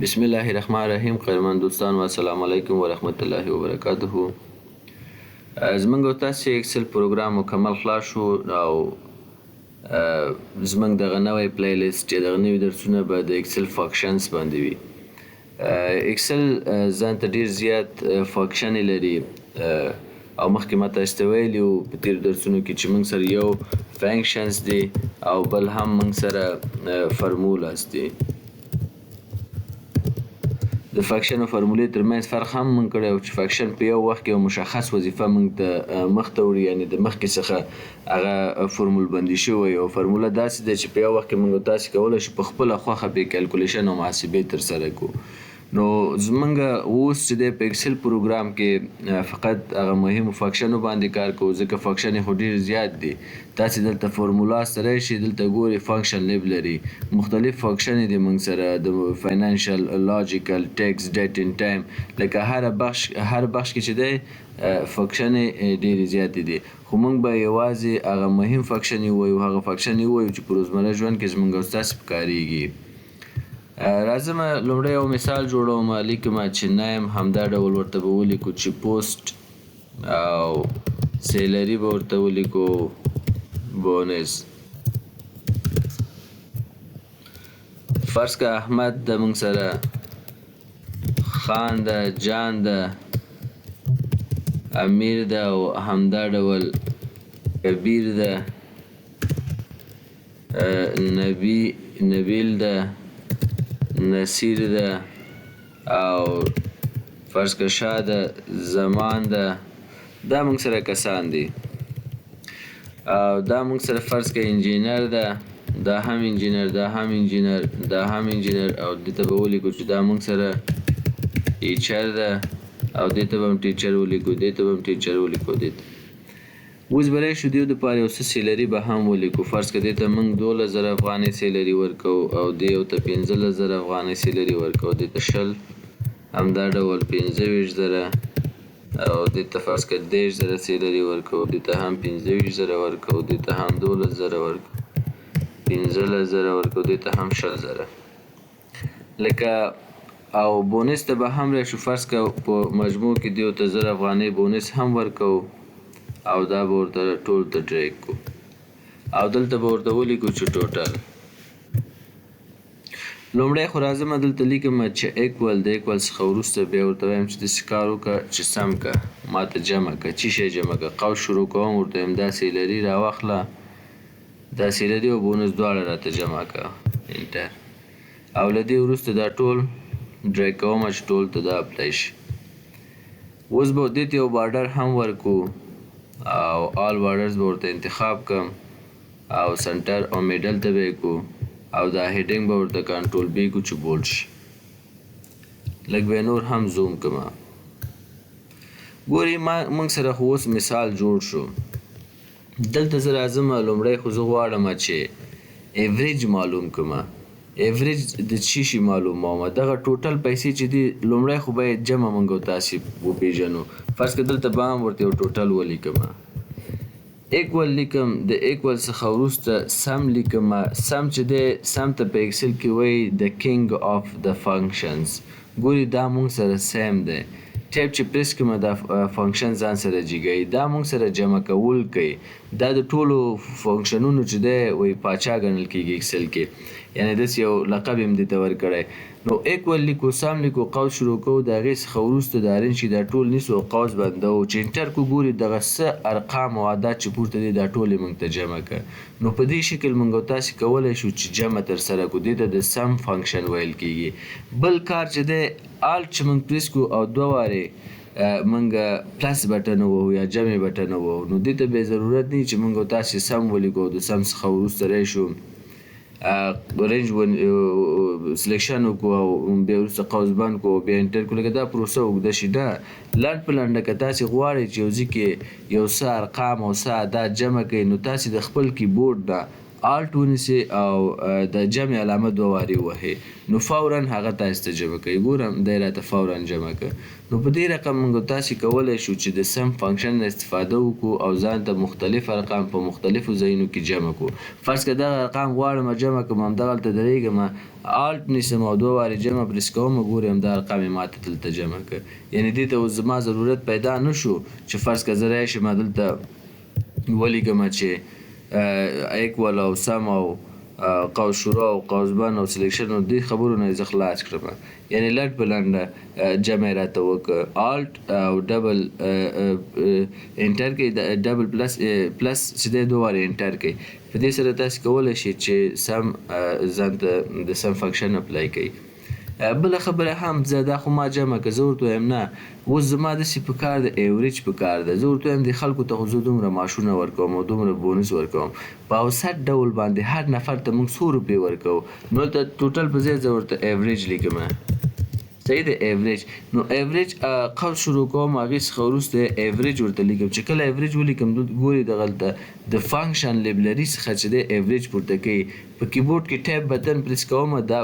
بسم الله الرحمن الرحیم. قدرمن دوستان و السلام علیکم و رحمت الله وبرکاته. زمونږ او تاسو اکسل پروګرام مکمل خلاص شو او زمونږ دغه نوی پلی لیست چې دغه نوي درسونه به د اکسل فانکشنز باندې وي. اکسل ځان ته ډیر زیات فانکشن لري او مخکې ما تاسو ته ویلي وو په تېرو درسونو کې چې موږ سره یو فانکشنز دي او بل هم موږ سره فرمولاز دي. د فانکشن او فرمولې ترمنځ فرق هم موږ کړی و چې فانکشن په یو وخت کې یو مشخص وظیفه موږ ته مخته وړي، یعنې د مخکې څخه هغه فرمول بندي شوی او فرموله داسې ده چې په یو وخت کې موږ تاسې کولی شو په خپله خوښه پرې کیلکولیشن او محاسبې ترسره کړو. نو زمونږ اوس چې دی په اکسل پروګرام کې فقط هغه مهمو فانکشنو باندې کار کوو، ځکه فانکشن یې خو ډېر زیات دي. تاسې دلته فورمولا سره راشئ، دلته ګورئ فانکشن لیب لري، مختلف فانکشنې دي موږ سره د فاینانشل، لاجیکل، ټیکس، ډیټ ان ټایم، لکه هر بخش کې چې دی فانکشنې ډېرې زیاتې دي، خو موږ به یوازې هغه مهم فانکشن یې ووایو، هغه فانکشن یې ووایو چې په روزمره ژوند کې زموږ او ستاسې په کارېږي. راځم لومړی یو مثال جوړوم، لیکم چې نیم همدا ډول ورته به ولیکو چې پوسټ او سیلري به ورته ولیکو بونس. فرض که احمد د موږ سره، خان ده، جان ده، امیر ده او همدا ډول کبیر ده، نبیل ده، نصیر ده او فرض که شاه ده، زمان ده. دا موږ سره کسان دي او دا موږ سره فرض که انجینر ده، دا هم انجینر، دا هم انجینر، دا هم انجینر او دې ته به ولیکو چې دا موږ سره ټیچر ده او دې ته به هم ټیچر ولیکو، دې ته به هم ټیچر ولیکو. دې ته اوس به راشو دې دپاره یو څه سیلري به هم ولیکو. فرض که دې ته موږ 12,000 افغانۍ سیلري ورکوو او دې یو ته 15,000 افغانۍ سیلري ورکوو، دې ته 20، همدا ډول 25,000 او دې ته فرض که 10,000 سیلري ورکوو، دې ته هم 25,000 ورکوو، دې ته هم 12,000 ورکوو، 15,000 ورکوو، دې ته هم 20,000. لکه او بونس ته به هم راشو، فرض که په مجموع کې دې ته 1000 افغانۍ بونس هم ورکوو او دا به ورته ټول ته ډریګ کړو او دلته به ورته ولیکو چې ټوټل. لومړی خو راځم دلته لیکم چې ایکول، د ایکول څخه وروسته بیا ورته وایم چې داسې کار وکړه چې سم کړه، ما ته جمع کړه. څه شی جمع کړه؟ قوس شروع کوم، ورته وایم دا سیلري راواخله، دا سیلري او بونس دواړه راته جمع کړه، انټر. او له دې وروسته دا ټول ډریګ کوم چې ټول ته دا اپلای شي. اوس به دې ته یو بارډر هم ورکو او آل بارډرز به ورته انتخاب کړم او سنټر او میډل ته به یې کړو او دا هیډینګ به ورته کنټرول بی کړو چې بولډ شي. لږ به نور هم زوم کړم. ګورئ موږ سره خو اوس مثال جوړ شو. دلته زه راځم، لومړی خو زه غواړم چې ایوریج معلوم کړم. ایوریج د څه شي معلوموم؟ دغه ټوټل پیسې چې دي لومړی خو باید جمع موږ او تاسې وپېژنو. فرض که دلته به هم ورته یو ټوټل ولیکم، ایکول لیکم، د ایکول څخه وروسته سم لیکم. سم چې دی، سم ته په اکسل کې وایي د کینګ آف د فانکشنز. ګوري دا موږ سره سیم دی. ټیپ چې پریس کړم دا فانکشن ځان سره جګوي، دا موږ سره جمع کول کوي. دا د ټولو فانکشنونو چې دی وایي پاچا ګڼل کېږي اکسل کې، یعنې داسې یو لقب یې هم دې ته ورکړی. نو ایکول لیکو، سم لیکو، قوس شروع کوو، د هغې څخه وروسته د ارینج چې دا ټول نیسو او قوس بندوو چې انټر کړو. ګوري دغه څه ارقام او عدد چې پورته دي دا ټول یې موږ ته جمع کړه. نو په دې شکل موږ او تاسې کولی شو چې جمع ترسره کړو. دې ته د سم فانکشن ویل کېږي. بل کار چې دی، آلټ چې موږ پریس کړو او 2 وارې موږ پلس بټن ووهو یا جمع بټن ووهو، نو دې ته بیا ضرورت نه چې موږ او تاسې سم ولیکو. د سم څخه وروسته راشو رینج سلیکشن وکړو او بیا وروسته قوس بند کړو او بیا انټر کړو. لکه دا پروسه اوږده شي. دا لنډ په لنډه که تاسې غواړئ چې یو ځای کې یو څه ارقام او څه اعداد جمع کړئ، نو تاسې د خپل کیبورډ نه الټ ونیسئ او د جمع علامه 2 وارې ووهئ نو فورا هغه تاسې ته جمع کوي. ګورم دی راته فورا جمع کړه. نو په دې رقم موږ تاسې کولی شو چې د سم فنکشن نه استفاده وکړو او ځان ته مختلف ارقام په مختلفو ځایونو کې جمع کړو. فرض کړه دغه ارقام غواړم جمع کړم، همدغلته درېږم، الټ نیسم او 2 وارې جمع پرېس کوم، ګورې همدا ارقام یې ماته دلته جمع کړه. یعنې دې ته اوس زما ضرورت پیدا نه شو چې فرض کړه زه راشم دلته ولیکم چې ایکول او سم او قوس شروع او قوس بند او سلیکشن او دې خبرو نه زه خلاص کړم. یعنې لټ په لنډه جمع یې راته وکړه، الټ او ډبل انټر کوي، ډبل پلس چې دی 2 وارې انټر کوي. په دې سره تاسې کولی شئ چې سم ځان ته د سم فنکشن اپلای کوي. بله خبره هم زه دا خو ما جمع که، زه ورته وایم نه اوس زما داسې په کار ده ایوریج په کار ده. زه ورته وایم دې خلکو ته خو زه دومره معاشونه ورکوم او دومره بونس ورکوم، په اوسط ډول باندې هر نفر ته موږ 100 روپۍ ورکوو. نو دلته ټوټل په ځای زه ورته ایوریج لیکم. صحیح دی ایوریج. نو ایوریج قوس شروع کوم، هغې څخه وروسته ایوریج ورته لیکم. چې کله ایوریج ولیکم ګورئ دغلته د فنکشن لیبلري څخه چې دی ایوریج پورته کوي. په کیبورډ کې ټیپ بټن پریس کوم، دا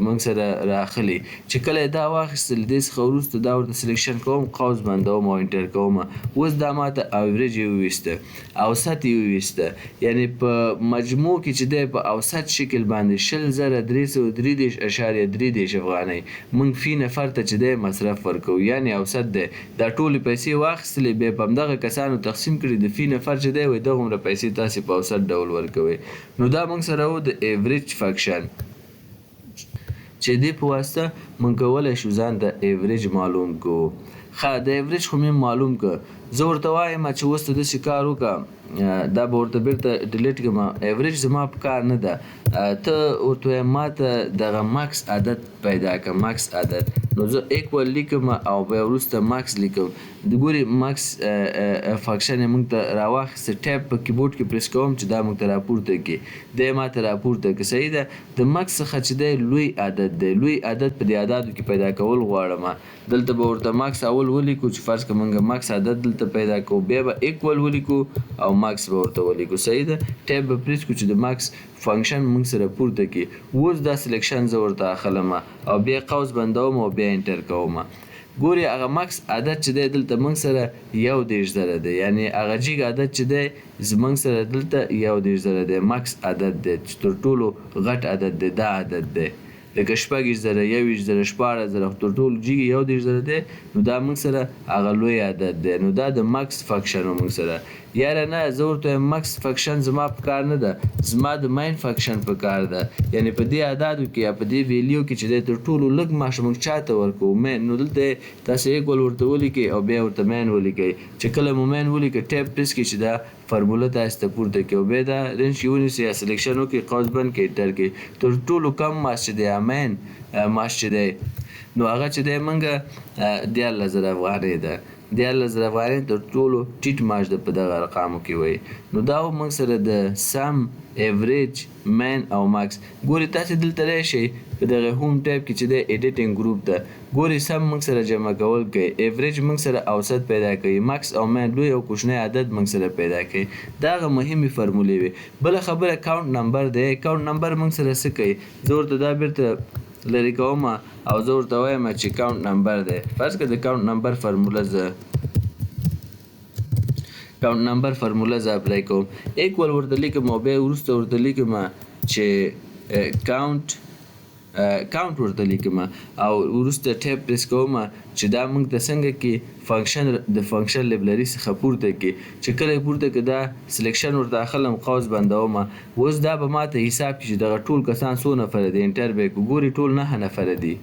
موږ سره راخلي. چې کله دا واخیستل دې څخه وروسته دا ورته سلیکشن کوم، قوس بندوم او انټر کوم. اوس دا ماته ایوریج یې وویسته، اوسط یې وویسته. یعنې په مجموع کې چې دی په اوسط شکل باندې 20,333.3 افغانۍ موږ فی نفر ته چې دی مصرف ورکوو، یعنې اوسط دی. دا ټولې پیسې واخیستلې بیا په همدغه کسانو تقسیم کړي، د فی نفر چې دی وایي دغومره پیسې تاسې په اوسط ډول ورکوئ. نو دا موږ سره و د ایوریج فنکشن چې دې په واسطه موږ کولی شو ځان ته ایوریج معلوم کړو. ښه د ایوریج خو مې معلوم کړه. زه ورته وایم چې اوس ته داسې کار وکړه، دا به ورته بیرته ډیلیټ کړم، ایوریج زما په کار نه ده. ته ورته وایم ما ته دغه ماکس عدد پیدا کړه، ماکس عدد. نو زه ایکول لیکم او بیا وروسته ماکس لیکم. د ګورې ماکس فنکشن یې موږ ته راواخیسته، ټیپ په کیبورډ کې پریس کوم چې دا موږ ته راپورته کړي. دی ما ته راپورته کړي. صحیح ده. د ماکس څخه چې دی لوی عدد دی، لوی عدد په دې اعدادو کې پیدا کول غواړم. دلته به ورته ماکس اول ولیکو چې فرض کړه موږ ماکس عدد دلته پیدا کوو، بیا به ایکول ولیکو او ماکس به ورته ولیکو. صحیح ده. ټیپ به پریس کړو چې د ماکس فنکشن موږ سره پورته کړي. اوس دا سلیکشن زه ورته اخلم او بیا قوس بندوم او بیا انټر کوم. ګورئ هغه ماکس عدد چې دی دلته موږ سره 31,000 دی، یعنې هغه جیګ عدد چې دی زموږ سره دلته 31,000 دی. ماکس عدد دی چې تر ټولو غټ عدد دی، دا عدد دی. لکه 20,000 21,000 14,000 تر ټولو جیګ 31,000 دی. نو دا موږ سره هغه لوی عدد دی. نو دا د ماکس فنکشن موږ سره. یاره نه زه ورته وایم ماکس فنکشن زما په کار نه ده، زما د مین فنکشن په کار ده. یعنې په دې اعدادو کې یا په دې ویلیو کې چې دی تر ټولو لږ معاش موږ چاته ورکوو، مین. نو دلته تاسې ایکول ورته ولیکئ او بیا ورته مین ولیکئ. چې کله مو مین ولیکئ ټیپ پریس کړئ چې دا فارموله تاسې ته پورته کړي او بیا دا رینج کې ونیسئ یا سلیکشن وکړئ، قوس بند کړئ، انټر کړئ. تر ټولو کم معاش چې دی یا مین معاش چې دی نو هغه چې دی موږ 14,000 افغانۍ ده. 14,000 افغانۍ تر ټولو ټیټ معاش ده په دغه ارقامو کې وایي. نو دا موږ سره د سم، ایوریج، مین او ماکس. ګورئ تاسې دلته راشئ په دغه هوم ټیب کې چې دی ایډیټینګ ګروپ ده، ګورئ سم موږ سره جمع کول کوي، ایوریج موږ سره اوسط پیدا کوي، ماکس او مین لوی او کوچنی عدد موږ سره پیدا کوي. دا هغه مهمې فارمولې وي. بله خبره کاونټ نمبر دی. کاونټ نمبر موږ سره څه کوي؟ زه ورته دا بیرته لرې کوم او زه ورته وایم چې کاونټ نمبر دی. فرض کړه د کاونټ نمبر فارموله زه اپلای کوم، ایکول ورته لیکم او بیا وروسته ورته لیکم چې کاونټ ورته لیکم او وروسته ټیپ پریس کوم چې دا موږ ته څنګه کې فنکشن د فنکشن لیبلري څخه پورته کړي. چې کله یې پورته کړي دا سلیکشن ورته اخلم، قوس بندوم. اوس دا به ماته حساب کړي چې دغه ټول کسان څو نفره دي، انټر به یې کړو. ګورئ ټول 9 نفره دي.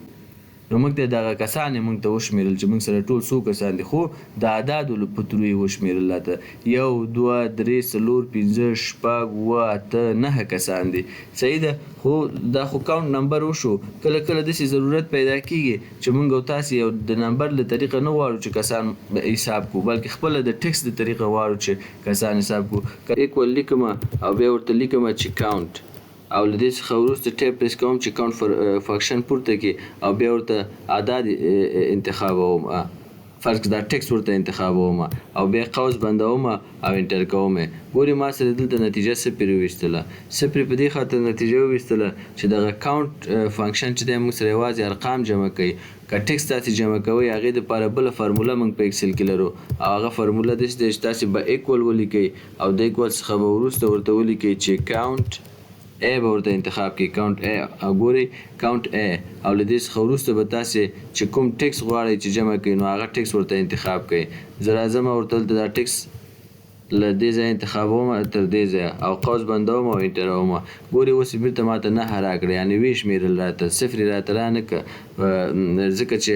نو موږ ته دغه کسان یې موږ ته وشمېرل چې موږ سره ټول څو کسان دي، خو د اعدادو په ترو یې وشمېرل. راته 1 2 3 4 5 6 7 8 9 کسان دي. صحیح ده. خو دا خو کاونټ نمبر وشو. کله کله داسې ضرورت پیدا کېږي چې موږ او تاسې یو د نمبر له طریقه نه غواړو چې کسان حساب کړو، بلکې خپله د ټکس د طریقه غواړو چې کسان حساب کړو. ایکول لیکم او بیا ورته لیکم چې کاونټ او له دې څخه وروسته ټیپ پریس کوم چې کاونټ فنکشن پورته کړي او بیا ورته اعداد انتخابوم. فرض کړه دا ټیکس ورته انتخابوم او بیا قوس بندوم او انټر کوم ګوري ما سره دلته نتیجه صفر وستله صفر په دې خاطر نتیجه وستله چې دغه کاونټ فنکشن چې د موږ سره یوازې ارقام جمع کوي که ټیکس تاسو جمع کوي هغه د لپاره بل فارموله موږ په ایکسل کې لرو او هغه فارموله د تاسو به ایکوال ولیکي او د ایکوال څخه به وروسته ورته ولیکي چې کاونټ A به ورته انتخاب کړئ کاونټ A او ګوري کاونټ A او له دې څخه وروسته به تاسې چې کوم ټیکس غواړئ چې جمع کړئ نو هغه ټیکس ورته انتخاب کړئ زه راځم ورته دلته دا ټیکس له دې ځایه انتخابوم تر دې ځایه او قوس بندوم او انټروم ګوري اوس یې بېرته ماته نهه راکړې یعنې ویې شمېرل راته صفر یې راته رانکړه ځکه چې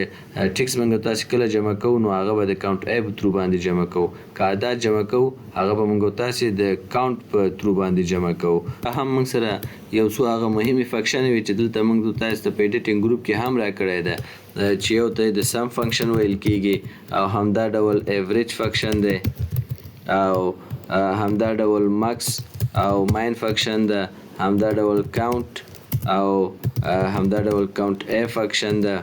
ټیکس موږ تاسې کله جمع کوو نو هغه به د کاونټ A په ترو باندې جمع کوو که عدد جمع کوو هغه به موږ تاسې د کاونټ په ترو باندې جمع کوو هم موږ سره یو څو هغه مهمې فنکشن وي چې دلته موږ تاسو ته په ایډیټینګ ګروپ کې هم راکړی ده چې یو ته د سم فنکشن ویل کېږي او همدا ډول ایوریج فنکشن دی او همدا ډول ماکس او ماین فنکشن ده همدا ډول کاونټ او همدا ډول کاونټ A فنکشن ده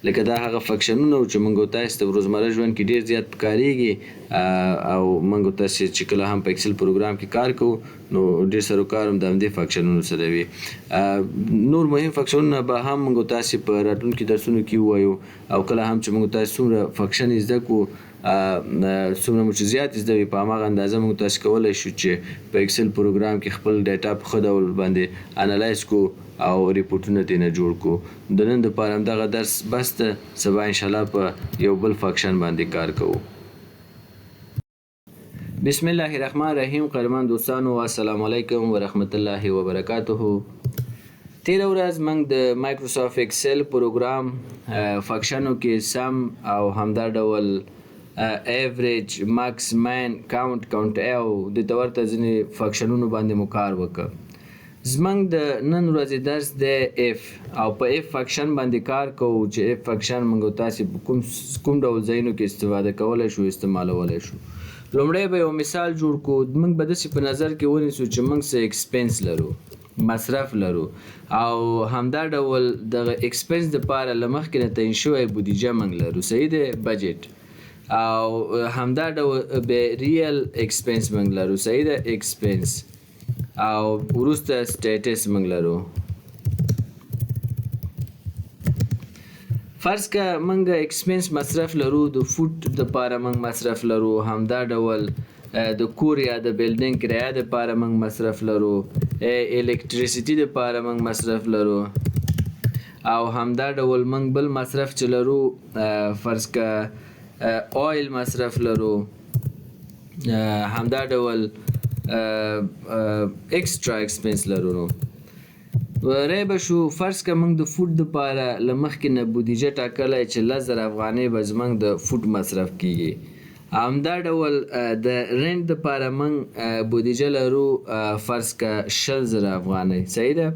لکه دا هغه فنکشنونه چې موږ تاسو ته روزمره ژوند کې ډیر زیات پکارېږي او موږ تاسو چې کله هم په ایکسل پروګرام کې کار کوو نو ډیر سره کار هم د همدې فنکشنونو سره وي نور مهم فنکشنونه به هم موږ تاسو په راتلونکي درسونو کې ووایو او کله هم چې موږ تاسو څومره فنکشن زده کوو څومره مو چې زیات زده وي په هماغه اندازه موږ تاسو کولی شو چې په ایکسل پروګرام کې خپل ډیټا په ښه ډول باندې انالایز کو او ریپورټونه ترېنه جوړ کو د نن دپاره همدغه درس بس ده سبا انشاءالله په یو بل فنکشن باندې کار کوو بسم الله الرحمن الرحیم قدرمن دوستانو السلام علیکم ورحمت الله وبرکاته تیره ورځ موږ د مایکروسافټ ایکسل پروګرام فنکشنو کې سم او همدا ډول ایوریج ماکس ماین کاونټ A او د ته ورته ځینې فنکشنونو باندې مو کار وکړه زموږ د نن ورځې درس د اف او په اف فنکشن باندې کار کوو چې اف فنکشن موږ تاسو په کوم ډول ځایونو کې استفاده کولی شو استعمالولی شو لومړی به یو مثال جوړ کړو موږ به داسې په نظر کې ونیسو چې موږ څه ایکسپنس لرو مصرف لرو او همدا ډول دغه ایکسپنس دپاره له مخکې نه تعیین شوی بودیجه موږ لرو صحیح دی بجټ او همدا ډول به ریل ایکسپنس موږ لرو صحیح دی ایکسپنس او وروسته سټیټس موږ لرو فرض که موږ ایکسپنس مصرف لرو د فوډ دپاره موږ مصرف لرو همدا ډول د کور یا د بلډینګ کرایه دپاره موږ مصرف لرو الکتریسیټي دپاره موږ مصرف لرو او همدا ډول موږ بل مصرف چې لرو فرض که اویل مصرف لرو همدا ډول ایکسترا ایکسپنس لرو نو وری به شو فرض که موږ د فوډ دپاره له مخکې نه بودیجه ټاکلی چې 10,000 افغانۍ به زموږ د فوډ مصرف کیږي همدا ډول د رنټ دپاره موږ بودیجه لرو فرض که 20,000 افغانۍ صحیح ده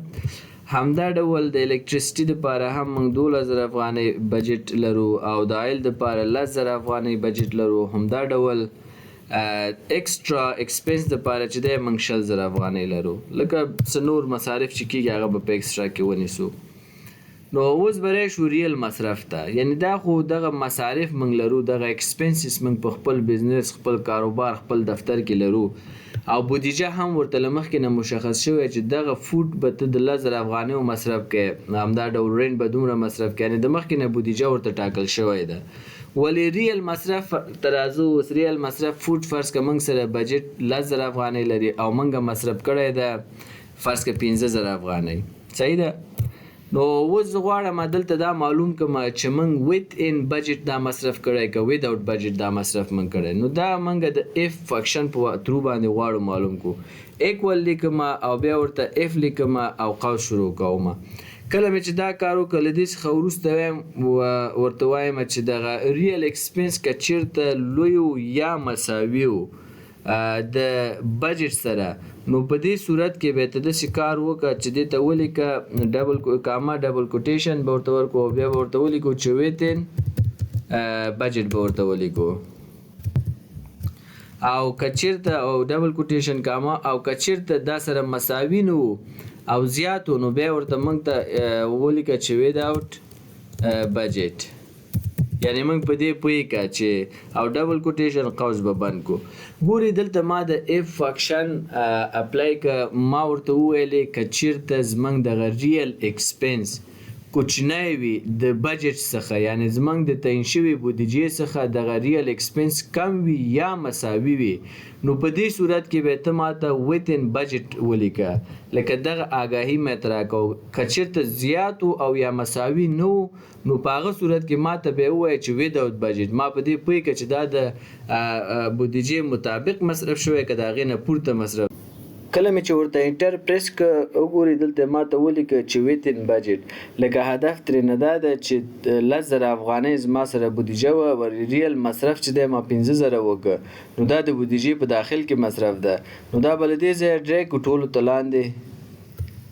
همدا ډول د الکتریسیټي دپاره هم موږ 12,000 افغانۍ بجټ لرو او د آیل دپاره 10,000 افغانۍ بجټ لرو همدا ډول ایکسترا ایکسپنس دپاره چې دی موږ 20,000 افغانۍ لرو لکه څه نور مصارف چې کېږي هغه به په ایکسټرا کې ونیسو نو اوس به راشو ریل مصرف ته یعنې دا خو دغه مصارف موږ لرو دغه ایکسپنسز موږ په خپل بزنس خپل کاروبار خپل دفتر کې لرو او بودیجه هم ورته له مخکې نه مشخص شوی چې دغه فوډ به ته د 10,000 افغانیو مصرف کوې همدا ډول رنټ به دومره مصرف کوې یعنې د مخکې نه بودیجه ورته ټاکل شوی ده ولی ریل مصرف ترازو اوس ریل مصرف فوډ فرض که موږ سره بجټ 10,000 افغانۍ لري او موږ مصرف کړی ده فرض که 15,000 افغانۍ صحیح ده نو اوس زه غواړم دلته دا معلوم کړم چې موږ ویت ان بجټ دا مصرف کړی که ویداوټ بجټ دا مصرف موږ کړی نو دا موږ د اف فنکشن په ترو باندې غواړو معلوم کړو ایکول لیکم او بیا ورته اف لیکم او قوس شروع کوم کله مې چې دا کار وکړه له دې څخه وروسته وایم ورته وایم چې دغه ریل ایکسپنس که چېرته لوی یا مساوي د بجټ سره نو په دې صورت کې به ته داسې کار وکړه چې دې ته ولیکه ډبل کاما ډبل کوټیشن به ورته ورکړو بیا به ورته ولیکو چې ویتن بجټ به ورته ولیکو او که چېرته او ډبل کوټیشن کاما او که چېرته دا سره مساوي نه و او زیات نو بیا ورته موږ ته ولیکه چې ویداوټ بجټ یعنی موږ په دې پوهیږو چې او ډبل کوټیشن قوس به بند کو. ګوري دلته ما د اف فنکشن اپلای ک ما ورته ویلې ک چیرته زمنګ د ریل ایکسپنس کوچنی وي د بجټ څخه، یعنی زمنګ د تعین شوي بودیجې څخه د ریل ایکسپنس کم وي یا مساوي وي، نو په دې صورت کې به ته ماته ویتن بجټ ولیکه، لکه دغه آګاهي مې ته راکوه. که چېرته زیات او یا مساوي نه و نو په هغه صورت کې ماته به ووایه چې وداوت بجټ. ما په دې پوهېږه چې دا د بودیجې مطابق مصرف شوی که د هغې نه پورته مصرف. کله مې چې ورته انټر پریس که وګوري دلته ماته ولیکه چې ویتن بجټ، لکه هدف ترېنه دا ده چې 10,000 افغانۍ زما سره بودیجه وه او ریل مصرف چې دی ما 15,000 وکړه، نو دا د بودیجې په داخل کې مصرف ده. نو دا به له دې ځایه ډایرکټ کړو ټولو ته لاندې،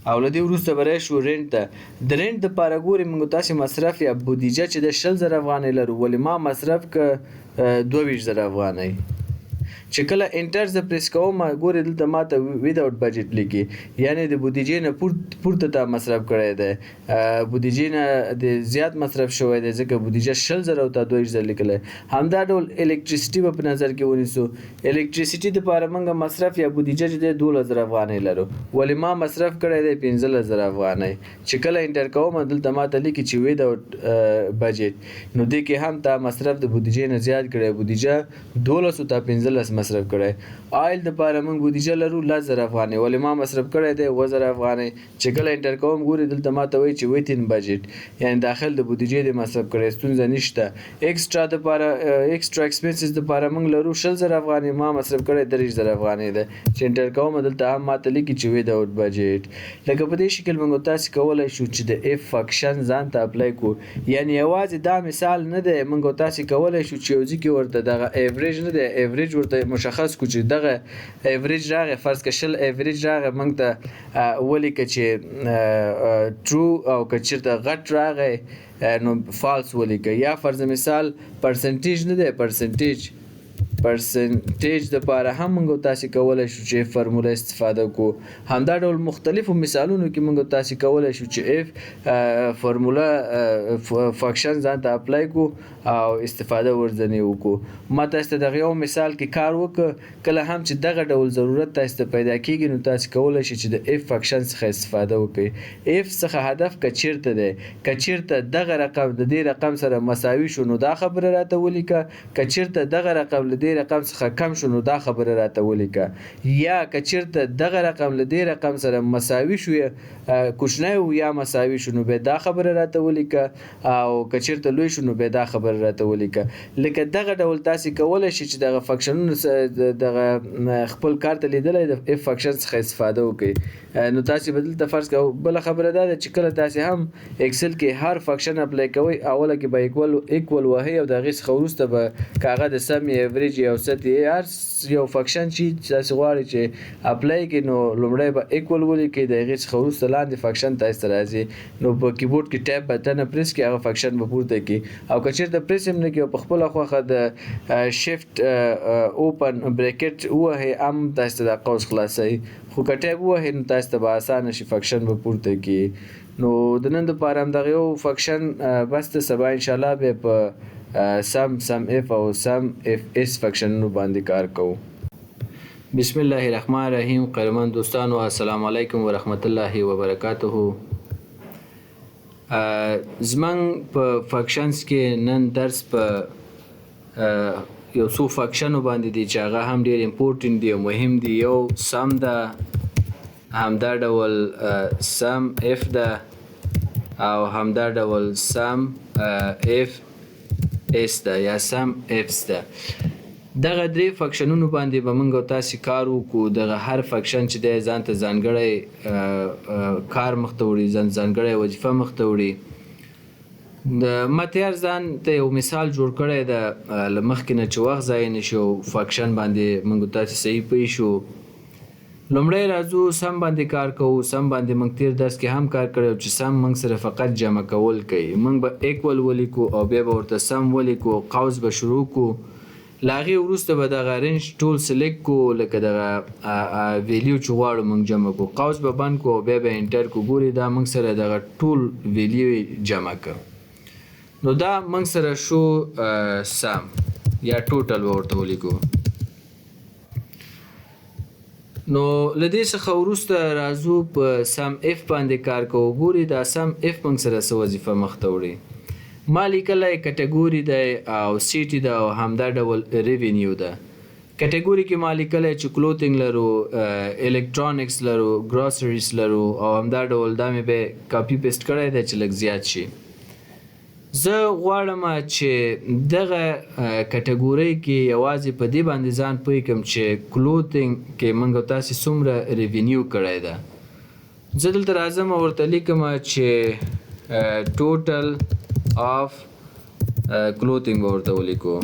او له دې وروسته به راشو رینټ ته. د رینټ دپاره ګورې موږ تاسې مصرف یا بودیجه چې د 20,000 افغانۍ لرو، ولې ما مصرف که 22,000 افغانۍ. چې کله انټر زه پریس کوم ګورې دلته ماته ویداوت بجټ لیکي، یعنی د بودیجې نه پورته تا مصرف کړی دی، بودیجې نه د زیات مصرف شوی دی ځکه بودیجه 20,000 او تا 22,000 لیکلی. همدا ډول الکتریسټي به په نظر کې ونیسو. الکتریسټي دپاره موږ مصرف یا بودیجه چې دی 12,000 افغانۍ لرو، ولې ما مصرف کړی دی 15,000 افغانۍ. چې کله انټر کوم دلته ماته لیکي چې ویداوت بجټ، نو دې کې هم تا مصرف د بودیجې نه زیات کړی، بودیجه 12 تا 15 مصرف کړی. آیل دپاره موږ بودیجه لرو 10,000 افغانۍ، ولې ما مصرف کړی دی 7,000 افغانۍ. چې کله انټر کوم ګوري دلته ماته وایي چې ویتن بجټ، یعنی داخل د بودیجې د مصرف کړی، ستونزه نشته. ایکسټرا دپاره ایکسټرا ایکسپنسز دپاره موږ لرو 20,000 افغانۍ، ما مصرف کړی 23,000 افغانۍ ده. چې انټر کوم دلته هم ماته لیکي چې ویداوت بجټ. لکه په دې شکل موږ تاسې کولی شو چې د اف فنکشن ځان ته اپلای کړو. یعنی یوازې دا مثال نه دی، موږ تاسې کولی شو چې یو ځای کې ورته دغه ایوریج نه دی، ایوریج ورته مشخص کړو چې دغه ایوریج راغی، فرض که 20 ایوریج راغی، موږ ته ولیکه چې ټرو، او که چېرته غټ راغی نو فالس ولیکه. یا فرض مثال پرسنټیج نه دی، پرسنټیج دپاره هم موږ تاسې کولی شو چې فرموله استفاده کړو. همدا ډول مختلفو مثالونو کې موږ تاسې کولی شو چې اف فرموله فنکشن ځان ته اپلای کړو او استفاده ورځنې وکړو. ما تاسې ته دغه یو مثال کې کار وکړه. کله هم چې دغه ډول ضرورت تاسې ته پیدا کېږي نو تاسې کولی شئ چې د اف فنکشن څخه استفاده وکړئ. اف څخه هدف که چېرته دی، که چېرته دغه رقم د دې رقم سره مساوي شو نو دا خبره راته ولیکه، که چېرته دغه رقم له دې رقم څخه کم شو نو دا خبره راته ولیکه. یا که چېرته دغه رقم له دې رقم سره مساوي شو، کوچنی و یا مساوي شو، نو بیا دا خبره راته ولیکه، او که چېرته لوی شو نو بیا دا خبره راته ولیکه. لکه دغه ډول تاسې کولی شئ چې دغه فنکشنونه دغه خپل کار ته لیدلی د اف فنکشن څخه استفاده وکړئ. نو تاسې به دلته فرض کوو. بله خبره دا ده چې کله تاسې هم اکسل کې هر فنکشن اپلای کوئ، اوله کې به ایکول وهئ او د هغې څخه وروسته به که هغه د سم ایوریج یا اوسط هر یو فنکشن چې تاسې غواړئ چې اپلای کړئ نو لومړی به ایکول ولیکئ، د هغې څخه وروسته لاندې فنکشن تاسې ته راځي، نو په کیبورډ کې ټایپ بټن پریس کړئ، هغه فنکشن به پورته کړي. او که چېرته پریس هم نه کړئ او په خپله خوښه د شفټ اوپن بریکټ ووهئ، هم تاسې ته دا قوس خلاصوي. خو که ټایپ ووهئ نو تاسې ته به اسانه شي، فنکشن به پورته کړي. نو د نن دپاره همدغه یو فنکشن بس ده. سبا انشاءالله بیا په سم اف او سم اف اس فنکشنونو باندې کار کوو. بسم الله الرحمن الرحیم. قدرمن دوستانو السلام علیکم ورحمت الله وبرکاته. زمنګ په فنکشنز کې نن درس په یو څو فنکشنو باندې دی چې هغه هم ډېر امپورټنټ دي او مهم دي. یو سم ده، همدا ډول سم اف ده، او همدا ډول سم اف اس ده یا سم افس ده. دغه درې فنکشنونو باندې به موږ تاسې کار وکړو. دغه هر فنکشن چې دی ځان ته ځانګړی کار مخته وړي، ځانګړی وظیفه مخته وړي. د ما تیار ځان ته یو مثال جوړ کړی ده له مخکې نه چې وخت ضایع نه شي او فنکشن باندې موږ تاسې صحیح پوه شو. لومړی راځو سم باندې کار کوو. سم باندې موږ تیر درس کې هم کار کړی چې سم موږ سره فقط جمع کول کوي. موږ به ایکول ولیکو او بیا به ورته سم ولیکو، قوس به شروع کړو. له هغې وروسته به دغه رینج ټول سلیکټ کړو، لکه دغه ویلیو چې غواړو موږ جمع کړو. قوس به بند کړو او بیا به انټر کړو. ګورئ دا موږ سره دغه ټول ویلیو جمع کړو. نو دا موږ سره شو سم یا ټوټل به ورته ولیکو. نو له دې څخه وروسته راځو په سم اف باندې کار کوو. ګورئ دا سم اف موږ سره څه وظیفه مخته وړي. ما لیکلی کټګوري دی او سیټي ده او همدا ډول ریونیو ده. کټګوري کې ما لیکلی چې کلوتینګ لرو، الکترونکس لرو، ګراسریز لرو او همدا ډول دا مې به کاپي پیسټ کړی دی چې لږ زیات شي. زه غواړم چې دغه کټګورۍ کې یوازې په دې باندې ځان پوه کړم چې کلوتینګ کې موږ تاسې څومره ریونیو کړی ده. زه دلته راځم او ورته لیکم چې ټوټل آف کلوتینګ به ورته ولیکو.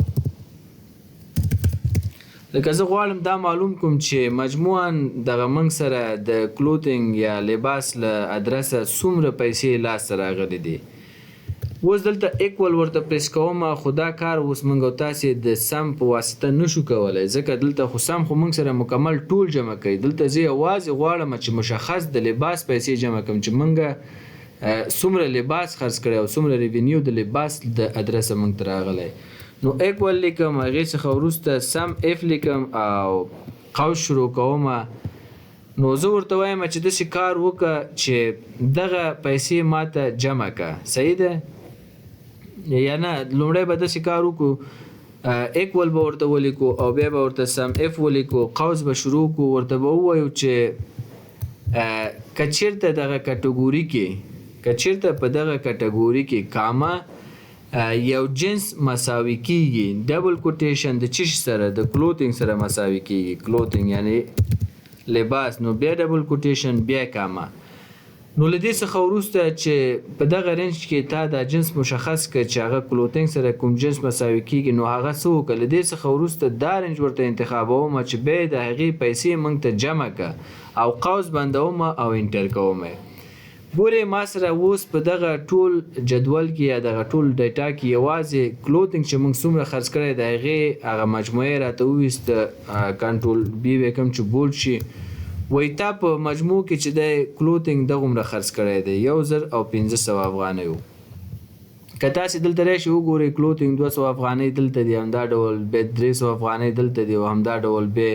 لکه زه غواړم دا معلوم کوم چې مجموعاً دغه موږ سره د کلوتینګ یا لباس له ادرسه څومره پیسې لاسته راغلي دي. اوس دلته ایکول ورته پریس کوم، خو دا کار اوس موږ او تاسې د سم په واسطه نشو کولی، ځکه دلته خو سم خو موږ سره مکمل ټول جمع کوي. دلته زه یوازې غواړم چې مشخص د لباس پیسې جمع کړم چې موږ څومره لباس خرڅ کړی او څومره ریونیو د لباس د ادرسه موږ ته راغلی. نو ایکول لیکم، هغې څخه وروسته سم اف لیکم او قوس شروع کوم. نو زه ورته وایم چې داسې کار وکړه چې دغه پیسې ماته جمع کړه. صحیح ده یا نه؟ لومړی به داسې کار وکړو، ایکول به ورته ولیکو او بیا به ورته سم اف ولیکو، قوس به شروع کړو، ورته به ووایو چې که چېرته دغه کټګوري کې په دغه کټګوري کې کاما یو جنس مساوي کیږي، ډبل کوټیشن د چی سره؟ د کلوتینګ سره مساوي کیږي. کلوتینګ یعنی لباس، نو بیا ډبل کوټیشن بیا کاما. نو له دې څخه وروسته چې په دغه رینج کې تا دا جنس مشخص کړ چې هغه کلوتینګ سره کوم جنس مساوي کیږي، نو هغه څه وکړه؟ له دې څخه وروسته دا رینج ورته انتخابوم چې بیا د هغې پیسې موږ ته جمع کړه او قوس بندوم او انټر کوم. ګورئ ما سره اوس په دغه ټول جدول کې یا دغه ټول ډیټا کې یوازې کلوتینګ چې موږ څومره خرڅ کړی د هغې هغه مجموعې راته وویسته. کنټرول بي وکړم چې بولډ شي. وایي تا په مجموع کې چې دی کلوتینګ دغومره خرڅ کړی دی 1500 افغانیو. که تاسې دلته راشئ وګورئ کلوتینګ 200 افغانۍ دلته دی، همدا ډول بیا 300 افغانۍ دلته دی او همدا ډول بیا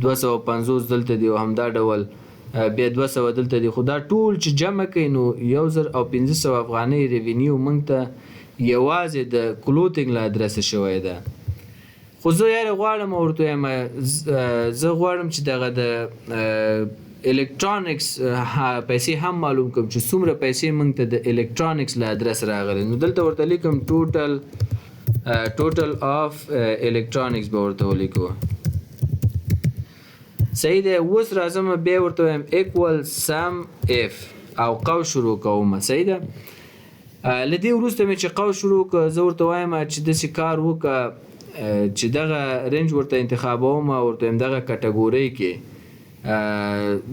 250 دلته دی او همدا ډول بیا 200 دلته دی. خو دا ټول چې جمع کوي نو 1500 افغانۍ ریونیو موږ ته یوازې د کلوتینګ له ادرسه شوی ده. خو زه یاره غواړم ورته وایم، زه غواړم چې دغه د الکترونکس پیسې هم معلوم کړم چې څومره پیسې موږ ته د الکترونکس له ادرس راغلي. نو دلته ورته لیکم ټوټل آف الکترونکس به ورته ولیکو. صحیح دی. اوس راځم بیا ورته وایم ایکول سم اف او قوس شروع کوم. صحیح ده. له دې وروسته مې چې قوس شروع کړه زه ورته وایم چې داسې کار وکړه چې دغه رینج ورته انتخابوم او ورته وایم دغه کټګورۍ کې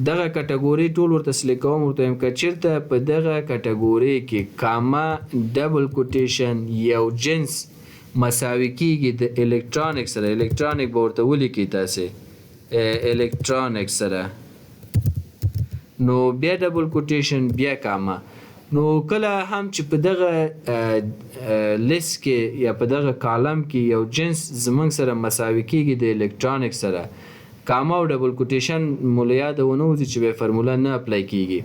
دغه کټګورۍ ټول ورته سلیکټ کوم. ورته وایم که چېرته په دغه کټګورۍ کې کاما ډبل کوټیشن یو جنس مساوي کیږي د الکترونک سره، الکترونک به ورته ولیکئ تاسې الکترونک سره، نو بیا ډبل کوټیشن بیا کاما. نو کله هم چې په دغه لیست کې یا په دغه کالم کې یو جنس زموږ سره مساوي کیږي د الکترونک سره، کاما او ډبل کوټیشن مو له یاده ونه وځي چې بیا فرموله نه اپلای کیږي،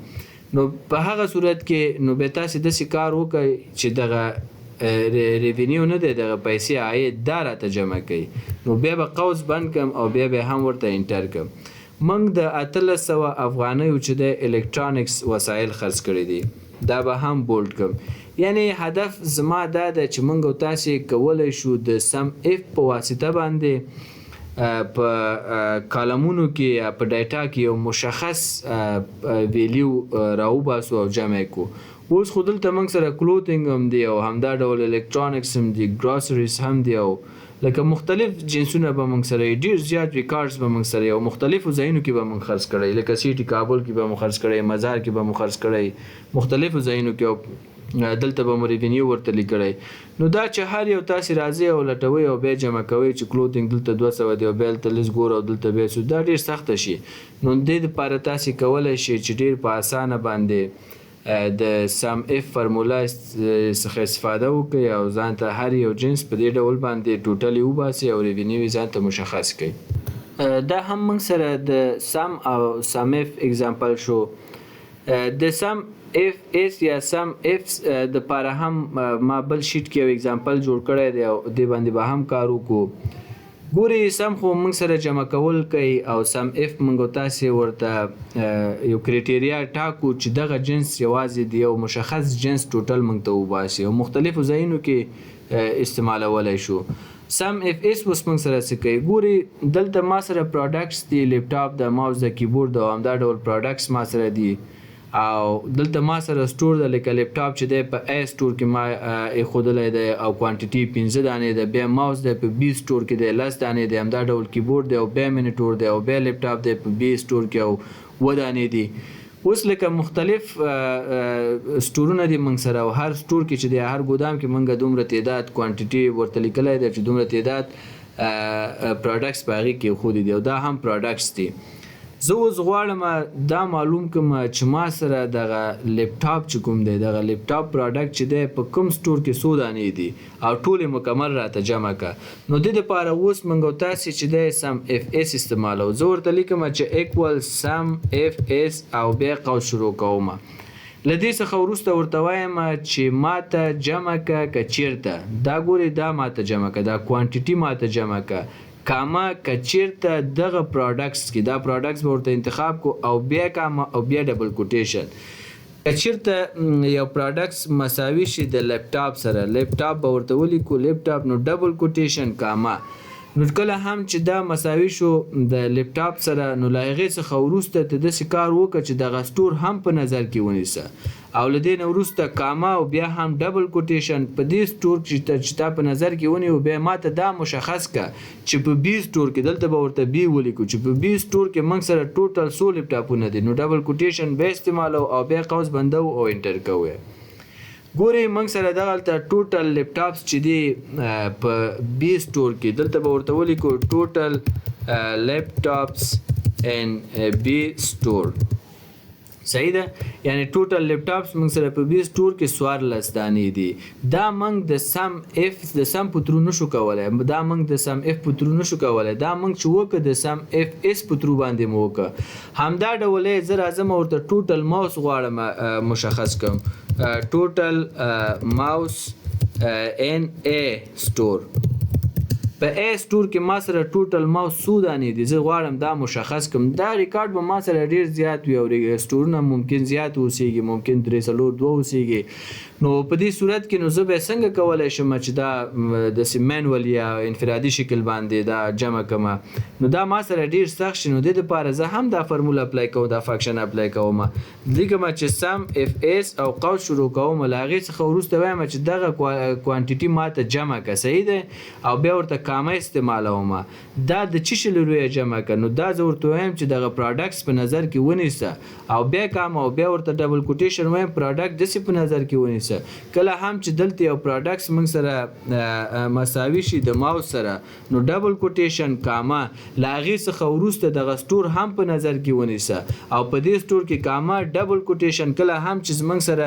نو په هغه صورت کې نو بیا تاسې داسې کار وکړئ چې دغه ریونیو نه دی، دغه پیسې عاید دا راته جمع کوي. نو بیا به قوس بند کړم او بیا به هم ورته انټر کړم. موږ د 1800 افغانیو چې د الکترونکس وسایل خرڅ کړي دي دا به هم بولډ کړم. یعنی هدف زما دا ده چې موږ او تاسې کولی شو د سم اف په واسطه باندې په کالمونو کې یا په ډیټا کې یو مشخص ویلیو راوباسو او جمع کړو. اوس خو دلته موږ سره کلوتینګ هم دی او همدا ډول الکترونکس هم دي، ګراسریز هم دی او لکه مختلف جنسونه به موږ سره ډېر زیات ریکارډز به موږ سره او مختلفو ځایونو کې به موږ خرڅ کړی، لکه سیټي کابل کې به مو خرڅ کړی، مزار کې به مو خرڅ کړی، مختلفو ځایونو کې او دلته به مو ریونیو ورته لیکلی. نو دا چې هر یو تاسې راځئ او لټوئ او بیا جمع کوئ چې کلوتینګ دلته 200 دی او بیا دلته لس ګوره او دلته بیا دا ډېر سخته شي. نو دې دپاره تاسې کولی شئ چې ډېر په اسانه باندې د سم اف فرمولا څخه استفاده وکړئ او ځان ته هر یو جنس په دې ډول باندې ټوټل وباسئ او ریونیو ځان ته مشخص کړئ. دا هم موږ سره د سم او سم اف اگزامپل شو. د سم اف اس یا سم اف د لپاره هم ما بل شیټ کې یو اگزامپل جوړ کړی دی او دې باندې به هم کار وکړو. ګوري سم خو موږ سره جمع کول کوي او سم اف موږ تاسې ورته یو کریټیریا ټاکو چې دغه جنس یوازې د یو مشخص جنس ټوټل موږ ته وباسي او مختلفو ځایونو کې استعمالولی شو. سم اف اس اوس موږ سره څه کوي؟ ګوري دلته ما سره پروډکټس دي، لیپټاپ د ماوس د کیبورډ او همدا ډول پروډکټس ما سره دي او دلته ما سره سټور د لکه لیپټاپ چې دی په ای سټور کې ما ایښودلی دی او کوانټیټي 15 دانې ده، بیا ماوس دی په بي سټور کې دی 10 دانې دی، همدا ډول کیبورډ دی او بیا منیټور دی او بیا لیپټاپ دی په بي سټور کې او 7 دانې دي. اوس لکه مختلف سټورونه دي موږ سره او هر سټور کې چې دی هر ګودام کې موږ دومره تعداد کوانټیټي ورته لیکلی دی چې دومره تعداد پروډکټس په هغې کې ایښودي دي او دا هم پروډکټس دي. زه اوس غواړم دا معلوم کړم چې ما سره دغه لیپټاپ چې کوم دی دغه لیپټاپ پروډکټ چې دی په کوم سټور کې څو دانې دي او ټولې مکمل راته جمع کړه. نو د دې لپاره اوس موږ او تاسې چې دی سم اف اس استعمالو. زه ورته لیکم چې ایکوال سم اف اس او بیا قوس شروع کوم. له دې څخه وروسته ورته وایم چې ماته جمع کړه که چیرته دا ګورې دا ماته جمع کړه، دا کوانټیټي ماته جمع کړه کاما که چیرته دغه پروډکټس کې دا پروډکټس به ورته انتخاب کو او بیا کاما او بیا ډبل کوټیشن. که چیرته یو پروډکټس مساوي شي د لیپټاپ سره، لیپټاپ به ورته ولیکو لیپټاپ نو ډبل کوټیشن کاما. نو کله هم چې دا مساوي شو د لیپټاپ سره نو له هغې څخه وروسته ته داسې کار وکړه چې دغه سټور هم په نظر کې ونیسه او له دې نه وروسته کاما او بیا هم ډبل کوټیشن په دې سټور چې تا په نظر کې ونیو بیا ماته دا مشخص کړه چې په بي سټور کې دلته به ورته بي ولیکو چې په بي سټور کې موږ سره ټوټل 100 لیپټاپونه دي نو ډبل کوټیشن به استعمالو او بیا قوس بندو او انټر کوو. ګورئ موږ سره دغلته ټوټل لیپټاپس چې دي په بي سټور کې دلته به ورته ولیکو ټوټل لیپټاپس ان بي سټور. صحیح ده؟ یعنی ټوټل لیپټاپس موږ سره په بي سټور کې 14 دانې دي. دا موږ د سم اف د سم په ترو نشو کولی، دا موږ د سم اف په ترو نشو کولی، دا موږ چې وکړه د سم اف اس په ترو باندې مو وکړه. همدا ډول زه راځم ورته ټوټل ماوس غواړم مشخص کړم. ټوټل ماوس ان ای سټور. په ای سټور کې ما سره ټوټل ماوس څو دانې دي زه غواړم دا مشخص کړم. دا ریکارډ به ما سره ډېر زیات وي او سټورونه ممکن زیات اوسیږي، ممکن 302 اوسیږي. نو په دې صورت کې نو زه به څنګه کولی شم چې دا داسې مینول یا انفرادي شکل باندې دا جمع کړم. نو دا ما سره ډېر سخت شي نو د دې لپاره زه هم دا فرموله اپلای کوم، دا فنکشن اپلای کوم. لیکم چې سم اف اس او قوس شروع کوم له هغې څخه وروسته وایم چې دغه کوانټیټي ماته جمع کړه. صحیح دی؟ او بیا ورته کامه استعمالوم. دا د څه شي له لویه جمع کړه نو دا زه ورته وایم چې دغه پروډکټس په نظر کې ونیسه او بیا کامه او بیا ورته ډبل کوټیشن وایم پروډکټ داسې په نظر کې ونیسه. کله هم چې دلته یو پروډکټس موږ سره مساوي شي د ماوس سره نو ډبل کوټیشن کاما له هغې څخه وروسته دغه سټور هم په نظر کې ونیسه او په دې سټور کې کاما ډبل کوټیشن کله هم چې موږ سره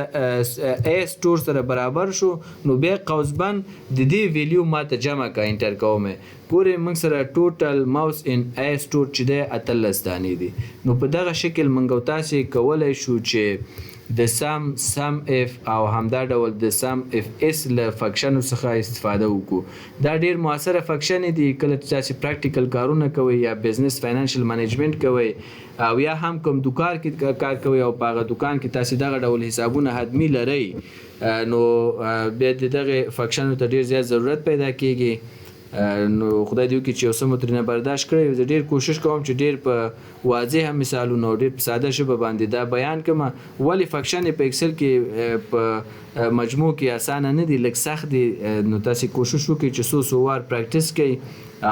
ای سټور سره برابر شو نو بیا قوس بند د دې ویلیو ماته جمع کړه انټر کوم. ګورئ موږ سره ټوټل ماوس ان ای سټور چې دی 18 دانې دي. نو په دغه شکل موږ او تاسې کولی شو چې د سم اف او همدا ډول د سم اف اس له فنکشنو څخه استفاده وکړو. دا ډیر موثره فنکشن دي کله چې تاسې پریکټیکل کارونه کوئ یا بزنس فاینانشل منیجمنت کوئ او یا هم کوم دوکان کې کار کوئ او په هغه دوکان کې تاسې دغه ډول حسابونه حتمي لرئ نو بیا د دغې فنکشنو ته ډیر زیات ضرورت پیدا کیږي. نو خدای دې وکړي چې یو څه مو ترېنه برداشت کړی. زه ډېر کوشش کوم چې ډېر په واضحه مثالونه او ډېر په ساده ژبه باندې دا بیان کړم. ولې فنکشن په اکسل کې په مجموع کې اسانه نه دي، لږ سخت دي. نو تاسې کوشش وکړئ چې څو وار پریکټس کړئ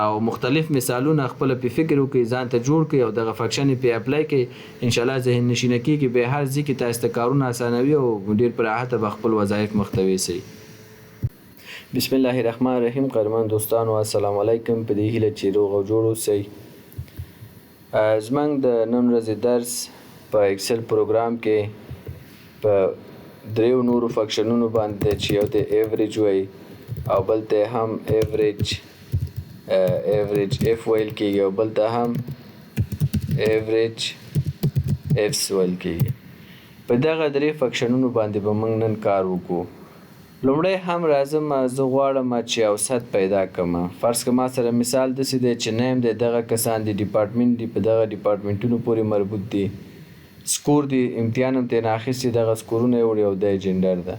او مختلف مثالونه خپله پې فکر وکړئ، ځان ته جوړ کړئ او دغه فنکشن یې پې اپلای کړئ. انشاءالله ذهن نشینه کېږي بیا هر ځای کې تاسې ته کارونه اسانوي او ډېر په راحته به خپل وظایف مخته یوسئ. بسم الله الرحمن الرحیم. قدرمن دوستانو السلام علیکم. په دې هیله چې روغ او جوړ اوسئ. زموږ د نن ورځې درس په اکسل پروګرام کې په دریو نورو فنکشنونو باندې دی چې یو ته ایوریج وایي او بل ته هم ایوریج اف ویل کېږي او بل ته هم ایوریج افس ویل کېږي. په دغه درې فنکشنونو باندې به موږ نن کار وکړو. لومړی هم راځم زه غواړم چې اوسط پیدا کړم. فرض که ما سره مثال داسې دی چې نیم دی دغه کسان دي ډیپارټمنټ دي په دغه ډیپارټمنټونو پورې مربوط دي سکور دي امتحان هم ترېنه اخیستي دغه سکورونه یې وړي او دی جنډر ده.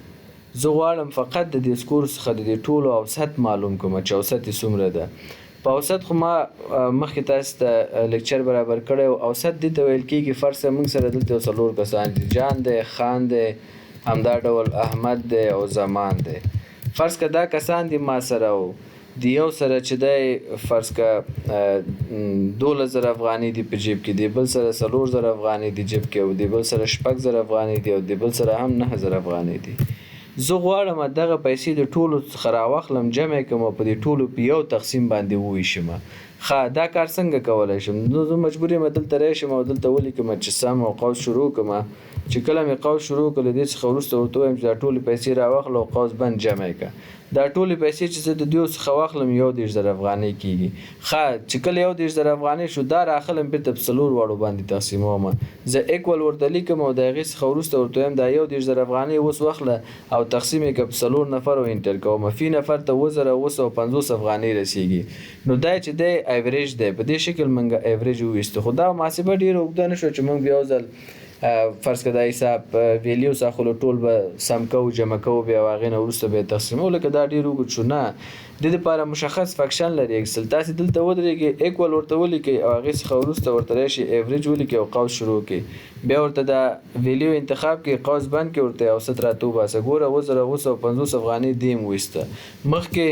زه غواړم فقط د دې سکور څخه د دې ټولو اوسط معلوم کړم چې اوسط یې څومره ده. په اوسط خو ما مخکې تاسو ته لیکچر برابر کړی و. اوسط دې ته ویل کېږي فرض کړه موږ سره دلته یو څلور کسان دي جان دی خان دی همدا ډول احمد دی او زمان دی. فرض که دا کسان دي ما سره و د یو سره چې دی فرض که 12,000 افغانۍ دي په جیب کې د بل سره 4,000 افغانۍ دي جیب کې او د بل سره 6,000 افغانۍ دي او د بل سره هم 9,000 افغانۍ دي. زه غواړم دغه پیسې د ټولو څخه راواخلم جمع کړم او په دې ټولو په یو تقسیم باندې وویشم. ښه دا کار څنګه کولی شم؟ نو زه مجبور یم دلته راشم او دلته ولیکم چې سم او قوس شروع کړم. چې کله مې قوس شروع کړ له دې څخه وروسته ورته ووایم چې دا ټولې پیسې راواخله او قوس بند جمع کړه. دا ټولې پیسې چې زه د دوی څخه واخلم 21,000 افغانۍ کېږي. ښه چې کله 21,000 افغانۍ شو دا راخلم بېرته په 4 واړو باندې تقسیموم. زه اکول ورته لیکم او د هغې څخه وروسته ورته وایم دا 21,000 افغانۍ اوس واخله او تقسیم یې کړه په 4 نفرو انټر کوم. فی نفر ته 2,950 افغانۍ رسیږي. نو دا چې دی ایوریج دی. په دې شکل موږ ایوریج وویسته. خو دا محاسبه ډېره اوږده نه شوه چې موږ بیا یو ځل فرض که دا حساب ویلیو ساخلو ټول به سم کوو جمع کوو بیا هغې نه وروسته به یې تقسیموو. لکه دا ډېر اوږد شو. نه د دې لپاره مشخص فنکشن لري اکسل. تاسې دلته ودرېږئ اکول ورته ولیکئ او هغې څخه وروسته ورته راشئ ایوریج ولیکئ او قوس شروع کړئ. بیا ورته دا ویلیو انتخاب کړئ قوس بند کړئ ورته اوسط راته وباسه. ګوره 2,950 افغانۍ دې هم ویسته. مخکې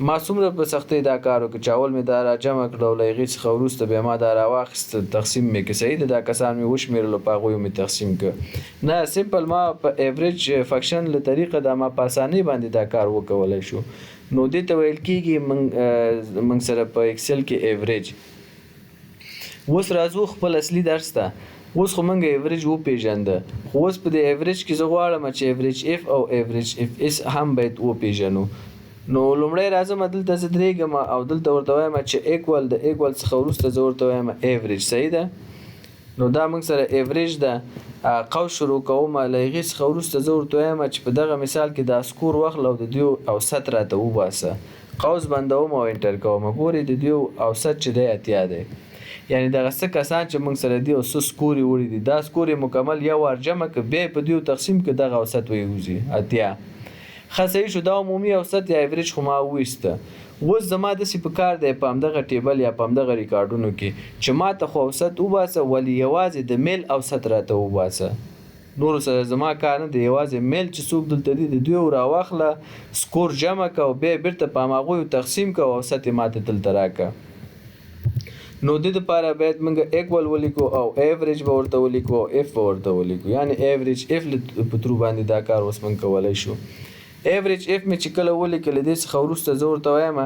ما څومره په سختۍ دا کار وکړ چې اول مې دا را جمع کړه او له هغې څخه وروسته بیا ما دا راواخیسته تقسیم مې کړه. صحیح ده دا کسان مې وشمېرلو په هغوی مې تقسیم کړه. نه سمپل ما په ایوریج فنکشن له طریقه دا ما په اسانۍ باندې دا کار وکولی شو. نو دې ته ویل کېږي موږ سره په اکسل کې ایوریج. اوس راځو خپل اصلي درس ته. اوس خو موږ ایوریج وپېژنده خو اوس په دې ایوریج کې زه غواړم چې ایوریج اف او ایوریج اف اس هم باید وپېژنو. نو لومړی راځم دلته زه درېږم او دلته ورته وایم چې اکول د اکول څخه وروسته زه ورته وایم ایوریج. صحیح ده؟ نو دا موږ سره ایوریج ده. قوس شروع کوم له هغې څخه وروسته زه ورته وایم چې په دغه مثال کې دا سکور واخله او د دوی اوسط راته وباسه. قوس بندوم او انټر کوم. ګورئ د دوی اوسط چې دی 80 دی. یعنې دغه څه کسان چې موږ سره دي او څه سکور یې وړي دي دا سکور یې مکمل یو وار جمع کړه بیا په دوی تقسیم کړه دغه اوسط ویوځي 80. ښه صحیح شو. دا عمومي اوسط یا ایوریج خو ما وویسته. اوس زما داسې په کار دی په همدغه ټیبل یا په همدغه ریکارډونو کې چې ما ته خو اوسط وباسه ولې یوازې د میل اوسط راته وباسه. نورو سره زما کار نه دی. یوازې میل چې څوک دلته دي د دوی راواخله سکور جمع کړه او بیا بېرته په همهغویو تقسیم کړه او اوسط یې ماته دلته راکړه. نو د دې دپاره باید موږ اکول ولیکو او ایوریج به ورته ولیکو او اف به ورته ولیکو. یعنې ایوریج اف په ترو باندې دا کار اوس موږ کولی شو. ایوریج اف مې چې کله ولیکه له دې څخه وروسته زه ورته وایم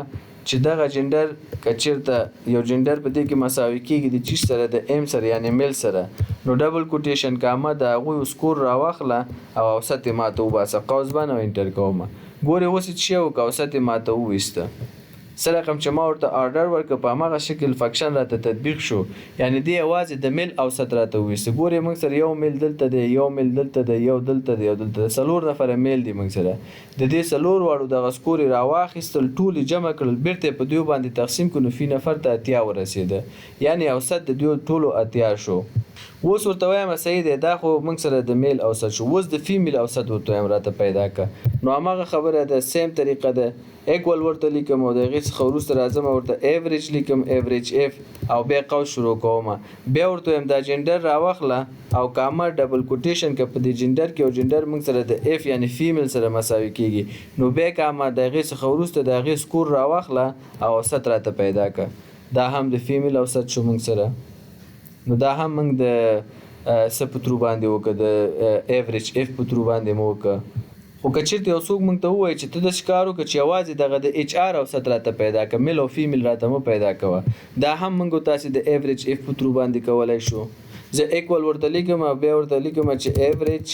چې دغه جنډر که چېرته یو جنډر په دې کې مساوي کېږي د چیش سره د ایم سره یعنې میل سره نو ډبل کوټیشن کامه د هغوی سکور راواخله او اوسط یې ماته وباسه. قوس بند او انټر کومه. ګورې اوس یې څه وکړه اوسط یې ماته وویسته. څه رقم چې ما ورته آرډر ورکړه په هماغه شکل فنکشن راته تطبیق شو. یعنې دې یوازې د میل اوسط راته وویسته. ګورې موږ سره یو میل دلته دی یو میل دلته دی یو دلته دی یو دلته دی 4 نفره میل دي موږ سره. د دې 4 واړو دغه سکور یې راواخیستل ټول یې جمع کړل بېرته یې په دوی باندې تقسیم کړو نو فی نفر ته 80 ورسېده. یعنې اوسط د دوی ټولو 80 شو. اوس ورته وایم صحیح دی دا خو موږ سره د میل اوسط شو. اوس د فیمیل اوسط ورته وایم راته پیدا کړه. نو هماغه خبره ده سیم طریقه ده. اکول ورته لیکم او د هغې څخه وروسته راځم ورته ایوریج لیکم ایوریج اف او بیا قوس شروع کوم. بیا ورته وایم دا جنډر راواخله او کامه ډبل کوټیشن که په دې جنډر کې یو جنډر موږ سره د اف یعنې فیمیل سره مساوي کېږي نو بیا کامه د هغې څخه وروسته د هغې سکور راواخله او اوسط راته پیدا کړه. دا هم د فیمیل اوسط شو موږ سره. نو دا هم موږ د څه په ترو باندې وکړه د ایوریج اف په ترو باندې مو وکړه. خو که چېرته یو څوک موږ ته ووایي چې ته داسې کار وکړه چې یوازې دغه د ایچ آر اوسط راته پیدا کړه میل او فیمیل راته مه پیدا کوه. دا هم موږ تاسې د ایوریج اف په ترو باندې کولی شو. زه اکول ورته لیکم او بیا ورته لیکم چې ایوریج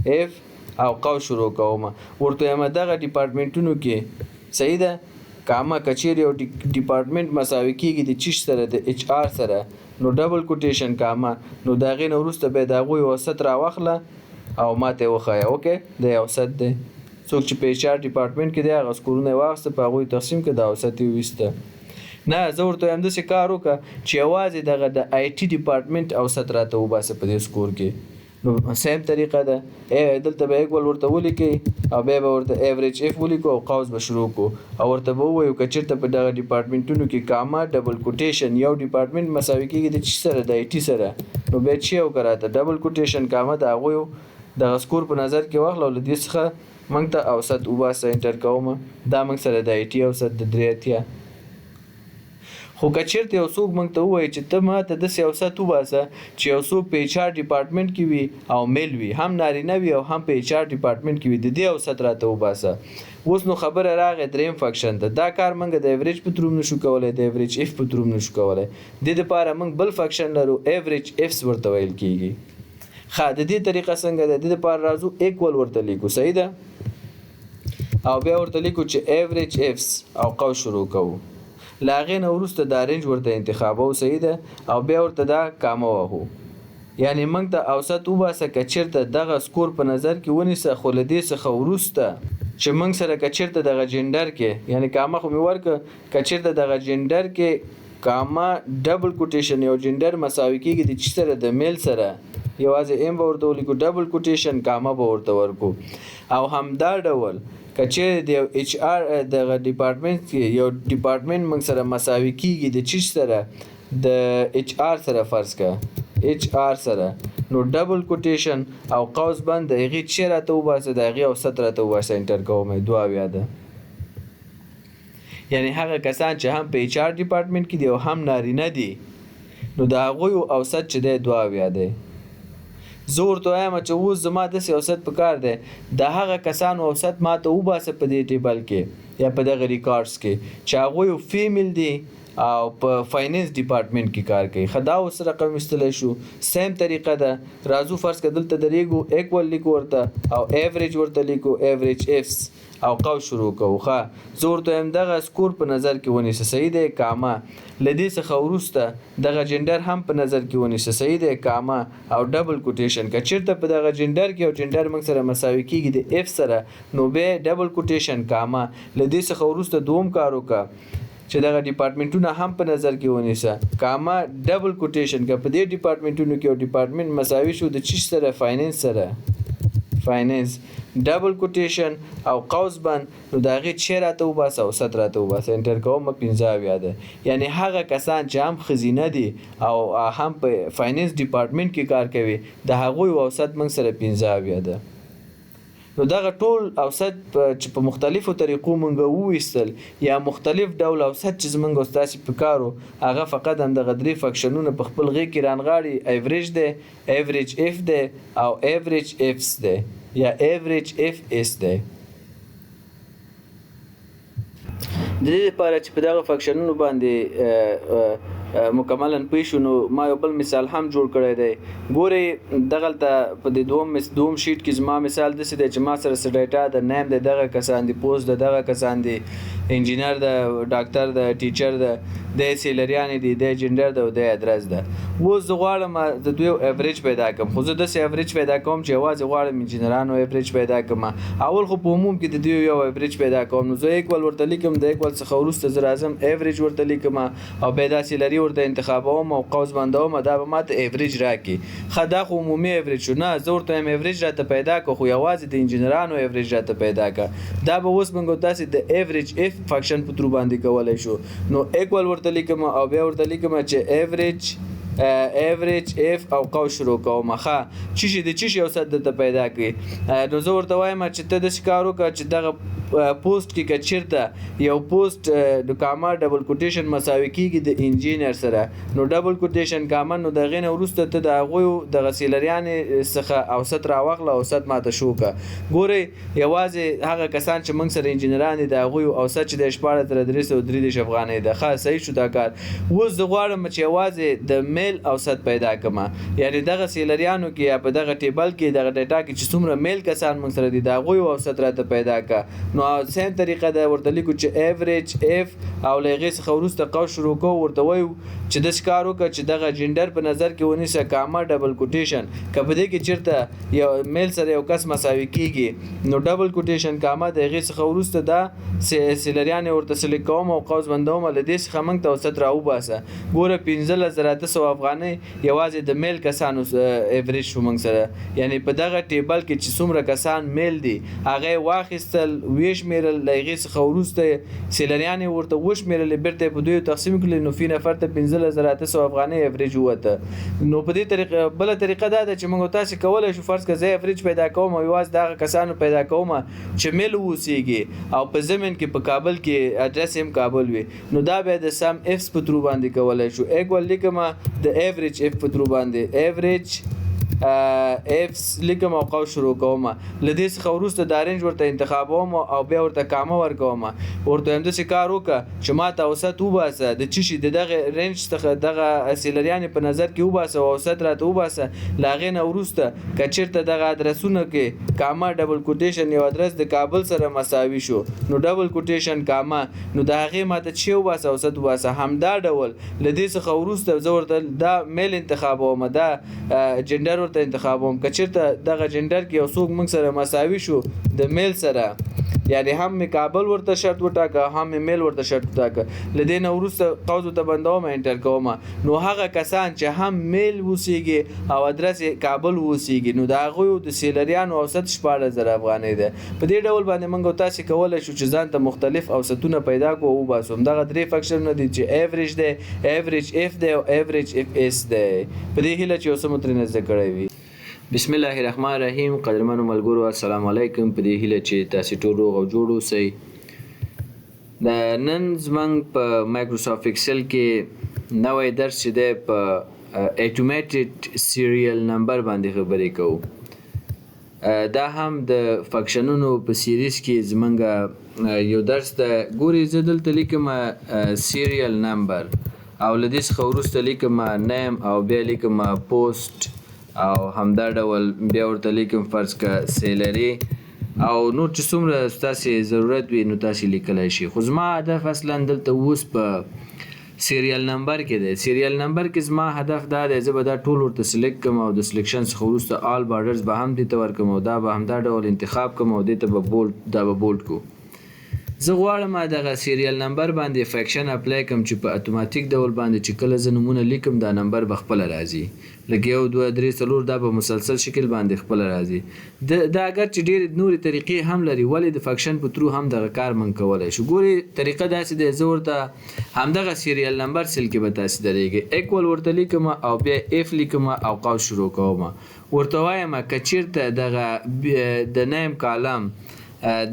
اف او قوس شروع کوم ورته یم دغه ډیپارټمنټونو کې صحیح ده کاما کچیر یو ډیپارټمنټ مساوي کیږي د چش سره د اچ آر سره نو ډبل کوټیشن کاما نو دا غي نو وروسته به دا غوي وسط را واخله او ماته وخایا اوکې د اوسط ده څوک چې په اچ آر ډیپارټمنټ کې دی هغه سکورونه واغسته په غوي تقسیم کې د اوسط وسته نه زه ورته هم د کار وکړه چې یوازې دغه د آی ټي ډیپارټمنټ اوسط راته وباسه په دې سکور کې نو سیم طریقه ده دلته به ایکوال ورته ولیکي او بیا به ورته ایوریج اف ولیکو او قوس به شروع کو او ورته به ووایو که چېرته په دغه ډیپارټمنټونو کې کاما ډبل کوټیشن یو ډیپارټمنټ مساوي کېږي د چی سره د آی ټي سره نو بیا چې یو کراته ډبل کوټیشن کاما د هغوی دغه سکور په نظر کې واخله او له دې څخه موږ ته اوسط وباسه انټر کوم دا موږ سره د آی ټي اوسط د 3 خو که چېرته یو څوک موږ ته ووایي چې ته ماته داسې اوسط وباسه چې یو څوک په اچ آر ډیپارټمنټ کې وي او میل وي هم نارینه وي او هم په اچ آر ډیپارټمنټ کې وي د دې اوسط راته وباسه اوس نو خبره راغې دریم فنکشن ته دا کار موږ د ایوریج په تروم نشو کولی د ایوریج اف په تروم نشو کولی دې دپاره موږ بل فنکشن لرو ایوریج افس ورته ویل کېږي ښه د دې طریقه څنګه ده د دې دپاره راځو ایکول ورته لیکو صحیح ده او بیا ورته لیکو چې ایوریج افس او قوس شروع کوو له هغې نه وروسته دا رینج ورته انتخابو صحیح ده او بیا ورته دا کامه وهو یعنې موږ ته اوسط وباسه که چېرته دغه سکور په نظر کې ونیسه خو له دې څخه وروسته چې موږ سره که چېرته دغه جنډر کې یعنې کامه خو مې ورکړه که چېرته دغه جنډر کې کامه ډبل کوټیشن یو جنډر مساوي کېږي د چی سره د میل سره یوازې ام به ورته ولیکو ډبل کوټیشن کامه به ورته ورکو او همدا ډول که چېرې د یو اچ آر دغه ډیپارټمنټ کې یو ډیپارټمنټ موږ سره مساوي کېږي د چی سره د اچ آر سره فرض کړه اچ آر سره نو ډبل کوټیشن او قوس بند د هغې چې راته وباسه د هغې اوسط راته وباسه انټر کوم 2 ده یعنی هغه کسان چې هم په اچ آر ډیپارټمنټ کې دي او هم نارینه دي نو د هغوی اوسط چې دی 2 دی زه ورته وایم چې اوس زما داسې اوسط پکار دی د هغه کسانو اوسط ما ته وباسه په دې ټیبل کې یا په دغه ریکارډس کې چې هغوی فیمیل دي او په فاینانس ډیپارټمنټ کې کار کوي ښه دا اوس رقم ایستلی شو سیم طریقه ده راځو فرض که دلته درېږو ایکول لیکو ورته او ایوریج ورته لیکو ایوریج افس او قوس شروع کوو ښه زه ورته وایم دغه سکور په نظر کې ونیسه صحیح دی کامه له دې څخه وروسته دغه جنډر هم په نظر کې ونیسه صحیح دی کامه او ډبل کوټیشن که چېرته په دغه جنډر کې یو جنډر موږ سره مساوي کېږي د اف سره نو بیا ډبل کوټیشن کامه له دې څخه وروسته دوم کار وکړه چې دغه ډیپارټمنټونه هم په نظر کې ونیسه کامه ډبل کوټیشن که په دې ډیپارټمنټونو کې یو ډیپارټمنټ مساوي شو د چی سره فاینانس سره فاینانس ډبل کوټیشن او قوس بند نو د هغې چې راته وباسه اوسط راته وباسه انټر کوم 15 ده یعنی هغه کسان چې هم ښځینه دي او هم په فاینانس ډیپارټمنټ کې کار کوي د هغوی اوسط موږ سره 15 ده نو دغه ټول اوسط چې په مختلفو طریقو موږ وویستل یا مختلف ډول اوسط چې زموږ ستاسې په کارو هغه فقط همدغه 3 فنکشنونه په خپل غېږ کې رانغاړي ایوریج دی ایوریج اف دی او ایوریج افس دی یا ایوریج اف اس دی د دې لپاره چې په دغه فنکشنونو باندې مکملا پوه شو نو ما یو بل مثال هم جوړ کړی دی ګورئ دغلته په دې دوم شیټ کې زما مثال داسې دی چې ما سره څه ډیټا د نیم د دغه کسان دي پوسټ د دغه کسان دي انجینر د ډاکټر د ټیچر د سیلریانې دي د جنډر د او د ادرس ده اوس زه غواړم د دوی ایوریج پیدا کړم خو زه داسې ایوریج پیدا کوم چې یوازې غواړم انجینرانو ایوریج پیدا کړم اول خو په عموم کې د دوی یو ایوریج پیدا کوم نو زه ایکول ورته لیکم د ایکول څخه وروسته زه راځم ایوریج ورته لیکم او بیا دا سیلري ورته انتخابوم او قوس بندوم دا به ماته ایوریج راکړي ښه دا خو عمومي ایوریج شو نه زه ورته وایم ایوریج راته پیدا کړه خو یوازې د انجینرانو ایوریج راته پیدا کړه دا به اوس موږ تاسې د ایوریج اف فنکشن په ترو باندې کولی شو نو ایکول ورته لیکم او بیا ورته لیکم چې ایوریج اف او قوس شروع کوم ښه چی د چی اوسط درته پیدا کړي نو زه ورته وایم چې ته داسې کار وکړه چې دغه پوسټ کې که چېرته یو پوسټ د کامه ډبل کوټیشن مساوي کېږي د انجینر سره نو ډبل کوټیشن کامه نو د هغې نه وروسته ته د هغوی دغه سیلریانې څخه اوسط راواخله اوسط ماته شو کړه ګورئ یوازې هغه کسان چې موږ سره انجینران دي د هغوی اوسط چې د 1333 افغانۍ ده ښه صحیح شو دا کار اوس زه غواړم چې یوازې د میل میل اوسط پیدا کما یعنی دغه سیلریانو کې یا په دغه ټیبل کې دغه ډیټا کې چې څومره میل کسان موږ سره دي دا غوي اوسط راته پیدا کا نو سیم طریقه دا ورته لیکو چې ایوریج اف او لغه څخه وروسته قوس شروع کو ورته وایو چې د ښکارو ک چې دغه جندر په نظر کې ونیسه کاما ډبل کوټیشن کبه دې کې چیرته یو میل سره یو کس مساوي کیږي نو ډبل کوټیشن کاما دغه څخه وروسته دا سیلریان ورته سلیک کوم او قوس بندوم لدې څخه موږ ته اوسط راو باسه ګوره 15300 افغانۍ یوازې د میل کسانو ایوریج شو موږ سره یعنی په دغه ټیبل کې چې څومره کسان میل دي هغه واخیستل ویش میرل لغه څخه وروسته سیلریان ورته وش میرل بیرته په دوی تقسیم کړل نو فی نفر ته 15300 افغانۍ ایوریج وته نو په دې طریقه بل طریقه دا چې موږ تاسو کولای شو فرض کړئ ایوریج پیدا کوم او یوازې دغه کسانو پیدا کوم چې میل وسیږي او په زمين کې په کابل کې اډرس هم کابل وي نو دا به د سم افس په ترو باندې کولای شو ایکوال لیکم د ایوریج اف په ترو باندې ایوریج افس لیکم او قوس شروع کوم لدې څخه وروسته د رینج ورته انتخابوم او بیا ورته کامه ورکوم ورته هم د کار وکړه چې ما ته اوسط وباسه د چی شي دغه رینج څخه دغه سیلریان په نظر کې وباسه او اوسط راته وباسه لاغې نه وروسته کچیرته دغه ادرسونه کې کامه ډبل کوټیشن یو ادرس د کابل سره مساوي شو نو ډبل کوټیشن کامه نو د هغه ماته چې وباسه اوسط وباسه همدا ډول لدې څخه وروسته زه ورته دا میل انتخابوم دا جندر ته انتخابوم کچیرته دغه جندر کې یو څوک موږ سره مساوي شو د میل سره یعنی هم کابل ورته شرط وټاکه هم میل ورته شرط وټاکه لدې نه وروسته قوس ته بندوم انټر کوم نو هغه کسان چې هم میل وسیږي او ادرس کابل وسیږي نو دا غوي د سیلریان اوسط 14000 افغانۍ ده په دې ډول باندې موږ تاسو کولای شو چې ځان ته مختلف اوسطونه پیدا کوو او باسم دغه درې فنکشنونه دي چې ایوریج ده ایوریج اف ده او ایوریج اف اس ده په دې هله چې اوسم ترې نزد کړی وي بسم الله الرحمن الرحیم قدرمنو ملګرو السلام علیکم په دې هله چې تاسو ټول روغ او جوړ اوسئ د نن زمنګ په مایکروسافت ایکسل کې نوې درس چې ده په اتوماتیک سیریل نمبر باندې خبرې کوو دا هم د فنکشنونو په سیریز کې زمنګ یو درس ده ګوري زه دلته لیکم سیریل نمبر او لدې څخه وروسته لیکم نیم او بیا لیکم پوسټ او همدا ډول بیا ورته لیکم فرض کا سیلری او نور چې څومره تاسو ضرورت وي نو تاسو لیکلای شي خو زما هدف اصلا دلته اوس په سیریل نمبر کې دی سیریل نمبر کې زما هدف دا دی زه به دا ټول ورته سلیکټ کوم او د سلیکشن څخه وروسته آل بارډرز به هم دې ته ورکوم او دا به همدا ډول انتخاب کوم او دې ته به بولډ دا به بولډ کو زه غواړم دغه سیریل نمبر باندې فنکشن اپلای کوم چې په اتوماتیک ډول باندې چې کله زه نمونه لیکم دا نمبر به خپل راځي لکه 1 2 3 4 دا په مسلسل شکل باندې خپل راځي دا اگر چې ډېر نورې طریقې هم لري ولې د فنکشن په ترو هم دغه کار من کولای شو ګوري طریقه داسې دی زه ورته همدغه سیریل نمبر سل کې به تاسو درېږي ایکوال ورته لیکم او بیا اف لیکم او قوس شروع کوم ورته وایم کچیرته دغه د نیم کالم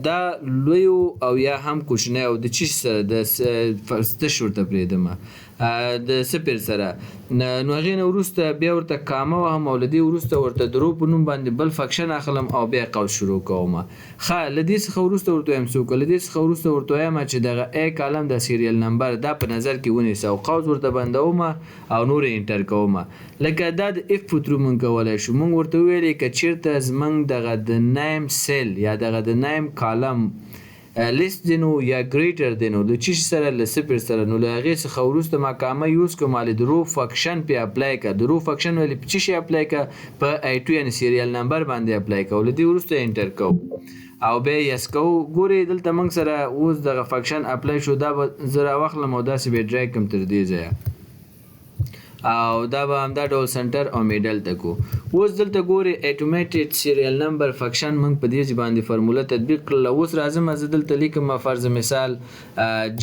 دا لویو او یا هم کوچنی او د چی سره د فرسته شورته پرېدم د سپر سره نو هغې نه وروسته بیا ورته کامه وهم او له دې وروسته ورته درو په نوم باندې بل فنکشن اخلم او بیا قوس شروع کوم ښه له دې څخه وروسته ورته وایم څوک له دې څخه وروسته ورته وایم چې دغه ا کالم د سیریل نمبر دا په نظر کې ونیسه او قوس ورته بندوم او نور انټر کوم لکه دا د اف په ترو مونږ کولی شو مونږ ورته ویلې که چیرته زمونږ دغه د نیم سیل یا دغه د نیم کالم لیست دی نو یا ګریټر دی نو د چی سره له صفر سره نو له هغې څخه وروسته ما کامه یوز کوم د رو فنکشن پې اپلای که د رو فنکشن ولې په چی شي اپلای که په I2 یعنې سیریل نمبر باندې اپلای که له دې وروسته انټر کوو او بیا یس کوو ګورې دلته موږ سره اوس دغه فنکشن اپلای شو دا به زه راواخلم او داسې به ډرایګ کړم تر دې ځایه او دا به همدا ډول سنټر او میډل ته کو اوس دلته ګورې اتوماتیک سیریل نمبر فنکشن موږ په دې باندې فرموله تطبیق کړله اوس راځم زه دلته لیکم فرض مثال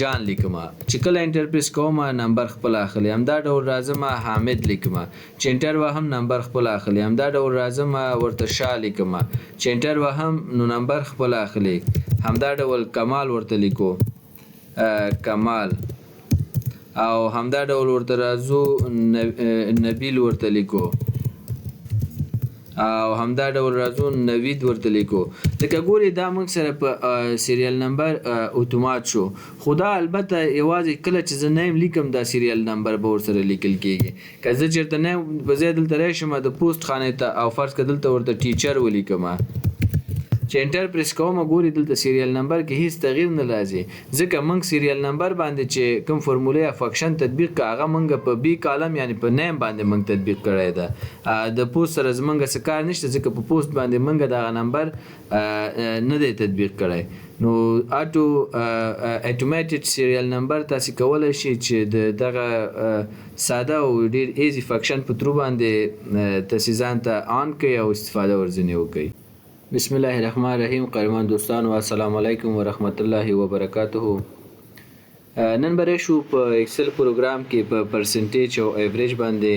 جان لیکم چې کله انټر پریس کوم نمبر خپل اخلي همدا ډول راځم حامد لیکم چې انټر وهم نمبر خپل اخلي همدا ډول راځم ورته شاه لیکم چې انټر وهم نو نمبر خپل اخلي همدا ډول کمال ورته لیکو کمال او همدا ډول ورته راځو نبیل ورته لیکو او همدا ډول راځو نوید ورته لیکو. لکه ګوري دا موږ سره په سیریل نمبر اتومات شو، خو دا البته یوازې کله چې زه نیم لیکم دا سیریل نمبر به ورسره لیکل کېږي. که زه چېرته نیم به ځای دلته راشم د پوسټ خانې ته او فرض که دلته ورته ټیچر ولیکم چې انټر پریس کوم ګوري دلته سیریل نمبر کې هیڅ تغییر نه راځي ځکه موږ سیریل نمبر باندې چې کوم فرموله یا فنکشن تطبیق کا هغه موږ په بی کالم یعنی په نیم باندې موږ تطبیق کړی ده. د پوسټ سره زمونږ څه کار نشته ځکه په پوسټ باندې موږ دغه نمبر نه دی تطبیق کړی. نو اتوماتیک سیریل نمبر تاسو کولای شئ چې دغه ساده او ډیر ایزی فنکشن په ترو باندې تاسو ځان ته آن کړئ او استفاده ورځنی وکړئ. بسم الله الرحمن الرحیم. قهرمان دوستانو السلام علیکم ورحمت الله وبرکاته. نن به شو په ایکسل پروګرام کې په پرسنټیج او ایوریج باندې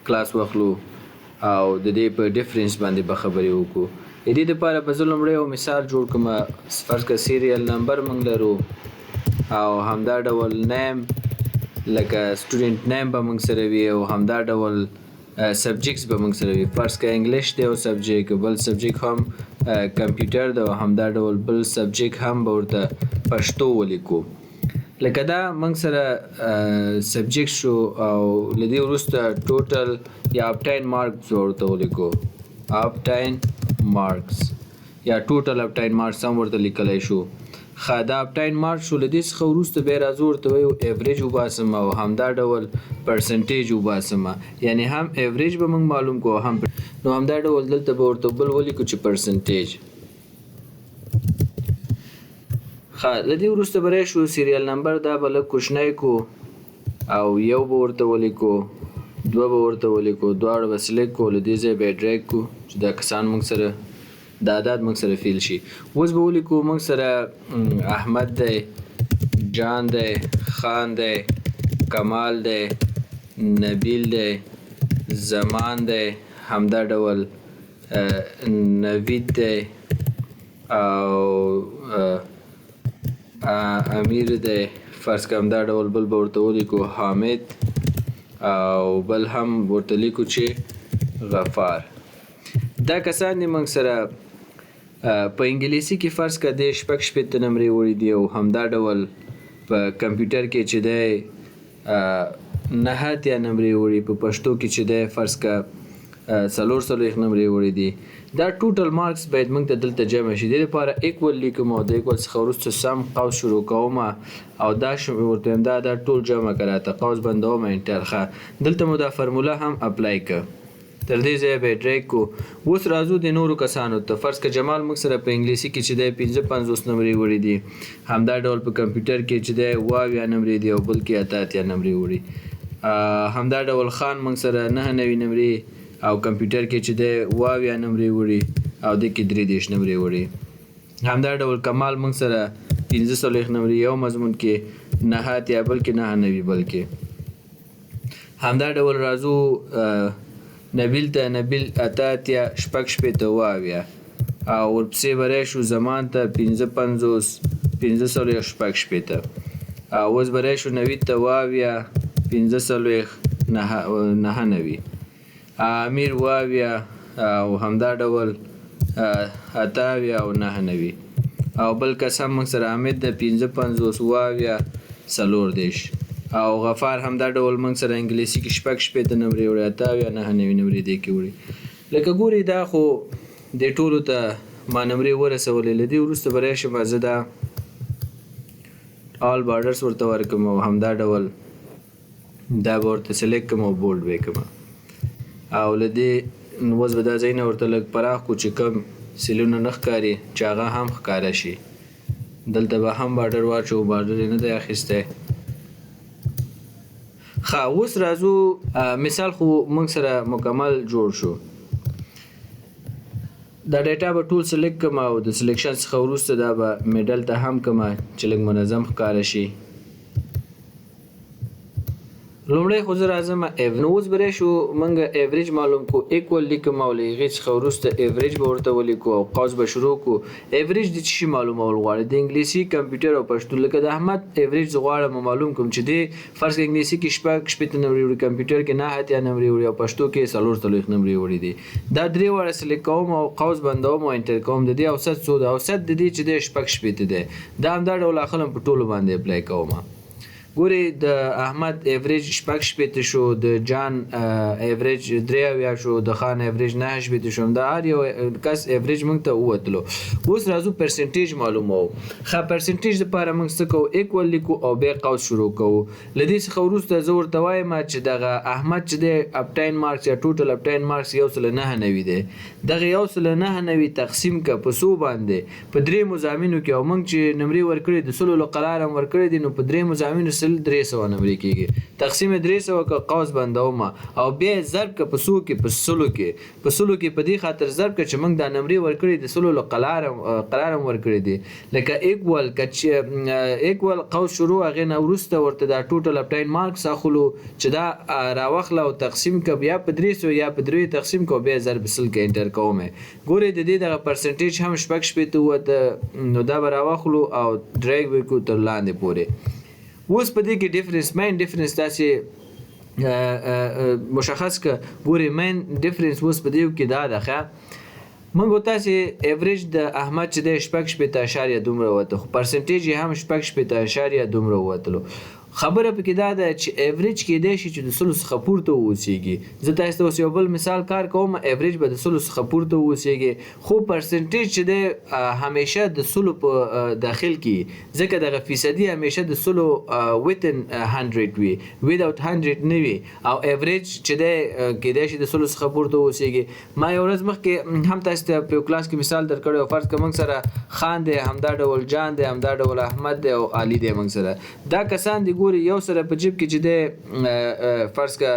کلاس واخلو او د دې په ډیفرنس باندې به خبرې وکړو. د دې لپاره به زه لومړی یو مثال جوړ کړم. فرض کړه سیریل نمبر موږ لرو او همدا ډول نیم لکه سټوډنټ نیم به موږ سره وي او همدا ډول سبجیکټس به موږ سره وي. فرض که انګلیش دی او سبجیکټ بل سبجیکټ هم کمپیوټر دی او همدا ډول بل سبجیکټ هم به ورته پښتو ولیکو. لکه دا موږ سره سبجیکټ شو او له دې وروسته ټوټل یا اپټاین مارکس ورته ولیکو. اپټاین مارکس یا ټوټل اپټاین مارکس هم ورته لیکلی شو. ښه دا اپټاین مارکس شو. له دې څخه وروسته بیا راځو ورته وایو ایوریج وباسم او همدا ډول پرسنټیج وباسم یعنی هم ایوریج به موږ معلوم کو هم نو همدا ډول دلته به ورته بل ولیکو چې پرسنټیج. ښه له دې وروسته به راشو سیریل نمبر دا به لږ کوچنی کو او یو به ورته ولیکو، دوه به ورته ولیکو، دواړه به سلیکټ کو، له دې ځای به یې ډریګ کو چې دا کسان موږ سره دا عدد موږ سره فیل شي. اوس به ولیکو موږ سره احمد دی، جان دی، خان دی، کمال دی، نبیل دی، زمان دی، همدا ډول نوید دی او امیر دی. فرض که همدا ډول بل به ورته ولیکو حامد او بل هم ورته لیکو چې غفار. دا کسان دي موږ سره په انګلیسي کې فرض که دی شپږ شپېته نمرې وړي دي او همدا ډول په کمپیوټر کې چې دی نهه اتیا نمرې وړي، په پښتو کې چې دی فرض که څلور څلوېښت نمرې وړي دي. دا ټوټل مارکس باید موږ ته دلته جمع شي. دې لپاره ایکول لیکم او د ایکول څخه وروسته سم قوس شروع کوم او دا ورته وایم دا ټول جمع که راته قوس بندوم انټر. ښه دلته مو دا فرموله هم اپلای که تر دې ځایه به یې ډریګ کو. اوس راځو د نورو کسانو ته. فرض که جمال موږ سره په انګلیسي کې چې دی 55 نمرې وړي دي، همدا ډول په کمپیوټر کې چې دی 78 نمرې دي او بل کې 88 نمرې وړي. همدا ډول خان موږ سره 99 نمرې او کمپیوټر کې چې دی 78 نمرې وړي او دې کې 33 نمرې وړي. همدا ډول کمال موږ سره 45 نمرې یو مضمون کې 89 بل کې 99 بل کې. همدا ډول راځو نبیل ته نبیل اتاتیا شپږ شپېته اووه او ورپسې به راشو زمان ته 55 540 شپږ شپېته او اوس به راشو نوید ته 78 540 نهه نوي امیر 78 او همدا ډول 88 او نهه نوي او بل کس هم موږ سره حامد د 55 78 څلور دېرش او غفار همدا ډول موږ سره انګلیسي کې شپږ شپېته نمرې وړي 88 نهه نوي نمرې دې کې وړي. لکه ګوري دا خو دې ټولو ته ما نمرې ورسولې. له دې وروسته به راشم زه دا آل بارډرس ورته ورکړم او همدا ډول دا به ورته سلیکټ کړم او بولډ به یې کړم او له دې اوس به دا ځایونه ورته لږ پراخ کړو چې کم سیلونه نه ښکاري چې هغه هم ښکاره شي. دلته به هم بارډر واچو، بارډر یې نه دی اخیستی. ښه اوس راځو مثال خو موږ سره مکمل جوړ شو. دا ډیټا به ټول سلیکټ کړم او د سلیکشن څخه وروسته دا به میډل ته هم کړم چې لږ منظم ښکاره شي. لومړی خو زه راځم نو اوس به راشو موږ ایوریج معلوم کو ایکوال لیکم او له هغې څخه وروسته ایوریج به ورته ولیکو او قوس به شروع کو. ایوریج د څه شي معلومول غواړي؟ د انګلیسي کمپیوټر او پښتو. لکه د احمد ایوریج زه غواړم معلوم کوم چې دی فرض کړه انګلیسي کې شپږ نمرې وړي، کمپیوټر کې 9 نمرې وړي او پښتو کې 4 نمرې وړي دي. دا درې واړه سلیکټ کوم او قوس بندوم او انټر کوم. د دې اوسط څو ده؟ اوسط د دې چې دی شپږ دی. دا همدا ډول اخلم په ټولو باندې اپلای کوم. ګوري د احمد ایوریج شپږ شو، د جان ایوریج 3 شو، د خان ایوریج 9 شو. دا هر یو کس ایوریج موږ ته ووتلو. اوس راځو پرسنټیج معلومو. ښه پرسنټیج دپاره موږ څه کوو؟ ایکوال لیکو او بیا قوس شروع کوو. له دې څخه وروسته زه ورته وایم چې دغه احمد چې دی اپټاین مارکس یا ټوټل اپټاین مارکس 199 دی. دغه 199 تقسیم که په څو باندې؟ په 3 مضامینو کې. او موږ چې نمرې ورکړي د سلو قلار هم ورکړي دي، نو په 3 مضامینو 300 نمرې کېږي. تقسیم 300 که قوس بندوم او بیا ضرب که په څو کې؟ په سلو کې. په سلو کې په دې خاطر ضرب که چې موږ دا نمرې ورکړي د سلو قلار هم ورکړي دي. لکه ایکوال که چې ایکوال قوس شروع هغې نه وروسته ورته دا ټوټل اپټاین مارکس اخلو چې دا راوخله او تقسیم که یا په 300 یا په 3 تقسیم که بیا ضرب سل کې انټر کوم. ګورئ د دې دغه پرسنټیج هم شپږ وته، نو دا به راواخلو او ډریګ به کړو تر لاندې پورې. اوس په دې کې ډیفرنس مین ډیفرنس تاسې مشخص که ګورئ مین ډیفرنس اوس په دې کې دا ده. ښه موږ تاسې ایوریج د احمد چې دی شپږ دومره وته، خو پرسنټیج یې هم شپږ دومره وتلو. خبره پکې دا ده چې ایوریج کېدای شي چې د سلو څخه پورته واوسیږي. زه تاسو ته اوس یو بل مثال کار کوم. ایوریج به د سلو څخه پورته واوسیږي، خو پرسنټیج چې دی همیشه د سلو په داخل کې، ځکه دغه فیصدي همیشه د سلو within 100 وي، without 100 نه وي. او ایوریج چې دی کېدای شي د سلو څخه پورته واوسیږي. ما یو ورځ مخکې هم تاسو ته په یو کلاس کې مثال درکړی او فرض که موږ سره خان دی، همدا ډول جان دی، همدا ډول احمد دی او علي دی. موږ سره دا کسان دي. ګوري یو سره په جیب کې چې دی فرض که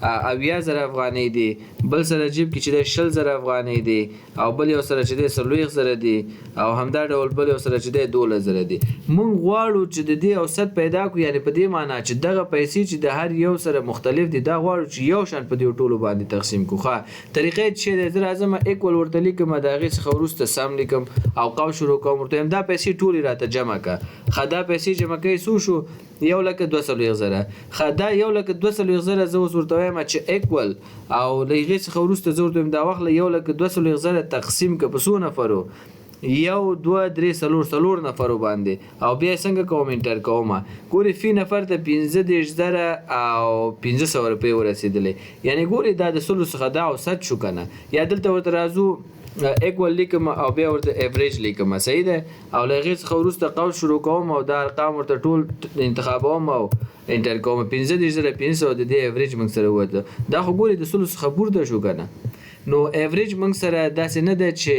80,000 افغانۍ دي، بل سره جیب کې چې دی 20,000 افغانۍ دي، او بل یو سره چې دی 40,000 دي، او همدا ډول بل یو سره چې دی 12,000 دي. موږ غواړو چې د دې اوسط پیدا کړو، یعنې په دې معنا چې دغه پیسې چې د هر یو سره مختلف دي، دا غواړو چې یو شان په دې ټولو باندې تقسیم کړو. ښه طریقه یې چې دی، زه راځم ایکوال ورته لیکم، د هغې څخه وروسته سم لیکم او قوس شروع کوم. ورته وایم دا پیسې ټولې راته جمع کړه. ښه دا پیسې جمع کوي څو شو؟ 1,02,000. ښه دا 1,02,000 زه اوس ورته وایم چې ایکوال او له هغې څخه وروسته زه ورته وایم دا وخت 1,02,000 تقسیم که په څو نفرو؟ 1 2 3 4 نفرو باندې، او بیا څنګه کوم؟ انټر کوم. ګوري فی نفر ته 15,000 او 500 روپۍ ورسېدلې. یعنې ګوري دا د سلو څخه دا اوسط شو که نه. یا دلته ورته راځو ایکوال لیکم او بیا ورته ایوریج لیکم. صحیح ده. او له هغې څخه وروسته قوس شروع کوم او دا ارقام ورته ټول انتخابوم او انټر کوم. 15,500 د دې ایوریج موږ سره ووته. دا خو ګوري د سلو څخه پورته شو که نه. نو ایوریج موږ سره داسې نه ده چې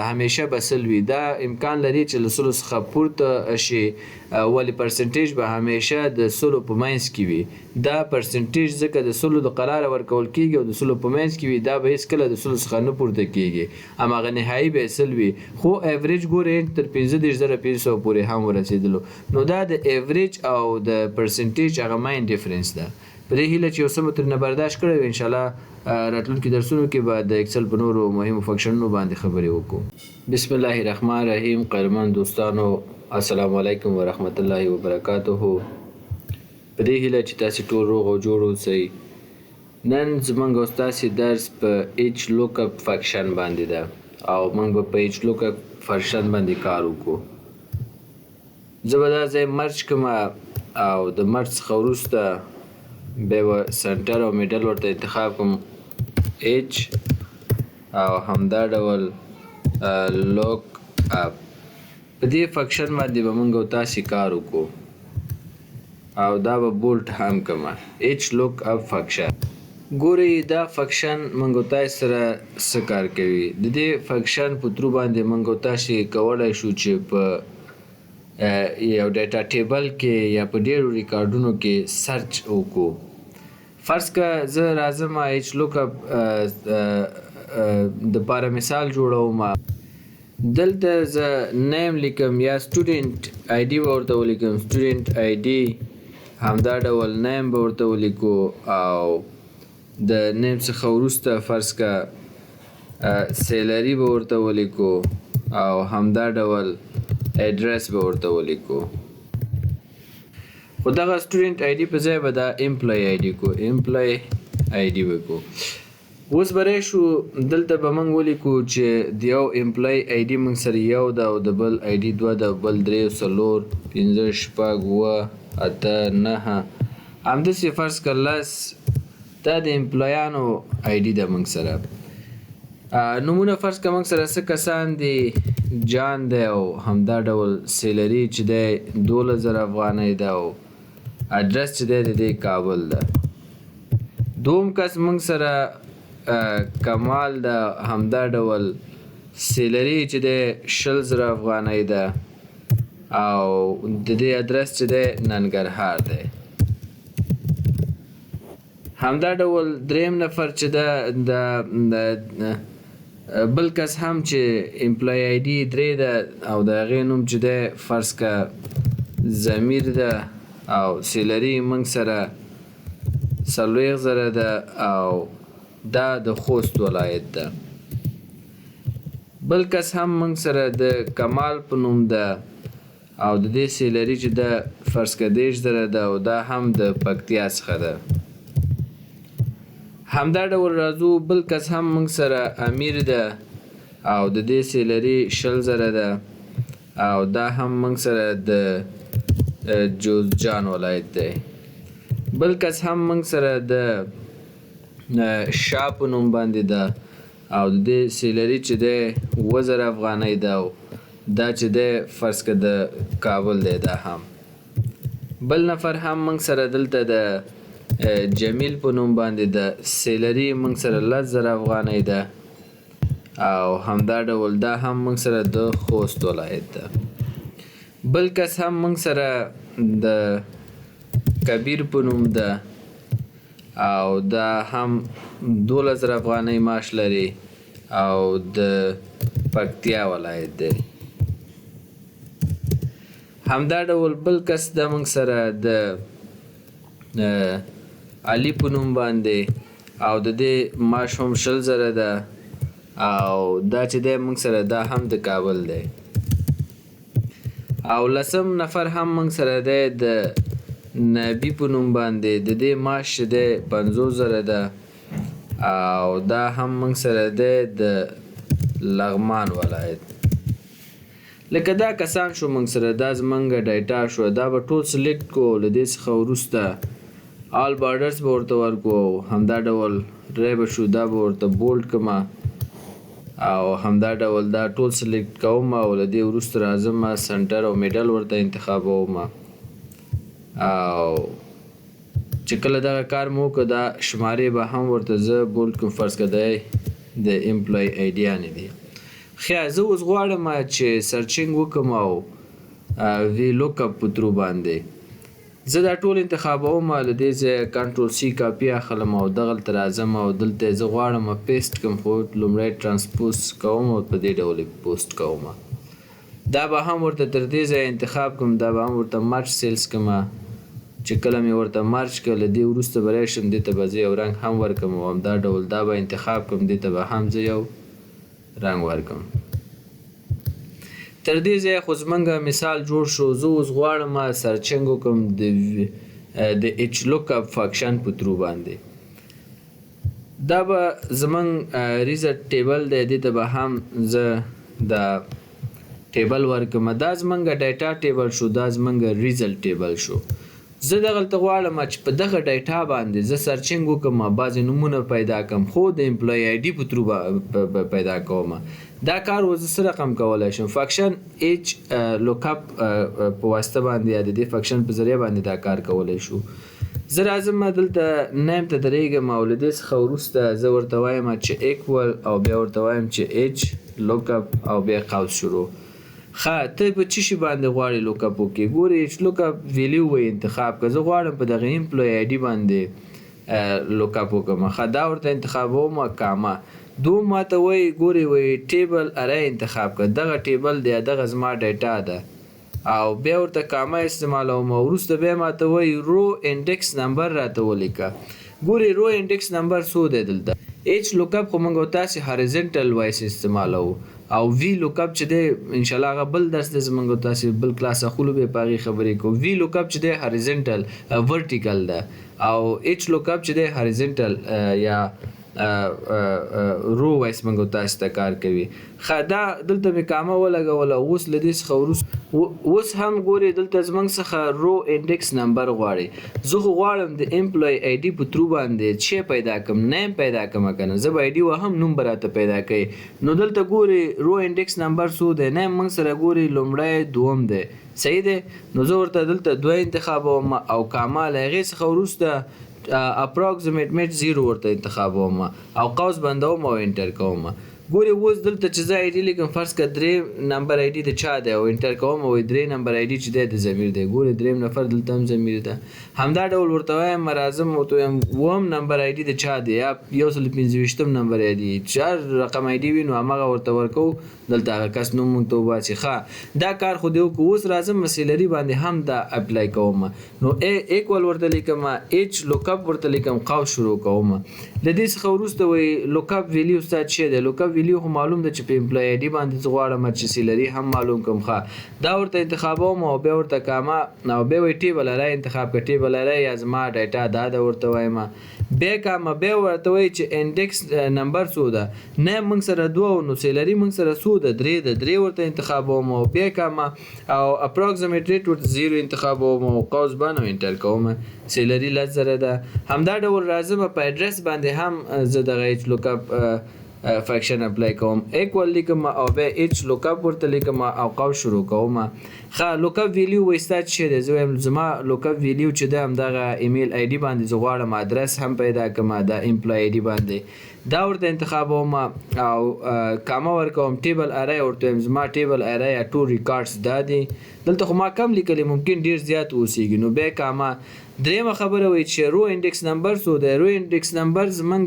همیشه به سل وي. دا امکان لري چې له سلو څخه پورته شي، ولې پرسنټیج به همیشه د سلو په منځ کې وي. دا پرسنټیج ځکه د سلو د قراره ورکول کېږي او د سلو په منځ کې وي، دا به هېڅکله د سلو څخه نه پورته کېږي، هماغه نهایي به سل وي. خو ایوریج ګورئ تر 15,500 پورې هم ورسېدلو. نو دا د ایوریج او د پرسنټیج هغه مین ډیفرنس ده. په دې هیله چې یو څه مو ترېنه برداشت کړی وي، انشاءالله راتلونکي درسونو کې به د اکسل په نورو مهمو فنکشنونو باندې خبرې وکړو. بسم الله الرحمن الرحیم. قدرمن دوستانو، السلام علیکم ورحمت الله وبرکاته. په دې هیله چې تاسې ټول روغ او جوړ اوسئ. نن زموږ او ستاسې درس په ایچ لوک اپ فنکشن باندې ده او موږ به په ایچ لوک اپ فنکشن باندې کار وکړو. زه به دا ځای مرج کړم او د مرج څخه وروسته بیا به سنټر او میډل ورته انتخاب کوم، ایچ، او همدا ډول لوک اپ. په دې فنکشن باندې به موږ او تاسې کار وکړو او دا به بولټ هم کوم، ایچ لوک اپ فنکشن. ګورئ دا فنکشن موږ او تاسې سره څه کار کوي. د دې فنکشن په ترو باندې موږ او تاسې کولی شو چې په یو ډیټا ټیبل کې یا په ډیرو ریکارډونو کې سرچ وکړو. فرض که زه راځم ایچ لوک اپ دپاره مثال جوړوم. دلته زه نیم لیکم یا سټوډنټ آی ډي به ورته ولیکم، سټوډنټ آی ډي، همدا ډول نیم به ورته ولیکو او د نیم څخه وروسته فرض که سیلري به ورته ولیکو او همدا ډول اډرس به ورته ولیکو. خو دغه سټوډنټ آی ډي په ځای به دا امپلای آی ډي کو، امپلای آی ډي به کو. اوس بری شو دلته به موږ ولیکو چې د یو امپلای آی ډي موږ سره یو ده او د بل آی ډي دوه ده، بل درې، څلور، پنځه، شپږ، اووه، اته، نهه، همداسې فرض کړه 10. دا د امپلایانو آی ډي ده موږ سره. نومونه فرض کړه موږ سره څه کسان دي، جان دی او همدا ډول سیلري چې دی 12,000 افغانۍ ده او اډرس چې دی د دې کابل ده. دوم کس موږ سره کمال ده، همدا ډول سیلري چې دی 20,000 افغانۍ ده او د دې اډرس چې دی ننګرهار دی. همدا ډول دریم نفر چې ده بل کس هم چې امپلای آی ډي 3 ده او د هغې نوم چې دی فرض که ضمیر ده او سیلري موږ سره 40,000 ده او دا د خوست ولایت ده. بل کس هم موږ سره د کمال په نوم ده او د دې سیلري چې ده فرض که 30,000 ده او دا هم د پکتیا څخه ده. همدا ډول راځو بل کس هم موږ سره امیر ده او د دې سیلري 20,000 ده او دا هم موږ سره د جوزجان ولایت دی. بل کس هم موږ سره د شاه په نوم باندې ده او د دې سیلري چې دی 7,000 افغانۍ ده او دا چې دی فرض که د کابل دی. دا هم بل نفر هم موږ سره دلته د جمیل په نوم باندې ده، سیلري موږ سره 10,000 افغانۍ ده او همدا ډول دا هم موږ سره د خوست ولایت ده. بل کس هم موږ سره د کبیر په نوم ده او دا هم 12,000 افغانۍ معاش لري او د پکتیا ولایت دی. همدا ډول بل کس ده موږ سره د علي په نوم باندې او د دې معاش هم 20,000 ده او دا چې دی موږ سره دا هم د کابل دی. او 10م نفر هم موږ سره دی د نبي په نوم باندې، د دې معاش چې دی 50,000 ده او دا هم موږ سره دی د لغمان ولایت. لکه دا کسان شو موږ سره، دا زمونږ ډیټا شو. دا به ټول سلیکټ کو، له دې څخه وروسته آل بارډرز به ورته ورکو، همدا ډول ری به شو، دا به ورته بولډ کړم او همدا ډول دا ټول سلیکټ کوم او له دې وروسته راځم سنټر او میډل ورته انتخابوم او چې کله دغه کار مو وکړه دا شمارې به هم ورته زه بولډ کړم. فرض که دی د امپلای آی ډیانې دي. خیا زه اوس غواړم چې سرچینګ وکړم او وی لوک اپ په ترو باندې زه دا ټول انتخابوم، له دې ځایه کنټرول سی کاپي اخلم او دغلته راځم او دلته زه غواړم پیسټ کړم، خو لومړی ټرانسپوز کوم او په دې ډول پوسټ کوم. دا به هم ورته تر دې ځایه انتخاب کوم، دا به هم ورته مرچ سیلز کوم. چې کله مې ورته مرچ کړه له دې وروسته به راشم دې ته به زه یو رنګ هم ورکړم او همدا ډول دا به انتخاب کوم، دې ته به هم زه یو رنګ ورکړم. تر دې ځایه خو زمونږ مثال جوړ شو. زه اوس غواړم سرچینګ وکړم د ایچ لوک اپ فنکشن په ترو باندې. دا به زمونږ ریزلټ ټیبل دی، دې ته به هم زه دا ټیبل ورکړم. دا زمونږ ډیټا ټیبل شو، دا زمونږ ریزلټ ټیبل شو. زه دغلته غواړم چې په دغه ډیټا باندې زه سرچینګ وکړم، بعضې نومونه پیدا کړم، خو د امپلای آی ډي په ترو پیدا کوم. دا کار زه څه رقم کولی شم؟ فنکشن ایچ لوک اپ په واسطه باندې یا د دې فنکشن په ذریعه باندې دا کار کولی شو. زه راځم دلته نیم ته درېږم او له دې څخه وروسته زه ورته وایم چې ایکول او بیا ورته وایم چې ایچ لوک اپ او بیا قوس شروع. ښه ته په څه شي باندې غواړې لوک اپ وکړې؟ ګورې ایچ لوک اپ ویلیو به انتخاب کړه. زه غواړم په دغه امپلای آی ډي باندې لوک اپ وکړم. ښه دا ورته انتخابوم کاما. دوم ماته وایي ګورې وایي ټیبل اری انتخاب کړه. دغه ټیبل دی، دغه زما ډیټا ده او بیا ورته کاما استعمالوم وروسته بیا ماته وایي رو انډکس نمبر راته ولیکه. ګورې رو انډکس نمبر څو دی دلته ایچ لوکاپ خو موږ او تاسې هاریزنټل وایس استعمالوو او وی لوکاپ چې دی انشاءالله هغه بل درس دی زموږ او تاسې بل کلاس اخلو بیا په هغې خبرې کوو. وی لوکاپ چې دی هاریزنټل ورټیکل ده او ایچ لوکاپ چې دی هاریزنټل یا رو وایس موږ تاسو ته کار کوي. دا دلته مې کامه ولګوله. اوس له دې څخه وروسته اوس هم ګورې دلته زموږ څخه رو انډکس نمبر غواړي. زه خو غواړم د امپلوی آی ډي په ترو باندې چې پیدا کړم نیم پیدا کړم که نه زه به آی ډي وهم نوم به راته پیدا کوي. نو دلته ګورې رو انډکس نمبر څو دی نیم موږ سره ګورې لومړی دوم دی صحیح دی. نو زه ورته دلته دوه انتخابوم او کاما له هغې څخه وروسته اپراکسیمیټ میټ 0 ورته انتخابوم او قوس بندوم او انټر کوم. ګورې اوس دلته چې زه آی ډي لیکم فرض که 3 نمبر آی ډي د چا دی او انټر کوم او 3 نمبر آی ډي چې دی د ضمیر دی. ګورې دریم نفر دلته هم ضمیر ده. همدا ډول ورته وایم راځم ورته وایم اووم نمبر آی ډي د چا دی یا 125 نمبر آی ډي چې رقم آی ډي وي نو همغه ورته ورکو دلته هغه کس نوم موږ ته وباسي. ښه دا کار خو دی وکړو. اوس راځم مسیلري باندې هم دا اپلای کوم. نو ایکول ورته لیکم ایچ لوکاپ ورته لیکم قوس شروع کوم. له دې څخه وروسته وایي لوکاپ ویلیو ستا څه دی. لوکاپ ویلیو خو معلوم ده چې په امپلوی آی ډي باندې زه غواړم چې سیلري هم معلوم کړم. ښه دا ورته انتخابوم او بیا ورته کاما او بیا وایي ټیبل ارای انتخاب کړه. ټیبل ارای یا زما ډیټا دا ده ورته وایم. بیا کاما بیا ورته وایي چې انډکس نمبر څو ده نیم موږ سره 2 نو سیلري موږ سره څو ده 3 ده 3 ورته انتخابوم او بیا کاما او اپراکسیمیټ ریټ ورته 0 انتخابوم او قوس بند او انټر کوم. سیلري 10,000 ده. همدا ډول راځم په اډرس باندې هم زه دغه ایچ لوکاپ فنکشن اپلای کوم. ایکوال لیکم او بیا ایچ لوکاپ ورته لیکم او قوس شروع کوم. ښه لوکاپ ویلیو وایي ستا څه دی. زه وایم زما لوکاپ ویلیو چې دی همدغه ایمیل آی ډي باندې زه غواړم ادرس هم پیدا کړم د امپلوی آی ډي باندې دا ورته انتخابوم او کاما ورکوم. ټیبل ارای ورته وایم زما ټیبل ارای ټول ریکارډز دا دي. دلته خو ما کم لیکلی ممکن ډېر زیات اوسیږي. نو بیا کاما درېیمه خبره وایي چې رو انډکس نمبر څو دی. رو انډکس نمبر زمونږ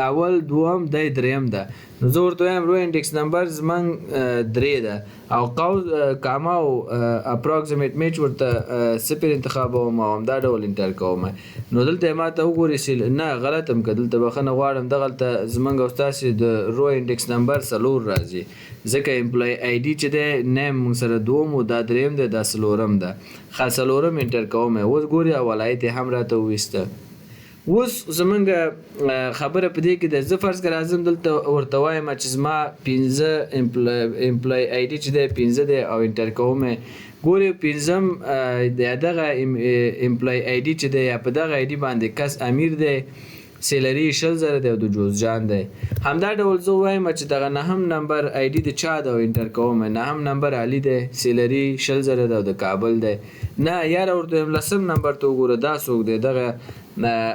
اول دوم دی درېیم ده. نو زه ورته وایم رو انډکس نمبر زمونږ 3 ده او قوس کاما او اپراکسیمیټ میچ ورته 0 انتخابوم او همدا ډول انټر کوم. نو دلته ما ته وګورئ نه غلط هم که دلته بخښنه غواړم دغلته زمونږ او ستاسې د رو انډکس نمبر 4 راځي ځکه امپلوی آی ډي چې دی نیم موږ سره دوم او دا درېیم دی دا 4م ده. ښه 4م انټر کوم. اوس ګورئ ولایت یې هم راته وویسته. اوس زمونږ خبره په دې کې ده زه فرض که راځم دلته ورته وایم چې زما 15 امپلوی آی ډي چې دی 15 دی او انټر کوم. ګورې 15م دغه امپلوی آی ډي چې دی یا په دغه آی ډي باندې کس امیر دی سیلري 60,000 دی او د جوزجان دی. همدا ډول زه وایم چې دغه 9م نمبر آی ډي د چا ده او انټر کوم. 9م نمبر علي دی سیلري 60,000 دی او د کابل دی. نه یاره ورته وایم 10م نمبر ته وګوره دا څوک دی دغه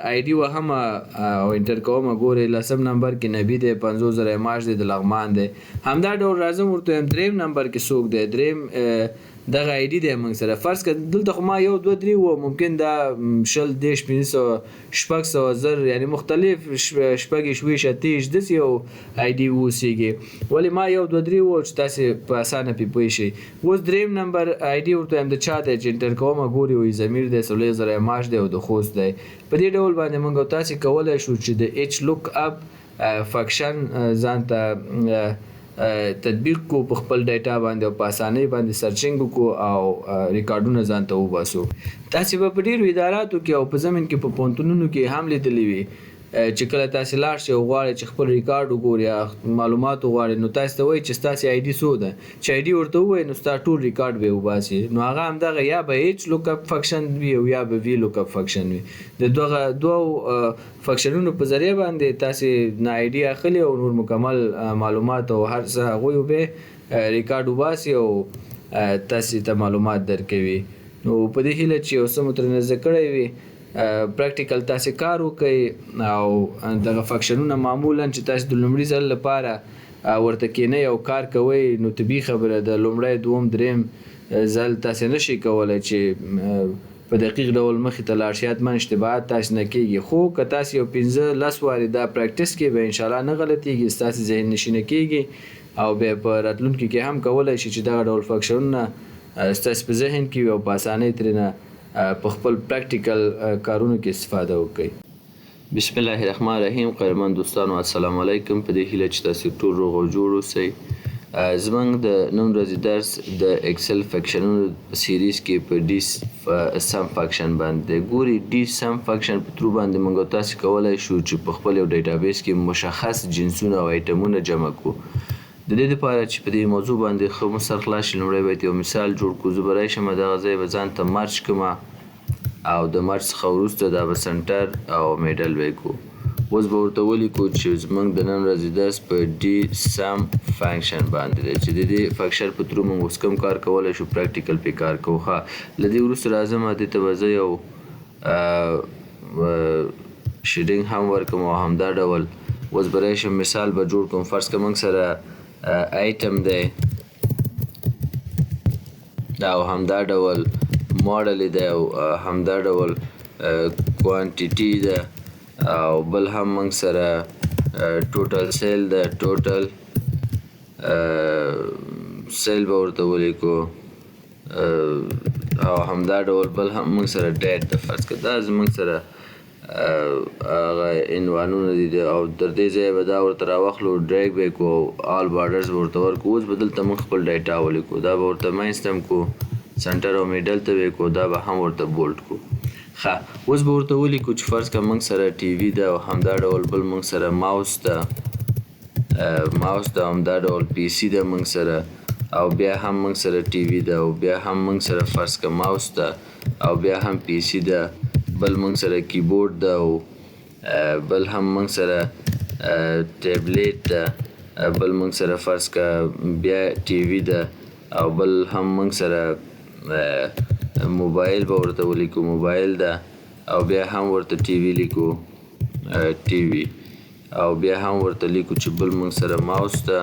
آی ډي وهم او انټر کوم. ګورې 10م نمبر کې نبي دی 50,000 معاش دی د لغمان دی. همدا ډول راځم ورته وایم 3م نمبر کې څوک دی. درېیم دغه آی ډي دی موږ سره فرض که دلته خو ما 1 2 3 و ممکن دا 100 10 500 600 زر یعنی مختلف شپږ شوي 36 داسې یو آی ډي اوسیږي ولې ما 1 2 3 و چې تاسې په اسانه پې پوه شئ. اوس درېیم نمبر آی ډي ورته وایم د چا دی چې انټر کوم. ګورې وایي ضمیر دی 40,000 معاش دی او د خوست دی. په دې ډول باندې موږ او تاسې کولی شو چې د ایچ لوک اپ فنکشن ځان ته تطبیق کو په خپل ډیټا باندې او په اسانۍ باندې سرچینګ وکړو او ریکارډونه ځان ته وباسو. تاسې به په ډېرو اداراتو کې او په ضمن کې په پوهنتونونو کې هم لیدلي وي چې کله تاسې لاړ شئ او غواړئ چې خپل ریکارډ وګورئ یا معلومات وغواړئ نو تاسې ته وایي چې ستاسې آی ډي څو ده. چې آی ډي ورته ووایي نو ستا ټول ریکارډ به یې وباسي. نو هغه همدغه یا به ایچ لوک اپ فنکشن وي او یا به وی لوک اپ فنکشن وي. د دغه دوو فنکشنونو په ذریعه باندې تاسې نه آی ډي اخلي او نور مکمل معلومات او هر څه هغوی به ریکارډ وباسي او تاسې ته معلومات درکوي. نو په دې هیله چې یو څه مو ترېنه زده کړی وي پریکټیکل تاسې کار وکړئ او دغه فنکشنونه معمولا چې تاسې د لومړي ځل لپاره ورته کینئ او کار کوئ نو طبیعي خبره د لومړی دوم درېیم ځل تاسې نشئ کولی چې په دقیق ډول مخې ته لاړ شئ. حتما اشتباهات تاسې نه کېږي خو که تاسې یو 15-10 وارې دا پریکټس کې به انشاءالله نه غلطېږي ستاسې ذهن نشینه کېږي او بیا په راتلونکي کې هم کولی شئ چې دغه ډول فنکشنونه ستاسو په ذهن کې وي او په اسانۍ ترېنه په خپل پریکټیکل کارونو کې استفاده وکړئ. بسم الله الرحمن الرحیم. قدرمن دوستانو السلام علیکم. په دې هیله چې تاسو ټول روغ او جوړ اوسئ. زموږ د نن ورځې درس د ایکسل فنکشنونو په سیریز کې په ډي سم فنکشن باندې ګوري. ډي سم فنکشن په ترو باندې موږ تاسو کولای شو چې په خپل یو ډیټابیس کې مشخص جنسونه او ایټمونه جمع کړو. د دې لپاره چې په دې موضوع باندې ښه مو سر خلاص شي لومړی باید یو مثال جوړ کړو. زه به راشم دغه ځای به ځان ته مرچ کړم او د مرچ څخه وروسته دا به سنټر او میډل به یې کړو. اوس به ورته ولیکو چې زموږ د نن ورځې درس په ډي سم فنکشن باندې دی چې د دې فنکشن په ترو موږ اوس کوم کار کولی شو پریکټیکل پې کار کوو. ښه له دې وروسته راځم دې ته به زه یو شیډینګ هم ورکړم او همدا ډول اوس به راشم مثال به جوړ کړم. فرض که موږ سره ایټم دی او همدا ډول ماډل دی او همدا ډول کوانټیټي ده او بل هم موږ سره ټوټل سیل ده. ټوټل سیل به ورته ولیکو او همدا ډول بل هم موږ سره ډیټ ده. فرض که دا زموږ سره هغه عنوانونه دي او تر دې ځایه به دا ورته راواخلو ډریګ به یې کړو او آل بارډرز به ورته ورکړو. اوس به دلته موږ خپل ډیټا ولیکو. دا به ورته منځ ته هم کړو سنټر او میډل ته به یې کړو. دا به هم ورته بولډ کړو. ښه اوس به ورته ولیکو چې فرض که موږ سره ټي وي ده او همدا ډول بل موږ سره ماوس ده همدا ډول پی سي ده موږ سره او بیا هم موږ سره ټي وي ده او بیا هم موږ سره فرض که ماوس ده او بیا هم پی سي ده بل موږ سره کیبورډ ده او بل هم موږ سره ټیبلیټ ده بل موږ سره فرض که بیا ټي وي ده او بل هم موږ سره موبایل به ورته ولیکو موبایل ده او بیا هم ورته ټي وي لیکو ټي وي او بیا هم ورته لیکو چې بل موږ سره ماوس ده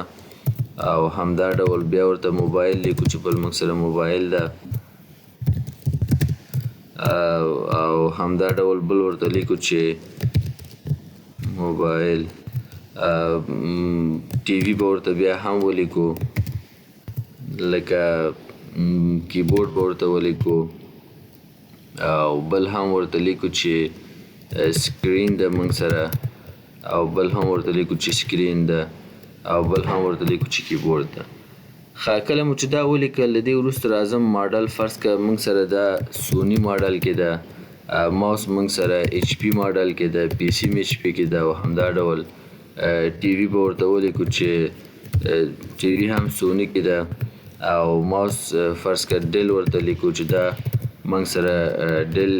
او همدا ډول بیا ورته موبایل لیکو چې بل موږ سره موبایل ده او همدا ډول بل ورته لیکو چې موبایل ټي وي به ورته بیا هم ولیکو لکه کیبورډ به ورته ولیکو او بل هم ورته لیکو چې سکرین ده موږ سره او بل هم ورته لیکو چې سکرین ده او بل هم ورته لیکو چې کیبورډ ده. ښه کله مو چې دا ولیکل له دې وروسته راځم ماډل فرض که موږ سره دا سوني ماډل کې ده ماوس موږ سره ایچ پي ماډل کې ده پی سي م ایچ پي کې ده او همدا ډول ټي وي به ورته ولیکو چې ټي وي هم سوني کې ده او ماوس فرض که ډیل ورته لیکو چې دا موږ سره ډیل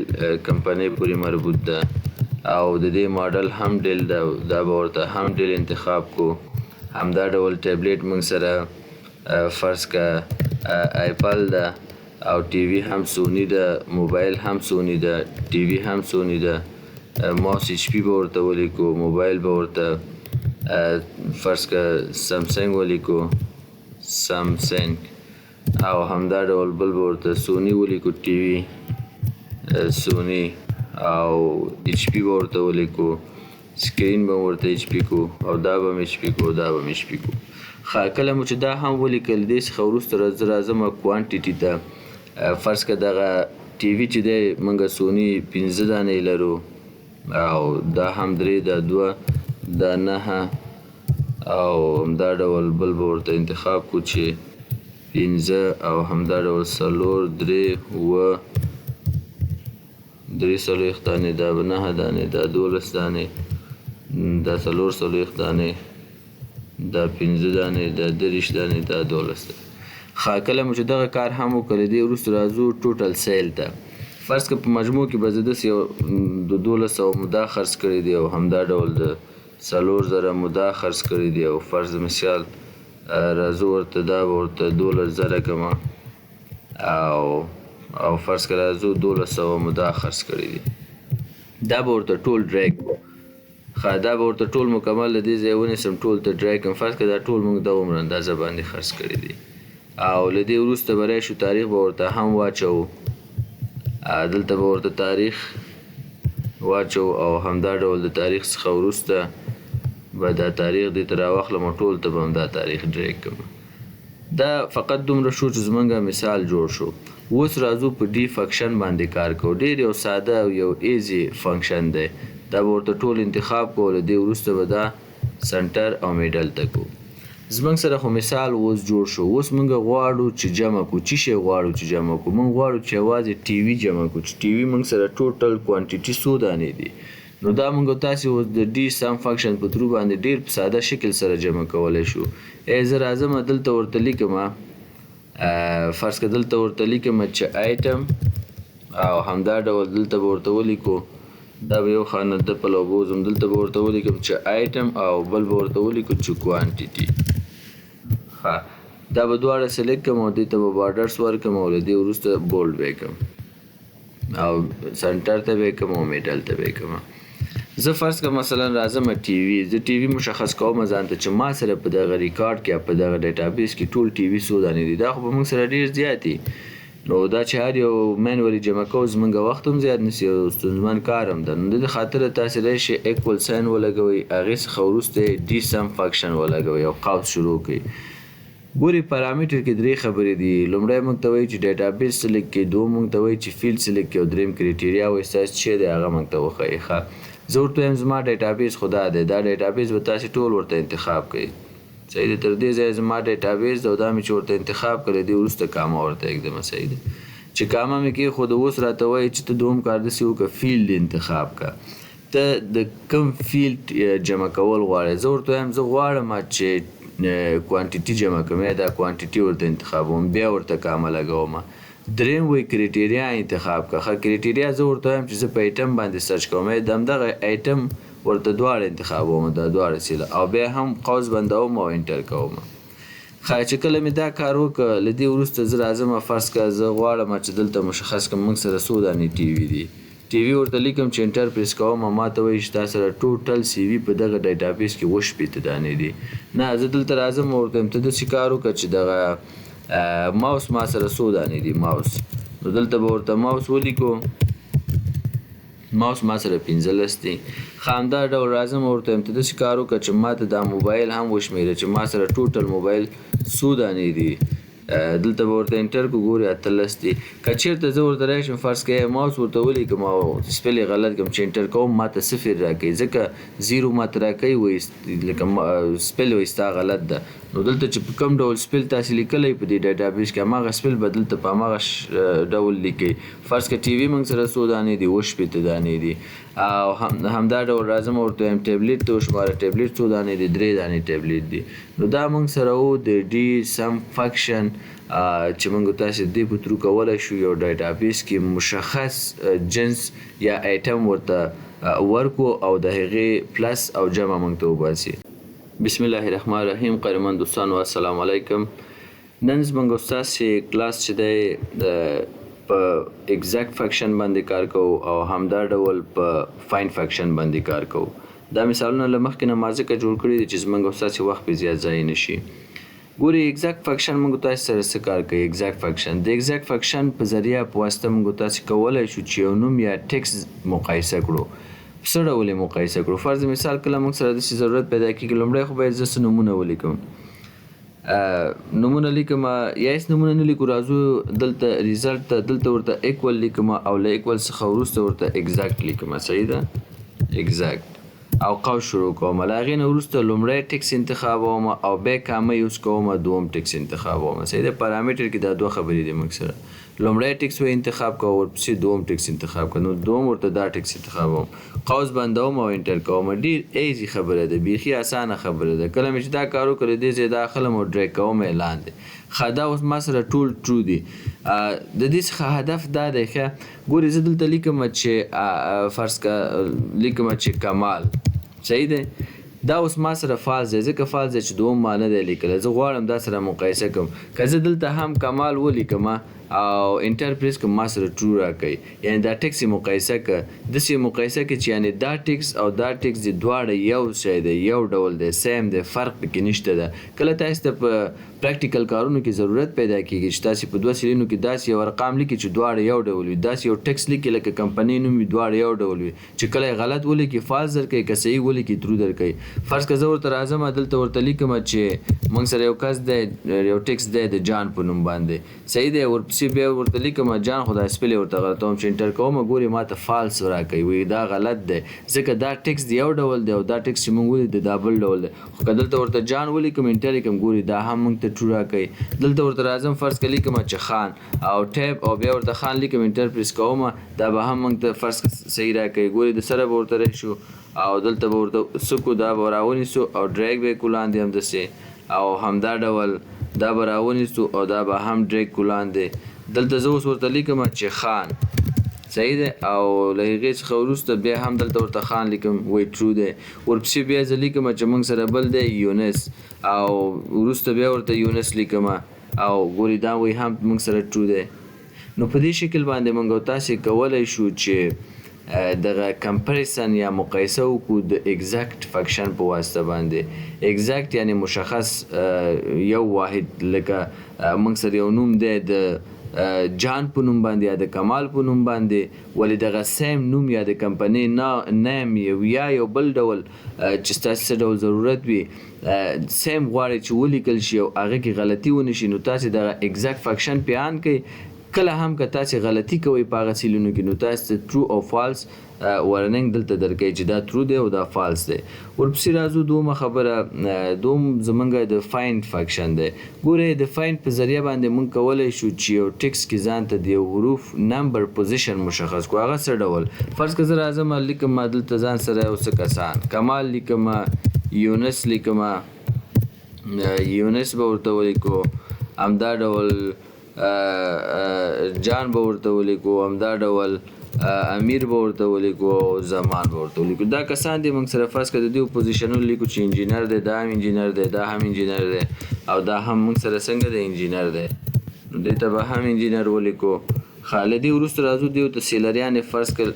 کمپنۍ پورې مربوط ده او د دې ماډل هم ډیل ده دا به ورته هم ډیل انتخاب کو. همدا ډول ټیبلیټ موږ سره فرض که ایپل ده او ټي وي هم سوني ده موبایل هم سوني ده ټي وي هم سوني ده ماوس ایچ پي به ورته ولیکو موبایل به ورته فرض که سامسنګ ولیکو سامسنګ او همدا ډول بل به ورته سوني ولیکو ټي وي سوني او ایچ پي به ورته ولیکو سکرین به ورته ایچ پي کو او دا به ایچ پي کو دا به ایچ پي کو. ښه کله مو چې دا هم ولیکل دې څخه وروسته راځم کوانټیټي ته. فرض که دغه ټي وي چې دی موږ سوني 15 دانې لرو او دا هم 3 دا 2 دا 9 او همدا ډول بل به ورته انتخاب کو چې 15 او همدا ډول 4 3 اووه 3 دانې دا 9 دانې دا 12 دانې دا 4 دانې دا 15 دانې دا 30 دانې دا 12 دانې. ښه کله مو چې دغه کار هم وکړی دې وروسته راځو ټوټل سیل ته. فرض که په مجموع کې به زه داسې یو د 1200 مو دا خرڅ کړی دی او همدا ډول د 4000 مو دا خرڅ کړی دی او فرض مثال راځو ورته دا به ورته 12000 کړمه او فرض که راځو 1200 مو دا خرڅ کړی دی دا به ورته ټول ډریګ ښه دا به ورته ټول مکمل له دې ځایه ونیسم ټول ته ډریګ کړم. فرض که دا ټول موږ د عمر اندازه باندې خرڅ کړي دي او له دې وروسته به راشو تاریخ به ورته هم واچوو دلته به ورته تاریخ واچوو او همدا ډول د تاریخ څخه وروسته به دا تاریخ دې ته راواخلم او ټول ته به هم دا تاریخ ډریګ کړم. دا فقط دومره شو چې زمونږ مثال جوړ شو. اوس راځو په ډي فنکشن باندې کار کوو. ډېر یو ساده او یو ایزي فنکشن دی. دا به ورته ټول انتخاب کوو، له دې وروسته به دا سنټر او میډل ته کوو. زمونږ سره خو مثال اوس جوړ شو. اوس مونږ غواړو چې جمع کړو. څه شی غواړو چې جمع کړو؟ مونږ غواړو چې یوازې ټي وي جمع کړو، چې ټي وي مونږ سره ټوټل کوانټیټي څو دانې دي. نو دا مونږ تاسې اوس د ډي سم فنکشن په ترو باندې ډېر په ساده شکل سره جمع کولی شو. زه راځم دلته ورته لیکم، فرض که دلته ورته لیکم چې آیټم، او همدا ډول دلته به ورته ولیکو، دا به یو خانه د پلو بوزم، دلته به ورته ولیکم چې آیټم، او بل به ورته ولیکو چې کوانټیټي. دا به دواړه سلیکټ کړم او دې ته به بارډرس ورکړم او له دې وروسته بولډ به یې کړم او سنټر ته به یې کړم او میډل ته به یې کړم. زه فرض کړم مثلا راځم ټي وي، زه ټي وي مشخص کوم ځان ته چې ما سره په دغه ریکارډ کې یا په دغه ډیټابیس کې ټول ټي وي څو دانې دي. دا خو به موږ سره ډېر زیات دي. نو دا چې هر یو مینولي جمع کوو زموږ وخت هم زیات نیسي او ستونزمن کار هم ده. نو د دې خاطره تاسې راشئ ایکول ساین ولګوئ، هغې څخه وروسته ډي سم فنکشن ولګوئ او قوس شروع کړئ. ګوري پارامتر کې درې خبرې دي. لومړی موږ ته وایي چې ډیټابیس سلیکټ کړئ، دوم موږ ته وایي چې فیلډ سلیکټ کړئ، او درېیم کرایټیریا وایي ستاسې چې دی هغه موږ ته وښایي. زه ورته وایم زما ډیټابیس خو دا دی، دا ډیټابیس به تاسې ټول ورته انتخاب کړئ. صحیح دی. تر دې ځایه زما ډیټابیس دی او دا مې چې ورته انتخاب کړی دی، وروسته کامه ورته ایږدمه. صحیح دی. چې کامه مې کېښوده، اوس راته وایي چې ته دوم کار داسې وکړه فیلډ انتخاب کړه. ته د کوم فیلډ جمع کول غواړې؟ زه ورته وایم زه غواړم چې کوانټیټي جمع کوم، دا کوانټیټي ورته انتخابوم، بیا ورته کامه لګوم. درېیم وایي کرایټیریا انتخاب کړه. ښه کرایټیریا زه ورته وایم چې زه په ایټم باندې سرچ کوم، د همدغه ایټم ورته دواړه انتخابوم، دا دواړه سیله، او بیا هم قوس بندوم او انټر کوم. ښه چې کله مې دا کار وکړه، له دې وروسته زه راځم فرض کړه زه غواړم چې دلته مشخص کړم موږ سره څو دانې ټي وي دي. ټي وي ورته لیکم چې انټر پریس کوم، ما ته وایي چې تا سره ټوټل سی وي په دغه ډیټابیس کې 80 دانې دي. نه زه دلته راځم ورته وایم ته داسې کار وکړه چې دغه ماوس ما سره څو دانې دي ماوس. نو دلته به ورته ماوس ولیکو، ماوس ما سره 15 دي. ښه همدا ډول راځم ورته وایم ته داسې کار وکړه چې ما ته دا موبایل هم وشمېره چې ما سره ټوټل موبایل څو دانې دي. دلته به ورته انټر کړو، ګوري 18 دي. که چېرته زه ورته راشم فرض کړئ ماوس ورته ولیکم او سپیل یې غلط کړم چې انټر کوم ما ته 0 راکوي، ځکه 0 ما ته راکوي وایي لکه سپیل وایي ستا غلط ده. نو دلته چې په کوم ډول سپیل تاسې لیکلی په دې ډیټابیس کې هماغه سپیل به دلته په هماغه ډول لیکئ. فرض کړه ټي وي موږ سره څو دانې دي؟ 80 دانې دي. او همدا ډول راځم ورته وایم ټیبلیټ ته وشماره، ټیبلیټ څو دانې دي؟ 3 دانې ټیبلیټ دي. نو دا موږ سره و د ډي سم فنکشن چې موږ تاسې دې په ترو کولی شو یو ډیټابیس کې مشخص جنس یا ایټم ورته ورکو او د هغې پلس او جمع موږ ته وباسي. بسم الله الرحمن الرحیم. قدرمن دوستانو السلام علیکم. نن زموږ ستاسې کلاس چې دی په ایگزیکټ فنکشن باندې کار کوو او همدا ډول په فاین فنکشن باندې کار کوو. دا مثالونه له مخکې نه ما ځکه جوړ کړي دي چې زموږ ستاسې وخت پرې زیات ضایع نه شي. ګورئ ایگزیکټ فنکشن موږ تاسې سره څه کار کوي؟ ایگزیکټ فنکشن د ایگزیکټ فنکشن په ذریعه په واسطه موږ تاسې کولی شو چې یو نوم یا ټیکس مقایسه کړو. په څه ډول یې مقایسه کړو؟ فرض مثال کله موږ سره داسې ضرورت پیدا کېږي، لومړی خو باید زه څه نومونه ولیکم. نومونه لیکم یا هېڅ نومونه نه لیکو، راځو دلته ریزلټ ته دلته ورته ایکول لیکم او له ایکول څخه وروسته ورته ایگزیکټ لیکم. صحیح ده؟ ایگزیکټ او قوس شروع کوم. له هغې نه وروسته لومړی ټیکس انتخابوم او بیا کامه یوز کوم، دوم ټیکس انتخابوم. صحیح ده؟ پارامتر کې دا 2 خبرې دي موږ سره. لومړی ټیکس و انتخاب کوم، ورپسې دوم ټیکس انتخاب کوم، نو دوم ورته دا ټیکس انتخابوم، قوس بندوم او انټر کوم. ډېر ایزي خبره ده، بیخي اسانه خبره ده. کله مې چې دا کار وکړی دې ځای دا اخلم او ډریګ کوم یې لاندې. ښه دا اوس ما سره ټول ټرو دي. د دې څخه هدف دا دی، ښه ګورې زه دلته لیکم چې فرض کړه لیکم چې کمال. صحیح دی؟ دا اوس ما سره فالز دی، ځکه فالز دی چې دوم ما نه دی لیکلی. زه غواړم دا سره مقایسه کوم. که زه دلته هم کمال ولیکم او انټر پریس که ما سره ټرو راکوي یعنی دا ټکس یې مقایسه که داسې مقایسه که چې یعنی دا ټکس او دا ټکس د دواړه یو شی دی یو ډول دی سیم دی فرق پکې نشته ده کله تاسو ته په پریکټیکل کارونو کې ضرورت پیدا کیږي چې تاسو په دوه سیلینو کې داسې یو ارقام لیکي چې دواړه یو ډول وي داسې یو ټکس لیکي لکه کمپنۍ نوم وي دواړه یو ډول وي چې کله غلط ولیکي فالس درکوي که صحیح ولیکي ترو درکوي فرض که زه ورته راځم دلته ورته لیکم چې موږ سره یو کس دی یو ټکس دی د جان په نوم باندې صحیح دی ورپسې بیا ورته لیکم جان خو دا سپیل ورته غلطوم چې انټر کوم ګوري ماته فالس راکوي وایي دا غلط دی ځکه دا ټکس دی یو ډول دی او دا ټکس چې موږ ولیدو دا بل ډول دی خو که دلته ورته جان ولیکم انټر یې کړم ګوري دا هم موږ ته ټرو راکوي دلته ورته راځم فرض که لیکم چې خان او ټیپ او بیا ورته خان لیکم انټر پریس کوم دا به هم موږ ته فرض صحیح راکوي ګوري د سره به ورته راشو او دلته به ورته سکو دا به راونیسو او ډریګ به یې کړو لاندې همداسې او همدا ډول دا به راونیسو او دا به هم ډریګ کړو لاندې دلته زه اوس ورته لیکم چې خان صحیح دی او له هغې څخه وروسته بیا هم دلته ورته خان لیکم وایي ټرو دی ورپسې بیا زه لیکم چې موږ سره بل دی یونس او وروسته بیا ورته یونس لیکم او ګوري دا وایي هم موږ سره ټرو دی نو په دې شکل باندې موږ او تاسې کولی شو چې دغه کمپریسن یا مقایسه وکړو د اگزیکټ فنکشن په واسطه باندې اگزیکټ یعنی مشخص یو واحد لکه موږ سره یو نوم دی د جان په نوم باندې یا د کمال په نوم باندې ولې دغه سیم نوم یا د کمپنۍ نیم یا یو بل ډول چې ستاسو څه ډول ضرورت وي سیم غواړئ چې ولیکل شي او هغه کې غلطي ونه شي نو تاسې دغه اګزیکټ فنکشن پې آن کړئ کله هم که تاسې غلطي کوئ په هغه سیلونو کې نو تاسې ته ټرو او فالس وارننګ دلته درکوي چې دا ټرو دی او دا فالس دی ورپسې راځو دومه خبره دوم زمونږ د فایند فنکشن دی ګورئ د فایند په ذریعه باندې موږ کولی شو چې یو ټکس کې ځان ته د یو حروف نمبر پوزیشن مشخص کړو هغه څه ډول فرض که زه راځم لیکم دلته ځان سره یو څه کسان کمال لیکم یونس لیکم یونس به ورته ولیکو همدا ډول جان به ورته ولیکو همدا ډول امیر به ورته ولیکو او زمان به ورته ولیکو دا کسان دي موږ سره فرض کړه د دې پوزیشنونه لیکو چې انجینر دی دا هم انجینر دی دا هم انجینر دی او دا هم موږ سره څنګه دی انجینر دی نو دې ته به هم انجینر ولیکو له دې وروسته راځو دې ته سیلریانې فرض کړه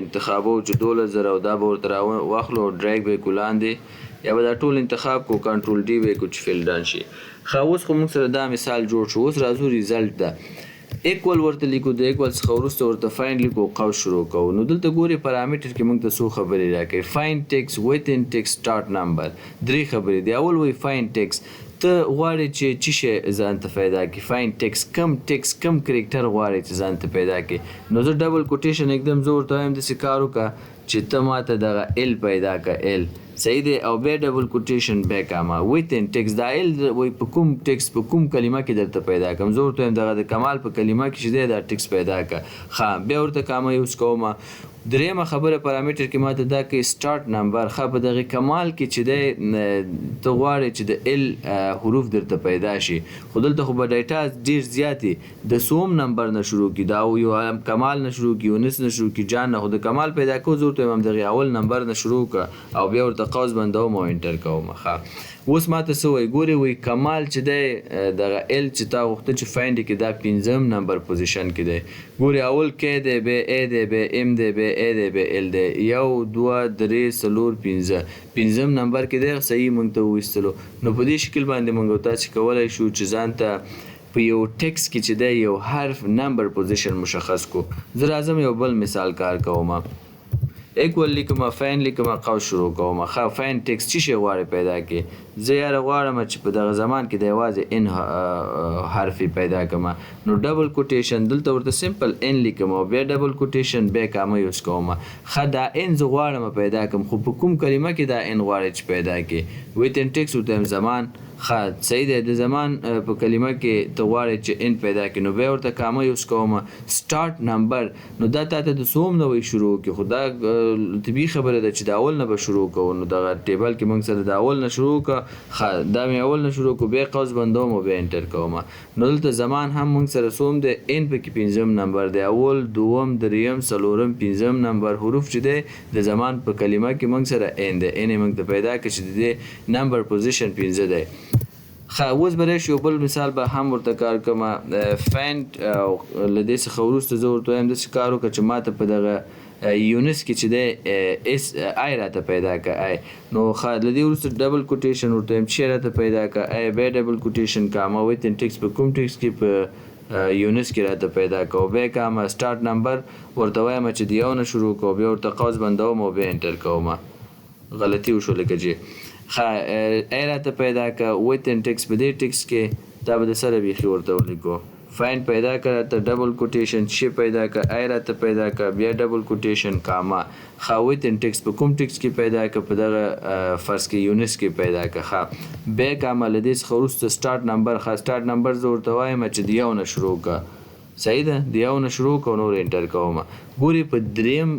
انتخابو چې 12000 او دا به ورته واخلو ډریګ به یې کړو لاندې یا به دا ټول انتخاب کو کنټرول ډي به یې کړو چې فیل ډن شي اوس خو موږ سره دا مثال جوړ شو اوس راځو ریزلټ ده ایکول ورته لیکو د ایکول څخه وروسته ورته فایند لیکو قوس شروع کوو نو دلته ګوري پارامتر کې موږ ته څو خبرې راکوي فایند ټکس ویتن ټکس سټارټ نمبر درې خبرې دی اول وایي فایند ټکس ته غواړې چې څه شی ځان ته پیدا کړي فایند ټکس کم کرکټر غواړې چې ځان ته پیدا کړي نو زه ډبل کوټیشن एकदम زه ورته وایم داسې کار وکړه چې ته ماته دغه ال پیدا کړه ال صحیح دی او بیا ډبل کوټیشن بیا کاما ویتن ټکس دا ال وایي په کوم ټکس په کوم کلمه کې درته پیدا کړم زه ورته وایم دغه د کمال په کلمه کې چې دی دا ټکس پیدا کړه ښه بیا ورته کاما یوز کومه درېیمه خبره پارامتر کې ماته دا کوي سټارټ نمبر ښه په دغه کمال کې چې دی ته غواړې چې د ال حروف درته پیدا شي خو دلته خو به ډیټا ډېر زیاتې د سوم نمبر نه شروع کړي دا یو کمال نه شروع کړي یونس نه شروع کړي جان نه خو د کمال پیدا کوو زه ورته وایم همدغې اول نمبر نه شروع کړه او بیا ورته قوس بندوم او انټر کوم ښه اوس ماته څه وایي ګورې وایي کمال چې دی دغه ال چې تا غوښته چې فایند کې دا 5م نمبر پوزیشن کې دی ګورې اول کې دی بیا ای دی بیا ام دی بیا ای دی بیا ال دی 1 2 3 4 5 5م نمبر کې دی صحیح موږ ته وایستلو نو په دې شکل باندې موږ تاسې کولی شو چې ځان ته په یو ټکس کې چې دی یو حرف نمبر پوزیشن مشخص کو زه راځم یو بل مثال کار کوم ایکول لیکم فاین لیکم قوس شروع کوم ښه فاین ټکس څه شی غواړې پیدا کړي زه یاره غواړم چې په دغه زمان کې د یوازې ان حرف پیدا کړم نو ډبل کوټیشن دلته ورته سمپل ان لیکم او بیا ډبل کوټیشن بیا کامه یوز کوم ښه دا ان زه غواړم پیدا کړم خو په کوم کلمه کې دا ان غواړې چې پیدا کړي ویتن ټکس ورته زمان ښه صحیح دی د زمان په کلمه کې ته غواړې چې ان پیدا کړي نو بیا ورته کامه یوز کوم سټارټ نمبر نو دا تا ته د سوم نه وایي شروع کړي خو دا طبیعي خبره ده چې د اول نه به شروع کوو نو دغه ټیبل کې موږ سره د اول نه شروع کړه ښه دا مې اول نه شروع کړو بیا قوس بندوم او بیا انټر کوم نو دلته زمان هم موږ سره سوم دی ان پکې 5م نمبر دی اول دوم درېیم څلورم 5م نمبر حروف چې دی د زمان په کلمه کې موږ سره ان دی ان یې موږ ته پیدا کړه چې د دې نمبر پوزیشن 5 دی اوس به راشي یو بل مثال به هم ورته کار کوم. فاینډ له دې څخه وروسته زه ورته وایم داسې کار وکړه چې ما ته په دغه یونس کې چې دی اس آی راته پیدا کړه آی. نو له دې وروسته ډبل کوټیشن ورته وایم چې راته پیدا کړه آی بیا ډبل کوټیشن کاما ویتن ټکس په کوم ټکس کې په یونس کې راته پیدا کړه بیا کاما سټارټ نمبر ورته وایم چې د یو نه شروع کوم بیا ورته قوس بندوم او بیا انټر کوم. غلطي وشوله که جې ای راته پیدا کړه ویتن ټکس په دې ټکس کې دا به د سره بیخي ورته ولیکو. فاین پیدا کړه ته ډبل کوټیشن شي پیدا کړه ای راته پیدا کړه بیا ډبل کوټیشن کاما ویتن ټکس په کوم ټکس کې پیدا کړه په دغه فرض کې یونس کې پیدا کړه بیا کاما له دې څخه وروسته سټارټ نمبر سټارټ نمبر زه ورته وایم چې د یو نه شروع کړه صحیح ده د یو نه شروع کړه نور انټر کوم. ګوري په دریم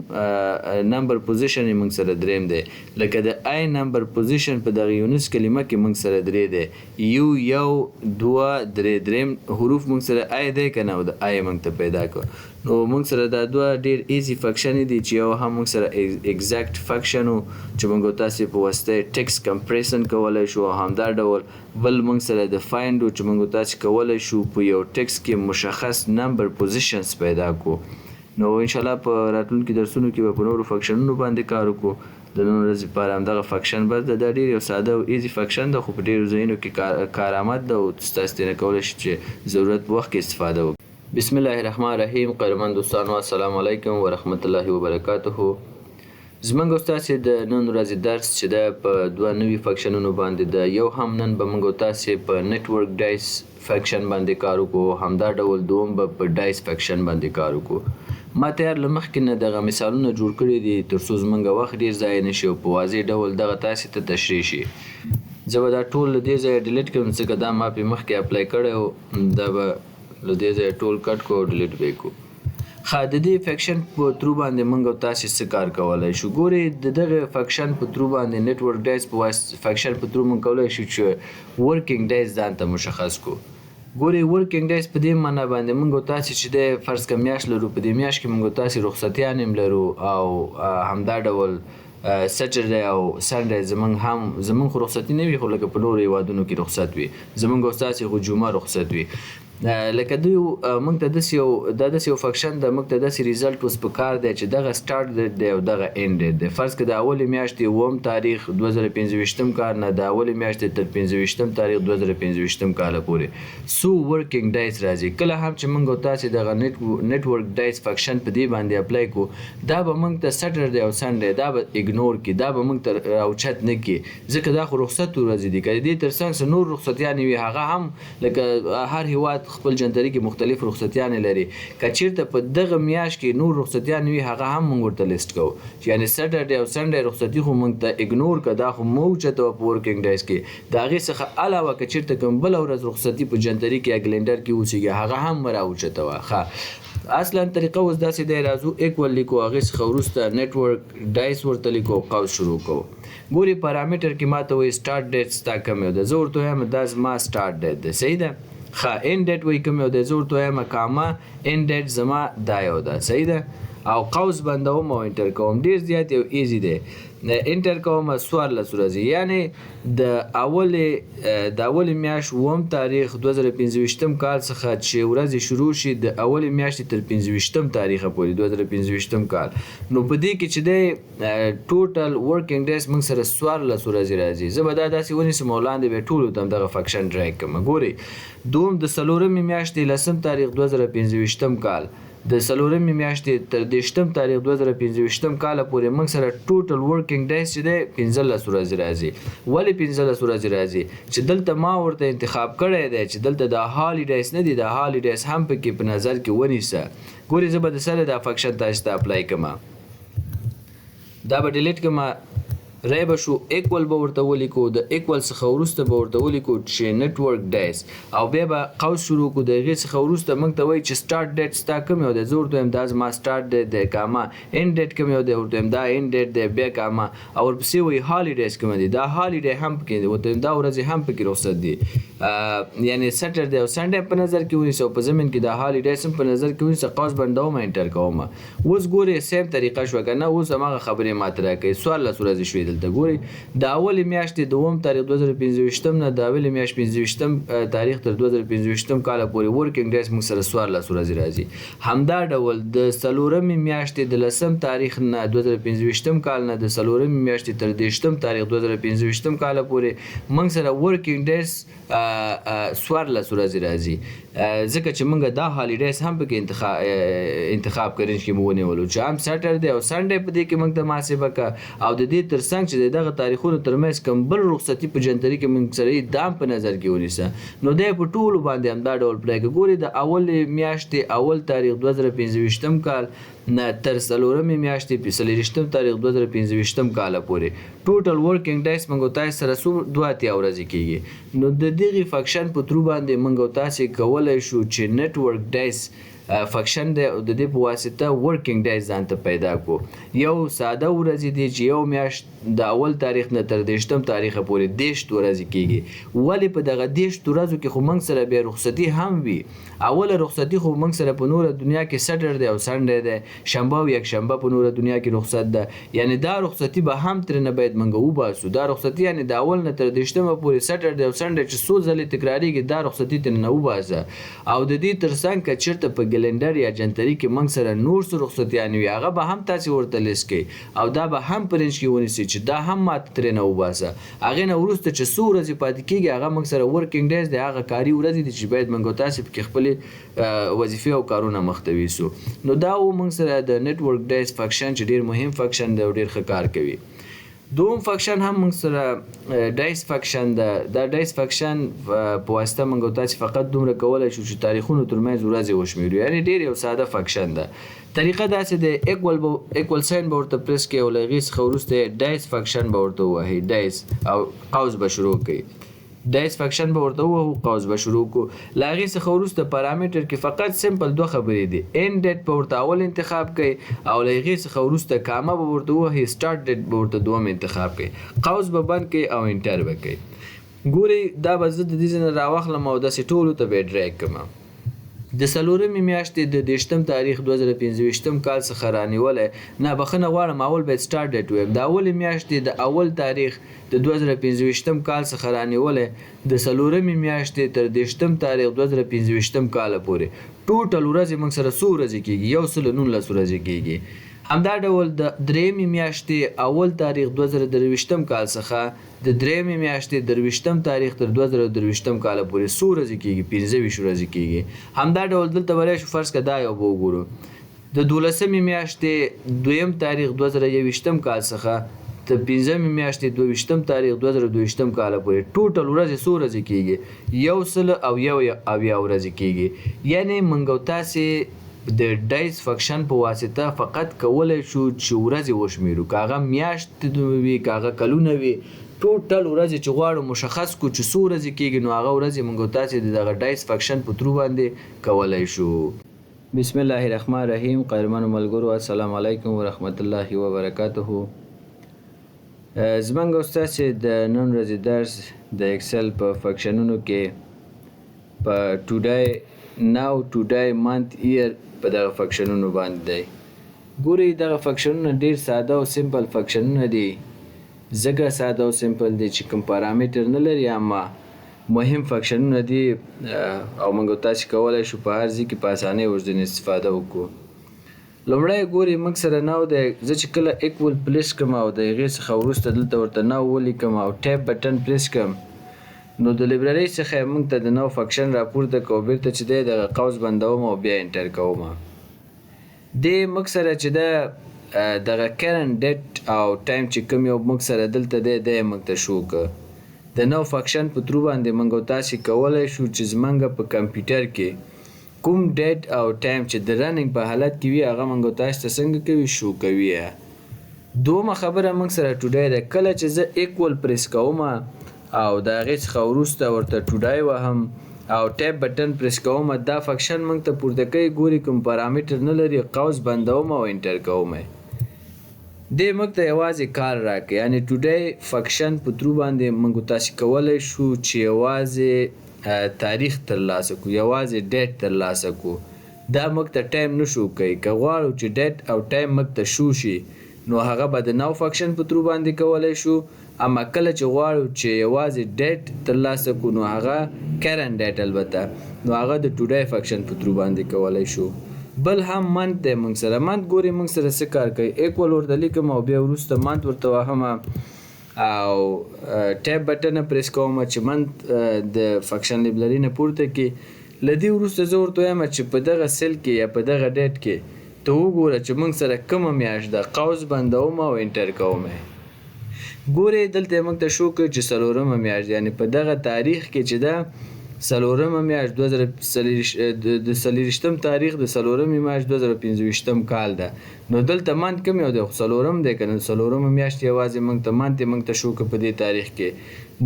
نمبر پوزیشن یې موږ سره دریم دی لکه د آی نمبر پوزیشن په دغه یونس کلمه کې موږ سره درې دی یو دوه درې دریم حروف موږ سره آی دی که نه او د آی موږ ته پیدا کړو. نو موږ سره دا دوه ډېر ایزي فکشن دي چې یو هم موږ سره اگزیکټ فکشن و چې موږ تاسې په واسطه ټکس کمپریسن کولی شو همدا ډول بل موږ سره د فایند و چې موږ تاسې کولی شو په یو ټکس کې مشخص نمبر پوزیشنز پیدا کړو. نو انشاءالله په راتلونکي درسونو کې به په نورو فکشنونو باندې کار وکړو. د نن ورځې لپاره همدغه فکشن بس ده. دا ډېر یو ساده او ایزي فکشن ده خو په ډېرو ځایونو کې کارآمد ده او تاسو ترې کولی شئ چې ضرورت په وخت کې استفاده وکړئ. بسم الله الرحمن الرحیم. قدرمن دوستانو السلام علیکم ورحمت الله وبرکاته. زموږ او ستاسې د نن ورځې درس چې ده په دوه نوي فکشنونو باندې ده. یو هم نن به موږ او تاسې په نیټورک ډایس فکشن باندې کار وکړو همدا ډول دوم به په ډایس فکشن باندې کار وکړو. ما تیار له مخکې نه دغه مثالونه جوړ کړي دي تر څو زموږ وخت ډېر ضایع نه شي او په واضح ډول دغه تاسې ته تشریح شي. زه به دا ټول له دې ځایه ډیلیټ کړم ځکه دا ما پرې مخکې اپلای کړی و دا به له دې ځایه ټول کټ کړو او ډیلیټ به یې کړو. ښه د دې فکشن په ترو باندې موږ او تاسې څه کار کولی شو. ګورئ د دغه فکشن په ترو باندې نیټورک ډایس په فکشن په ترو موږ کولی شو چې ورکینګ ډایس ځان ته مشخص کړو. ګورئ ورکینګ ډایس په دې معنا باندې موږ او تاسې چې دی فرض که میاشت لرو په دې میاشت کې موږ او تاسې رخصتیان هم لرو او همدا ډول سټرډی او سنډی زموږ خو رخصتي نه وي خو لکه په نورو هیوادونو کې رخصت وي زموږ او ستاسې خو جمعه رخصت وي. لکه دوی موږ ته داسې یو فکشن ده موږ ته داسې ریزلټ اوس په کار دی چې دغه سټارټ ډیټ دی او دغه اینډ ډیټ دی. فرض که د اولې میاشتې اووم تاریخ 2015 کال نه د اولې میاشتې تر 15 تاریخ 2015 کاله پورې څو ورکینګ ډایس راځي. کله هم چې موږ او تاسې دغه نیټورک ډایس فکشن په دې باندې اپلای کړو دا به موږ ته سټرډی او سنډی دا به اګنور کړي دا به موږ ته راوچت نه کړي ځکه دا خو رخصت ورځې دي. که د دې تر څنګ نور رخصتیانې وي هغه هم لکه هر هیواد خپل جنتري کې مختلف رخصتیانې لري. که چیرته په دغه میاشت کې نور رخصتیانې وي هغه هم موږ ورته لیست کوو یعنې سټرډی او سنډی رخصتي خو موږ ته اګنور کړه دا خو مه اوچته وه په ورکینګ ډایس کې. د هغې څخه علاوه که چیرته کوم بله ورځ رخصتي په جنتري کې یا کلنډر کې اوسېږي هغه هم مه راوچته وه. ښه اصلا طریقه اوس داسې دی راځو ایکول لیکو هغې څخه وروسته نیټورک ډایس ورته لیکو قوس شروع کوو. ګوري پارامتر کې ما ته وایي سټارټ ډیټ ستا کوم یو ده زه ورته وایم دا زما سټارټ ډیټ دی صحیح ده. ښه اینډ ډیټ وایي کوم یو دی زه ورته وایم کاما اینډ ډیټ زما دا یو ده صحیح ده او قوس بندوم او انټر کوم. ډېر زیات یو ایزي دی انټر کوم 14 ورځې یعنې د اولې میاشت اووم تاریخ 2015 کال څخه چې ورځې شروع شي د اولې میاشتې تر 15 تاریخه پورې 2015 کال نو په دې کې چې دی ټوټل ورکینګ ډیس موږ سره 14 ورځې راځي. زه به دا داسې ونیسم او لاندې به ټولو ته دغه فکشن ډرای کړم. ګورئ دوم د څلورمې میاشتې 10 تاریخ 2015 کال د څلورمې میاشتې تر 10 تاریخ 2015 کاله پورې موږ سره ټوټل ورکینګ ډیس چې دی 15 ورځې راځي. ولې 15 ورځې راځي چې دلته ما ورته انتخاب کړی دی چې دلته د هالیډیز نه دي د هالیډیز هم پکې په نظر کې ونیسه. ګورې زه به د سره دا فکشن تاسو ته اپلای کړم دا به ډیلیټ کړم. ری به شو ایکول به ورته ولیکو د ایکول څخه وروسته به ورته ولیکو چې نیټورک ډایس او بیا به قوس شروع کړو د هغې څخه وروسته موږ ته وایي چې سټارټ ډیټ ستا کوم یو دی زه ورته وایم دا زما سټارټ ډیټ دی کاما اینډ ډیټ کوم یو دی ورته وایم دا اینډ ډیټ دی بیا کاما او ورپسې وایي هالیډیز کوم دی دا هالیډی هم پکې دی ورته وایم دا ورځې هم پکې رخصت دي یعنې سټرډی او سنډی په نظر کې ونیسه او په ضمن کې د هالیډیز هم په نظر کې ونیسه قوس بندوم انټر کوم. اوس ګورې سیم طریقه شوه که نه اوس هماغه خبرې ماته راکوي 14 ورځې شوې دلته ګورئ د اولې میاشتې دوم تاریخ 2025 نه د اولې میاشت 25 تاریخ تر 2025 کال پورې ورکینګ ډیز موږ سره 14 ورځې راځي. همدا ډول د څلورمې میاشتې د لسم تاریخ نه 2025 کال نه د څلورمې میاشتې تر 10 تاریخ 2025 کال پورې موږ سره ورکینګ ډیز 14 ورځې راځي. ځکه چې موږ دا هالیډیز هم پکې انتخاب کړی چې موږ ونیولو چې هم سټرډے او سنډے په دې کې موږ ته محاسبه کا او د دې ترڅنګ چې دغه تاریخونو ترمنځ کوم بل رخصتي په جنتري کې موږ سره دام په نظر کې ونیسه نو دی په ټولو باندې هم دا ډول پلی کوي. ګورئ د اول میاشتې اول تاریخ 2025 کال نه تر څلورمې میاشتې 24 تاریخ 2025 کال پورې ټوټل ورکینګ ډیز موږ تاسو سره 2 ورځې کیږي. نو د دغه فنکشن په تر باندې موږ تاسو کولای شو چې نتورک ډیز فنکشن د دې په واسطه ورکینګ ډیز ځان ته پیدا کو. یو ساده ورځ دی چې یو میاشت د اول تاریخ نه تر 10 تاریخ پورې 10 ورځې کیږي. ولی په دغه 10 ورځو کې خو موږ سره به رخصتي هم وي. اوله رخصتي خو موږ سره په نور دنیا کې سټرډے او سنډے ده، شنبه او یک شنبه په نور دنیا کې رخصت ده. یعنی دا رخصتي به هم تر نه باید موږ وباسو. دا رخصتي یعنی د اول نه تر 10 پورې سټرډے او سنډے چې څو ځلې تکراریږي دا رخصتي تر نه وباسه. او د دې ترڅنګ که چیرته په کلندر یا جنتري کې موږ سره نور څه رخصتیان وي هغه به هم تاسو ورته لیست کړئ او دا به هم پرنج کې ونیسئ چې دا هم ماته ترې نه وباسه. هغې نه وروسته چې څو ورځې پاتې کېږي هغه موږ سره ورکینګ ډیز دی، هغه کاري ورځې دي چې باید موږ تاسو پکې خپلې وظیفې او کارونه مخته ویسو. نو دا و موږ سره د نتورک ډیز فنکشن چې ډېر مهم فنکشن دی او ډېر ښه کار کوي. دوم فنکشن هم موږ سره ډایس فنکشن ده. دا ډایس فنکشن په واسطه موږ تاسو فقط دومره کولای شو چې تاریخونو ترمنځ ورځې وشمیرو. یعنی ډېر یو ساده فنکشن ده. طریقه داسې د ایکول ساین به ورته پریس کړئ او له هغې څخه وروسته ډایس فنکشن به ورته ووهئ ډایس او قوس به شروع کړئ. ډایس فنکشن به ورته ووهو قوس به شروع کړو. له هغې څخه وروسته پارامتر کې فقط سمپل 2 خبرې دي. end date به ورته اول انتخاب کړئ او له هغې څخه وروسته کامه به ورته ووهئ، start date به ورته دوم انتخاب کړئ، قوس به بند کړئ او انټر به کړئ. ګورئ دا به زه د دې ځای نه راواخلم او داسې ټولو ته به یې ډریګ کړم. د څلورمې میاشتې د 10 تاریخ 2025 کال څخه رانیولی نه بخښنه غواړم اول باید سټارټ ډیټ ووایم. د اولې میاشتې د اول تاریخ د 2025 کال څخه رانیولی د څلورمې میاشتې تر 10 تاریخ 2025 کال پورې ټوټل ورځې موږ سره څو ورځې کېږي 119 ورځې کېږي. همدا ډول د درېیمې میاشتې اول تاریخ 2023 کال څخه د درېیمې میاشتې 23 تاریخ تر 2023 کال پورې څو ورځې کېږي 25 ورځې کېږي. همدا ډول دلته وری شو فرض کړه دا یو به وګورو د 12مې میاشتې دویم تاریخ 2021 کال څخه د 15مې میاشتې 22 تاریخ 2022 کال پورې ټوټل ورځې څو ورځې کېږي 100 ورځې کېږي. یعنی موږ تاسې د ډایس فنکشن په واسطه فقط کولای شو چې ورځې وشمیرو، که هغه میاشتې وي که هغه کلونه وي، ټوټل ورځې چې غواړو مشخص کړو چې څو ورځې کېږي نو هغه ورځې موږ تاسې د دغه ډایس فنکشن په ترو باندې کولای شو. بسم الله الرحمن الرحیم. قدرمنو ملګرو السلام علیکم ورحمت الله وبرکاته. زموږ ستاسې د نن ورځې درس د اکسل په فنکشنونو کې په ټوډی ناو ټوډی منت ایر په دغه فنکشنونو باندې دی. ګورئ دغه فنکشنونه ډېر ساده او سمپل فنکشنونه دي. ځکه ساده او سمپل دي چې کوم پارامتر نه لري اما مهم فنکشنونه دي او موږ تاسې کولی شو په هر ځای کې په اسانۍ ورځنې استفاده وکړو. لومړی ګورئ موږ سره ناو دی. زه چې کله ایکول پلیس کړم او د هغې څخه وروسته دلته ورته ناو ولیکم او ټیپ بټن پریس کړم نو د لیبررۍ څخه موږ ته د نو فنکشن راپورته کوو. بیرته چې دی دغه قوس بندوم او بیا انټر کوم. دې موږ سره چې ده دغه کرنټ ډیټ او ټایم چې کوم یو موږ سره دلته دی دی موږ ته شو که د نو فنکشن په ترو باندې موږ تاسې کولی شو چې زموږ په کمپیوټر کې کوم ډیټ او ټایم چې د رننګ په حالت کې وي هغه موږ تاسو ته څنګه کوي شو کوي. دومره خبره موږ سره ټوډی ده. کله چې زه ایکول پریس کوم او د هغې څخه وروسته ورته ټوډی وهم او ټیپ بټن پریس کوم دا فنکشن موږ ته پورته کوي. ګوري کوم پارامتر نه لري، قوس بندوم او انټر کوم. دې موږ ته یوازې کار راکړي. یعنی ټوډی فنکشن په ترو باندې موږ تاسې کولی شو چې یوازې تاریخ ترلاسه کړو، یوازې ډیټ ترلاسه کړو. دا موږ ته ټایم نشو کوي. که غواړو چې ډیټ او ټایم موږ ته شو شي نو هغه به د ناو فنکشن په ترو باندې کولی شو. اما کله چې غواړو چې یوازې ډیټ ترلاسه کړو نو هغه کرنټ ډیټ البته نو هغه د ټوډی فنکشن په ترو باندې کولی شو. بل هم منت دی موږ سره. منت ګورې موږ سره څه کار کوي. ایکول ورته لیکم او بیا وروسته منت ورته وهم او ټیب بټن پریس کوم چې منت د فنکشن لیبلري نه پورته کړي. له دې وروسته زه ورته وایم چې په دغه سیل کې یا په دغه ډیټ کې ته وګوره چې موږ سره کومه میاشت ده. قوس بندوم او انټر کوم. ګورې دلته موږ ته شو کړ چې 4مه میاشت یعنې په دغه تاریخ کې چې ده 4مه میاشت 2023 تاریخ د 4مې میاشت 2025 کال ده. نو دلته منت کوم یو دی؟ 4م دی که نه؟ 4مه میاشت یوازې موږ ته منت موږ ته شو کړ په دې تاریخ کې.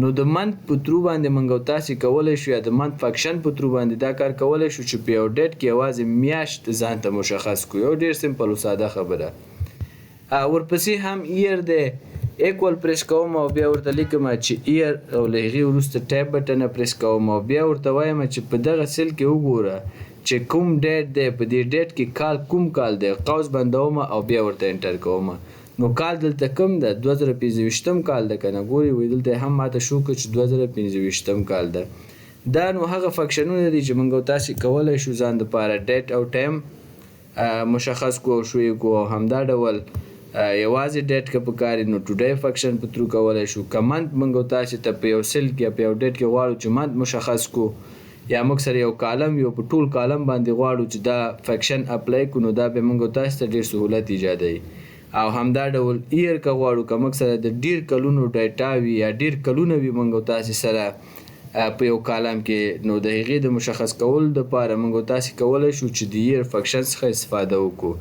نو د منت په ترو باندې موږ او تاسې کولی شو یا د منت فنکشن په ترو باندې دا کار کولی شو چې په یو ډیټ کې یوازې میاشت ځان ته مشخص کړو. یو ډېر سمپل او ساده خبره. ورپسې هم ایر دی. ایکول پریس کوم او بیا ورته لیکم چې ایر او له هغې وروسته ټیب بټن پریس کوم او بیا ورته وایم چې په دغه سیل کې وګوره چې کوم ډیټ دی. په دې ډیټ کې کال کوم کال دی. قوس بندوم او بیا ورته انټر کوم. نو کال دلته کوم ده؟ 2025 کال ده که نه؟ ګورې وایي دلته هم ماته شو کړ چې 2025 کال ده. دا نو هغه فنکشنونه دي چې موږ او تاسې کولی شو ځان دپاره ډیټ او ټایم مشخص کړو او شوی کړو. او همدا ډول یوازې ډیټ که پکار نو ټوډی فنکشن په ترو کولی شو. که منت موږ او تاسې ته په یو سیل کې یا په یو ډیټ کې غواړو چې منت مشخص کړو یا موږ سره یو کالم یو په ټول کالم باندې غواړو چې دا فنکشن اپلای کړو نو دا به موږ او تاسې ته ډېر سهولت ایجادوي. او همدا ډول ایر که غواړو که موږ سره د ډېر کلونو ډیټا وي یا ډېر کلونه وي موږ او تاسې سره په یو کالم کې نو د هغې د مشخص کولو دپاره موږ او تاسې کولی شو چې د ایر فنکشن څخه استفاده وکړو.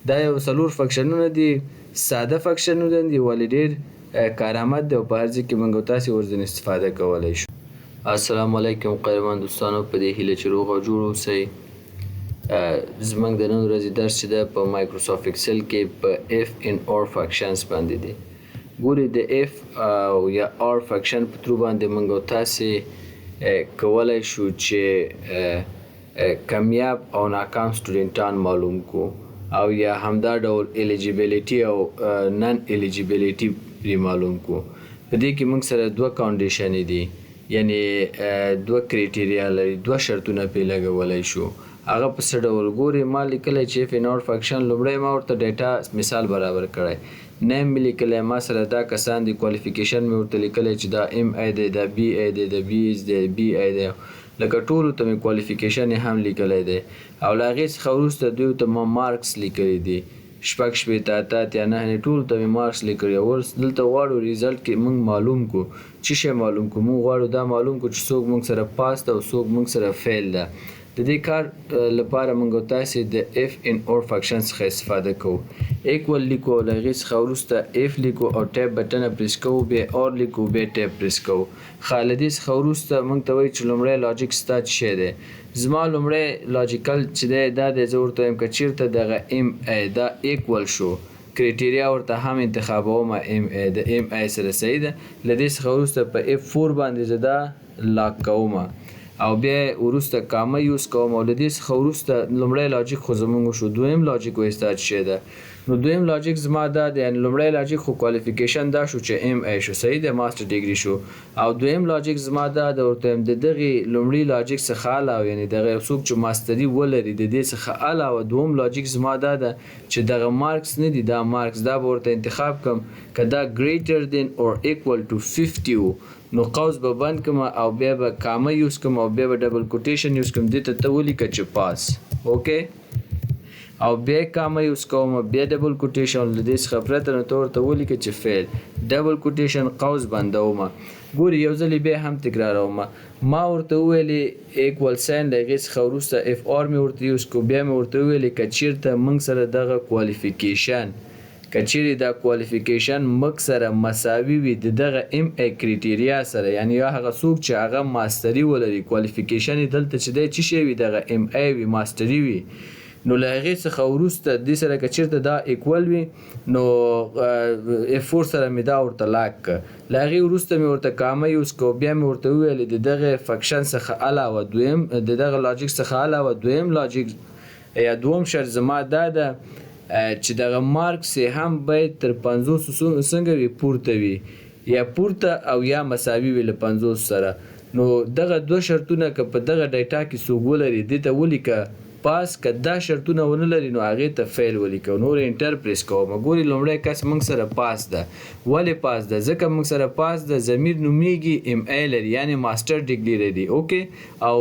دا یو 4 فنکشنونه دي. ساده فنکشنونه دي ولې ډېر کارآمد دی او په هر ځای کې موږ او تاسې ورځنې استفاده کولی شو. السلام علیکم قدرمن دوستانو. په دې هیله چې روغ او جوړ اوسئ. زموږ د نن ورځې درس چې ده په مایکروسافټ ایکسل کې په اف ان اور فنکشنز باندې دی. ګورې د اف او یا اور فنکشن په ترو باندې موږ او تاسې کولی شو چې کامیاب او ناکام سټوډنټان معلوم کړو او یا همدا ډول الیجیبیلیټي او نن الیجیبیلیټي پرې معلوم کړو. په دې کې موږ سره 2 کانډیشنې دي یعنې 2 کریټیریا لري. 2 شرطونه پرې لګولی شو. هغه په څه ډول ګورې ما لیکلی چې اف ان اور فنکشن لومړی ما ورته ډیټا مثال برابر کړی. نیم مې لیکلی ما سره دا کسان دي. کوالیفیکیشن مې ورته لیکلی چې دا ام آی دی دا بی آی دی دا بی ایس دی بی آی دی لکه ټولو ته مې کوالیفیکیشن یې هم لیکلی دی. او له هغې څخه وروسته دوی ته ما مارکس لیکلی دي 6 شپېته 8 یا 9 ټولو ته مې مارکس لیکلی. اوس دلته غواړو ریزلټ کې موږ معلوم کړو څه شی معلوم کړو. موږ غواړو دا معلوم کړو چې څوک موږ سره پاس ده او څوک موږ سره فیل ده. د دې کار لپاره موږ او تاسې د اف ان اور فنکشن څخه استفاده کوو. ایکول لیکو له هغې څخه وروسته اف لیکو او ټیب بټنه پریس کوو بیا اور لیکو بیا ټیب پریس کوو. ښه له دې څخه وروسته موږ ته وایي چې لومړی لاجیک ستا څه شی دی. زما لومړی لاجیکل چې دی دا دی زه ورته وایم که چېرته دغه ام آی دا ایکول شو کریټیریا ورته هم انتخابوم ام آی د ام آی سره صحیح ده. له دې څخه وروسته په اف 4 باندې زه دا لاک کوم او بیا وروسته کامه یوز کوم. او له دې څخه وروسته لومړی لاجیک خو زموږ شو. دویم لاجیک وایي ستا څه شی ده. نو دویم لاجیک زما دا دی یعنې لومړی لاجیک خو کوالیفیکیشن دا شو چې ام آی شو صحیح دی ماسټر ډیګري شو. او دویم لاجیک زما دا د ورته وایم د دغې لومړي لاجیک څخه علاوه یعنې دغه څوک چې ماستري ولري د دې څخه علاوه دوم لاجیک زما دا ده چې دغه مارکس نه دي دا مارکس دا به ورته انتخاب کړم که دا greater than or equal to 50 و نو قوس به بند کړم او بیا به کامه یوز کړم او بیا به ډبل کوټیشن یوز کړم. دې ته ولیکه چې پاس اوکې او بیا کامه یوز کوم بیا ډبل کوټیشن له دې څخه پرته نو ته ورته ولیکه چې فیل ډبل کوټیشن قوس بندوم. ګورې یو ځلې بیا هم تکراروم. ما ورته وویلې ایکول ساین له هغې څخه وروسته اف آر مې ورته یوز کړو. بیا مې ورته وویلې که چېرته موږ سره دغه کوالیفیکیشن که چیرې دا کوالیفیکیشن موږ سره مساوي وي د دغه ام آی کریټیریا سره یعنې یا هغه څوک چې هغه ماستري ولري کوالیفیکیشن یې دلته چې دی څه شی وي دغه ام آی وي ماستري وي نو له هغې څخه وروسته دې سره که چېرته دا ایکول وي نو اف 4 سره مې دا ورته لاک کړه. له هغې وروسته مې ورته کامه یوز کړو. بیا مې ورته وویلې د دغه فنکشن څخه علاوه دویم د دغه لاجیک څخه علاوه دویم لاجیک یا دوم شرط زما دا ده چې دغه مارکس هم باید تر 50 څنګه وي پورته وي یا پورته او یا مساوي وي له 50 سره. نو دغه دوه شرطونه که په دغه ډیټا کې څوک ولري دې ته ولیکه پاس، که دا شرطونه ونه لري نو هغې ته فیل ولیکه. نور انټر پریس کوم. ګوري لومړی کس موږ سره پاس ده. ولې پاس ده؟ ځکه موږ سره پاس ده ضمیر نومیږي ام ای لري یعنی ماسټر ډیګري لري. اوکې او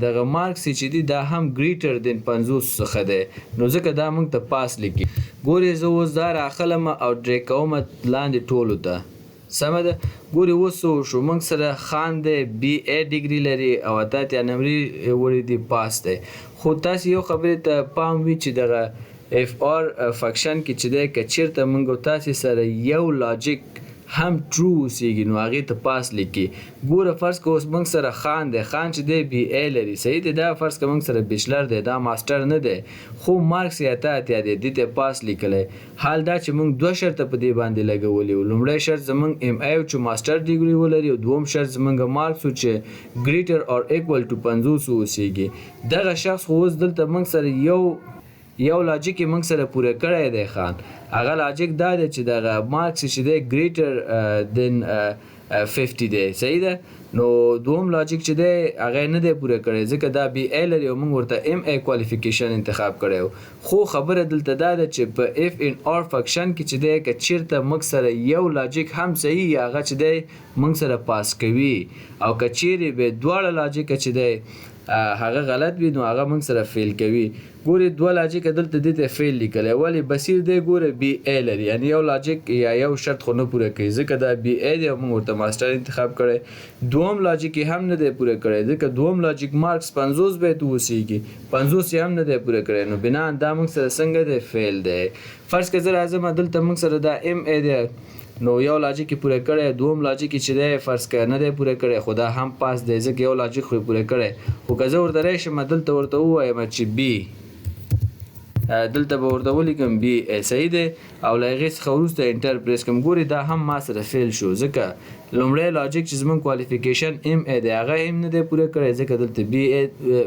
دغه مارکس چې دی دا هم ګریټر دین 50 څخه دی نو ځکه دا موږ ته پاس لیکي. ګوري زه اوس دا راخلم او ډرې کوم لاندې ټولو ته. سمه ده. ګوري اوس شو موږ سره خان دی بی ای ډیګري لري او اتاتیا نمرې وړي دی پاس دی. خو تاسو یو خبرې ته پام وي چې دغه اف آر فنکشن کې چې دی که چېرته موږ تاسې سره یو لاجیک هم ټرو اوسېږي نو هغې ته پاس لیکي. ګوره فرض که اوس موږ سره خان دی، خان چې دی بی ای لري صحیح دی، دا فرض که موږ سره بیچلر دی دا ماسټر نه دی خو مارکس یې اتیا دی دې ته پاس لیکلی. حال دا چې موږ دوه شرطه په دې باندې لګولي وو. لومړی شرط زموږ ام ای چې ماسټر ډیګري ولري او دوم شرط زموږ مارکس و چې ګریټر اور ایکول ټو 50 اوسېږي. دغه شخص خو اوس دلته موږ سره یو لاجیک موږ سره پوره کړی دی خان. هغه لاجیک دا دی چې دغه مارکس چې دی ګریټر دین 50 دی صحیح ده. نو دوم لاجیک چې دی هغه نه دی پوره کړی ځکه دا بی ای لري او موږ ورته ام ای کوالیفیکیشن انتخاب کړی و. خو خبره دلته دا ده چې په اف ان آر فنکشن کې چې دی که چېرته موږ سره یو لاجیک هم صحیح یا هغه چې دی موږ سره پاس کوي او که چیرې به دواړه لاجیکه چې دی هغه غلط وي نو هغه موږ سره فیل کوي. ګوري دوه لاجیک دلته دې ته فیل لیکلی. ولې بصیر دی ګوره بی ای لري یعنی یو لاجیک یا یو شرط خو نه پوره کوي ځکه دا بی ای دی او موږ ورته ماسټر انتخاب کړی. دوم لاجیک یې هم نه دی پوره کړی ځکه دوم لاجیک مارکس 50 باید اوسېږي 50 یې هم نه دی پوره کړی نو بنا دا موږ سره څنګه دی فیل دی. فرض که زه راځم دلته موږ سره دا ام ای دی نو یو لاجیک پوره کړی، دوم لاجیک چې دی فرض که نه دی پوره کړی خو دا هم پاس دی ځکه یو لاجیک خو پوره کړی. خو که زه ورته راشم دلته ورته ووایم چې بی دلته به ورته ولیکم بی صحیح دی او له هغې څخه وروسته انټر پریس کړم. ګوري دا هم ما سره فیل شو ځکه لومړی لاجیک چې زموږ کوالیفیکیشن ام ای دی هغه هم نه دی پوره کړی ځکه دلته بی ای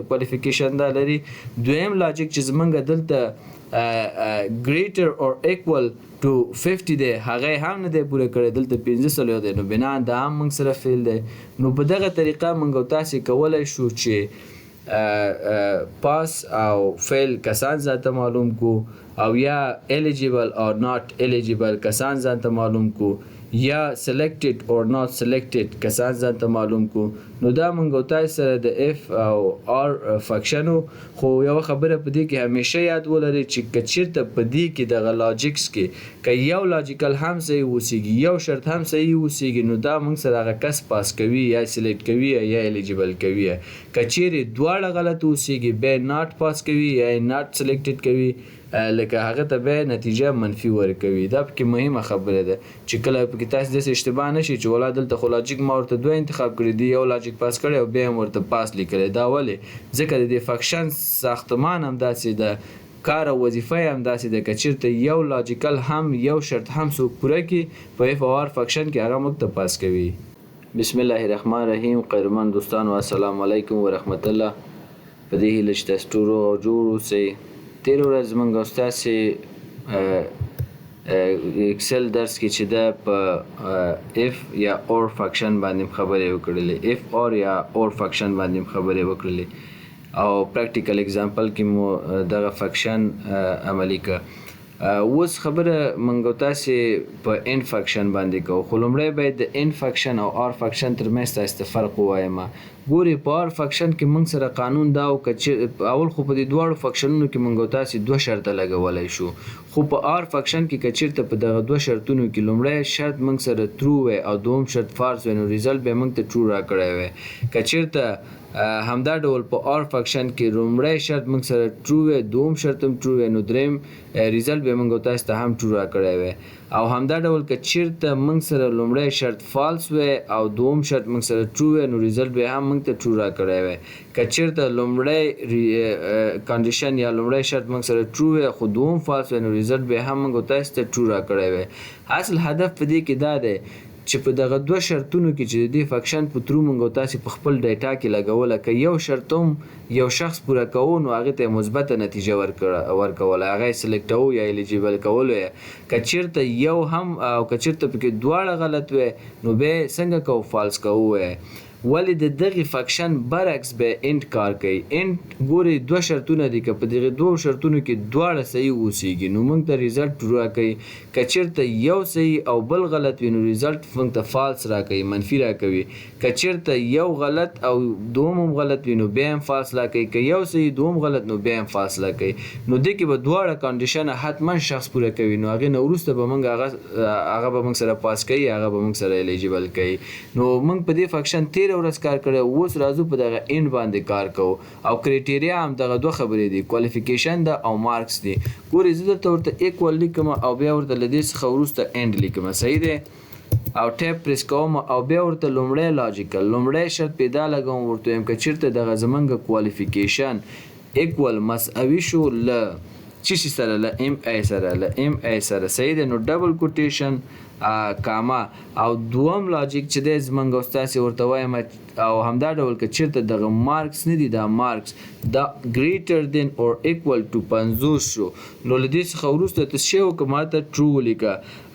کوالیفیکیشن دا لري. دویم لاجیک چې زموږ دلته ګریټر اور ایکول ټو 50 دی هغه هم نه دی پوره کړی دلته 15 دی نو بنا دا هم موږ سره فیل دی. نو په دغه طریقه موږ تاسې کولی شو چې پاس او فیل کسان ځانته معلوم کو او یا ایلیجیبل او ناٹ ایلیجیبل کسان ځانته معلوم کو یا سلیکټډ اور ناٹ سلیکټډ کسان ځانته معلوم کو. نو دا موږ تاسې سره د اف او آر فنکشن و. خو یوه خبره په دې کې همیشه یاد ولرئ چې که چېرته په دې کې دغه لاجیکس کې که یو لاجیکل هم صحیح اوسېږي یو شرط هم صحیح اوسېږي نو دا موږ سره هغه کس پاس کوي یا سلیکټ کوي یا ایلیجیبل کوي. که چیرې دواړه غلط اوسېږي بیا ناٹ پاس کوي یا ناٹ سلیکټډ کوي لکه هغه ته بیا نتیجه منفي ورکوي. دا پکې مهمه خبره ده چې کله پکې تاسو داسې اشتباه نه شي چې ولا دلته خو لاجیک ما ورته دوه انتخاب کړي دي یو لاجیک پاس کړی او بیا هم ورته پاس لیکلی. دا ولې؟ ځکه د دې فنکشن ساختمان هم داسې ده کار او وظیفه یې هم داسې ده که چېرته یو لاجیکل هم یو شرط هم څوک پوره کړي په اف او آر فنکشن کې هغه موږ ته پاس کوي. بسم الله الرحمن الرحیم. قدرمن دوستانو السلام علیکم ورحمت الله. په دې هیله چې تاسو ټول روغ او جوړ اوسئ. تېره ورځ موږ ستاسې اکسل درس کې چې ده په اف یا اور فنکشن باندې خبرې وکړلې اف اور یا اور فنکشن باندې خبرې وکړلې او پریکټیکل اگزامپل کې مو دغه فنکشن عملي کړه. اوس خبره موږ تاسې په ان فنکشن باندې کوو خو لومړی باید د ان فنکشن او آر فنکشن ترمنځ تاسو ته فرق ووایم. ګوري په آر فنکشن کې موږ سره قانون دا و که چې اول خو په دې دواړو فنکشنونو کې موږ تاسې دوه شرطه لګولی شو خو په آر فنکشن کې که چېرته په دغه دوه شرطونو کې لومړی شرط موږ سره ترو وی او دوم شرط فالس وی نو ریزلټ به موږ ته ټرو راکړی وی. که چېرته همدا ډول په آر فنکشن کې لومړی شرط موږ سره ټرو وی دوم شرط هم ټرو وی نو دریم ریزلټ به موږ تاسو ته هم ټرو راکړی وی. او همدا ډول که چېرته موږ سره لومړی شرط فالس وی او دوم شرط موږ سره ټرو وی نو ریزلټ به هم موږ ته ټرو راکړی وی. که چېرته لومړی کنډیشن یا لومړی شرط موږ سره ټرو وی خو دوم فالس وی نو ریزلټ به هم موږ تاسو ته ټرو راکړی وی. اصل هدف په دې کې دا دی چې په دغه دوه شرطونو کې چې د دې فنکشن په ترو موږ تاسو په خپل ډیټا کې لګوله که یو شرط هم یو شخص پوره کوو نو هغې ته مثبته نتیجه ورکوله هغه یې سلیکټوو یا الیجیبل کولو یې که چېرته یو هم او که چېرته پکې دواړه غلط وی نو بیا یې څنګه کوو فالس کوو یې ولې د دغې فنکشن برعکس به انټ کار کوي انټ ګورئ دوه شرطونه دي که په دغې دوو شرطونو کې دواړه صحیح اوسیږي نو موږ ته ریزلټ ټرو راکوي که چېرته یو صحیح او بل غلط وي نو ریزلټ موږ ته فالس راکوي منفي راکوي که چېرته یو غلط او دوم هم غلط وي نو بیا هم فالس راکوي که یو صحیح دوم غلط نو بیا هم فالس راکوي نو دې کې به دواړه کنډیشنه حتما شخص پوره کوي نو هغې نه وروسته به موږ هغه به موږ سره پاس کوي هغه به موږ سره الیجیبل کوي نو موږ په دې فنکشن تېره ورځ کار کړی اوس راځو په دغه اینډ باندې کار کوو او کرایټیریا هم دغه دوه خبرې دي کوالیفیکیشن ده او مارکس دي ګورئ زه دلته ورته ایکول لیکم او بیا ورته له دې څخه وروسته اینډ لیکم صحیح دی او ټیپ پریس کوم او بیا ورته لومړی لاجیکل لومړی شرط پیدا لګوم ورته وایم که چېرته دغه زمونږ کوالیفیکیشن ایکول مساوي شو له څه شي سره له ام ای سره له ام ای سره صحیح دی نو ډبل کوټیشن کاما او دوم لاجیک چې دی زمونږ او ستاسې ورته وایم او همدا ډول که چېرته دغه مارکس نه دي دا مارکس دا ګریټر دین اور ایکول ټو 50 شو نو له دې څخه وروسته ته شی وکړه ماته ټرو ولیکه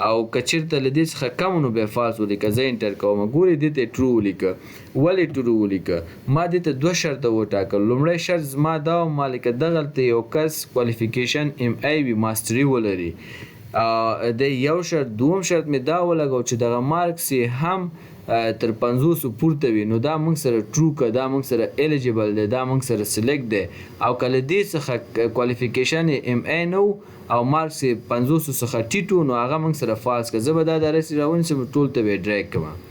او که چېرته له دې څخه کم نو بیا فالس ولیکه زه انټر کوم ګورئ دې ته ټرو ولیکه ولې ټرو ولیکه ما دې ته دوه شرطه وټاکل لومړی شرط زما دا و ما لیکه دغلته یو کس کوالیفیکیشن ام ای وي ماسټري ولري د یو شرط دوم شرط مې دا ولګو چې دغه مارکس یې هم تر 50 پورته وي نو دا موږ سره ټرو که دا موږ سره الیجیبل دی دا موږ سره سلیکټ دی او که له دې څخه کوالیفیکیشن یې ام ای نه او مارکس یې 50 څخه ټیټ و نو هغه موږ سره فالس که زه به دا داسې راونیسم ټول ته به یې ډریک کړم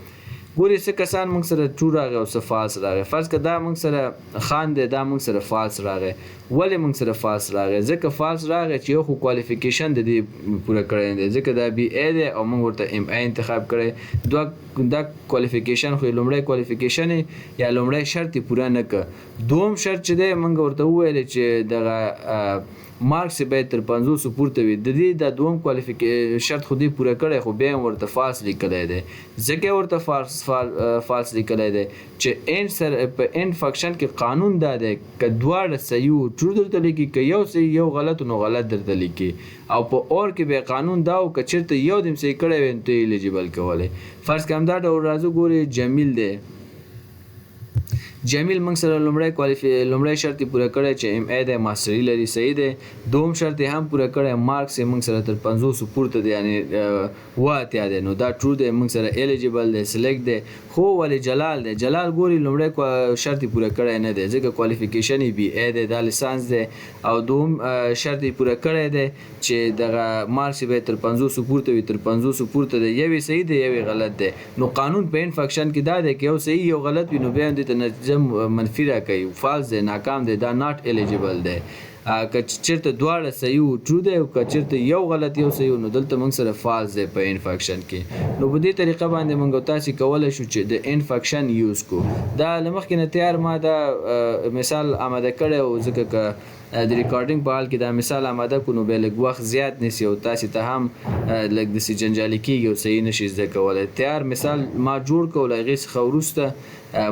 ګورئ څه کسان موږ سره ټرو راغی او څه فالس راغی فرض که دا موږ سره خان دی دا موږ سره فالس راغی ولې موږ سره فالس راغی ځکه فالس راغی چې یو خو کوالیفیکیشن د دې پوره کړی دی ځکه دا بی ای دی او موږ ورته ام ای انتخاب کړی دا کوالیفیکیشن خو لومړی کوالیفیکیشن یا لومړی شرط یې پوره نه که دوم شرط چې دی موږ ورته وویلې چې دغه مارکس باید تر 50 پورته وي د دې دا دوم شرط خو دې پوره کړی خو بیا هم ورته فالس لیکلی دی ځکه ورته فالس لیکلی دی چې اینډ سره په اینډ فنکشن کې قانون دا دی که دواړه صحیح و ټرو درته لیکي که یو صحیح یو غلط نو غلط درته لیکي او په اور کې بیا قانون دا و که چېرته یو دم صحیح کړی وی نو ته یې الیجیبل کولی فرض که همدا ډول راځو ګورئ جمیل دی جمیل موږ سره لومړی شرط یې پوره کړی چې ام ای دی ماسټري لري صحیح دی دوم شرط یې هم پوره کړی مارکس یې موږ سره تر 50 پورته دی یعنې 7 دی نو دا ټرو دی موږ سره الیجیبل دی سلیکټ دی خو ولې جلال دی جلال ګوري لومړی شرط یې پوره کړی نه دی ځکه کوالیفیکیشن یې بی ای دی دا لیسانس دی او دوم شرط یې پوره کړی دی چې دغه مارکس یې باید تر 50 پورته وي تر 50 پورته دی یو یې صحیح دی یو یې غلط دی نو قانون په اینډ فنکشن کې دا دی که یو صحیح یو غلط وي نو بیا هم دې ته نتیجه منفي راکوي فالس دی ناکام دی دا ناٹ الیجیبل دی که چېرته دواړه صحیح و ټرو دی او که چېرته یو غلط یو صحیح و نو دلته موږ سره فالس دی په اینډ فنکشن کې نو په دې طریقه باندې موږ تاسې کولی شو چې د اینډ فنکشن یوز کړو دا له مخکې نه تیار ما دا مثال آماده کړی و ځکه که د ریکارډینګ په حال کې دا مثال آماده کړو نو بیا لږ وخت زیات نیسي او تاسې ته هم لږ داسې جنجالي کېږي او صحیح نشي زده کولی تیار مثال ما جوړ کړو له هغې څخه وروسته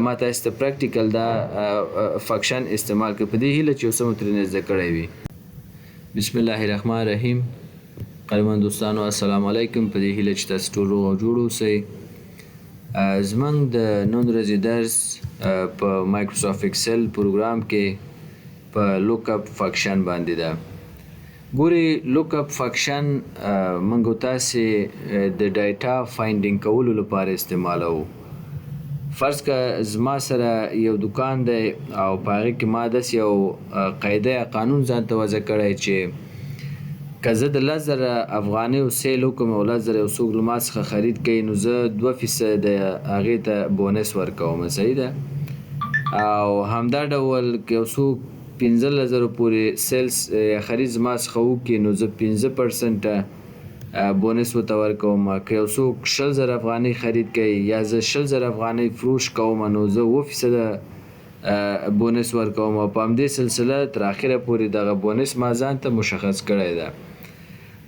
ما تاسې ته پریکټیکل دا فنکشن استعمال کړ په دې هیله چې یو څه مو ترېنه زده کړی وي بسم الله الرحمن الرحیم قدرمن دوستانو السلام علیکم په دې هیله چې تاسو ټول روغ او جوړ اوسئ زموږ د نن ورځې درس په مایکروسافټ ایکسل پروګرام کې په لوک اپ فنکشن باندې ده ګورئ لوک اپ فنکشن موږ تاسې د ډیټا فایندینګ کولو لپاره استعمالوو فرض که زما سره یو دکان دی او په هغې کې ما داسې یو قاعده یا قانون ځان ته وضع کړی چې که زه د 10,000 افغانیو سیل وکړم او 10,000 یو څوک له ما څخه خرید کوي نو زه 2% د هغې ته بونس ورکوم صحیح ده او همدا ډول که یو څوک 15,000 پورې سیلز یا خرید زما څخه وکړي نو زه 15% بونس ورته ورکوم که یو څوک 20,000 افغانۍ خرید کوي یا زه 20,000 افغانۍ فروش کوم نو زه 7% بونس ورکوم او په همدې سلسله تر اخره پورې دغه بونس ما ځان ته مشخص کړی ده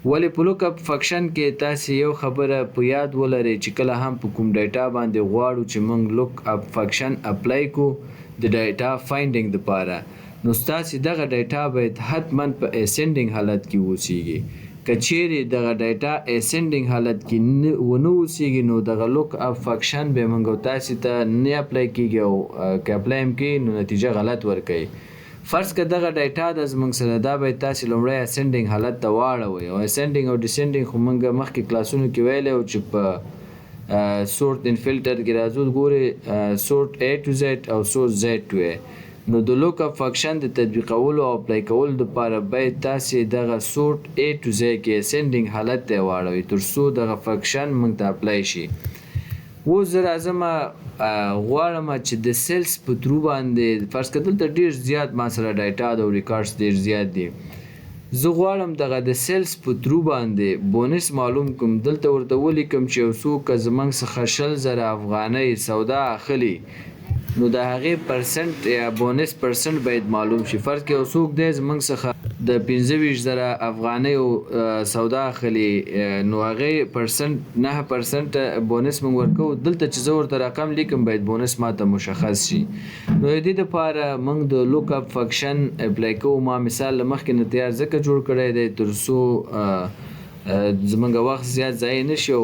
ولې په لوک اپ فنکشن کې تاسې یو خبره په یاد ولرئ چې کله هم په کوم ډیټا باندې غواړو چې موږ لوک اپ فنکشن اپلای کو د ډیټا فایندینګ دپاره، نو ستاسې دغه ډیټا باید حتما په اسینډینګ حالت کې اوسیږي. که چیرې دغه ډیټا اسینډینګ حالت کې ونه اوسیږي نو دغه لوک اپ فنکشن به موږ تاسې ته نه اپلای کیږي او که اپلای هم کړي نو نتیجه غلط ورکوي. فرض که دغه ډیټا د زموږ سره دا باید تاسې لومړی اسینډینګ حالت ته واړوئ او اسینډینګ او ډسینډینګ خو موږ مخکې کلاسونو کې ویلی وو چې په سورت ان فلټر کې راځو ګورئ سورت A to Z او سورت Z to A. نو د لوک اپ فنکشن د تطبیقولو او اپلای کولو دپاره باید تاسې دغه سورت A to Z کې اسینډینګ حالت ته واړوئ تر څو دغه فنکشن موږ ته اپلای شي. اوس زه راځم غواړم چې د سیلز په ترو باندې فرض که دلته ډېر زیات ما سره ډیټا ده او ریکارډز ډېر زیات دي، زه غواړم دغه د سیلز په ترو باندې بونس معلوم کړم. دلته ورته ولیکم چې یو څوک که زموږ څخه 100,000 افغانۍ سودا اخلي نو د هغې پرسنټ یا بونس پرسنټ باید معلوم شي. فرض که یو څوک دی زموږ څخه د 25,000 افغانیو سودا اخلي نو هغې پرسنټ 9% بونس موږ ورکوو. دلته چې زه ورته رقم لیکم باید بونس ماته مشخص شي. نو د دې دپاره موږ د لوک اپ فنکشن اپلای کوو. ما مثال له مخکې نه تیار ځکه جوړ کړی دی تر څو زمونږ وخت زیات ضایع نه شي او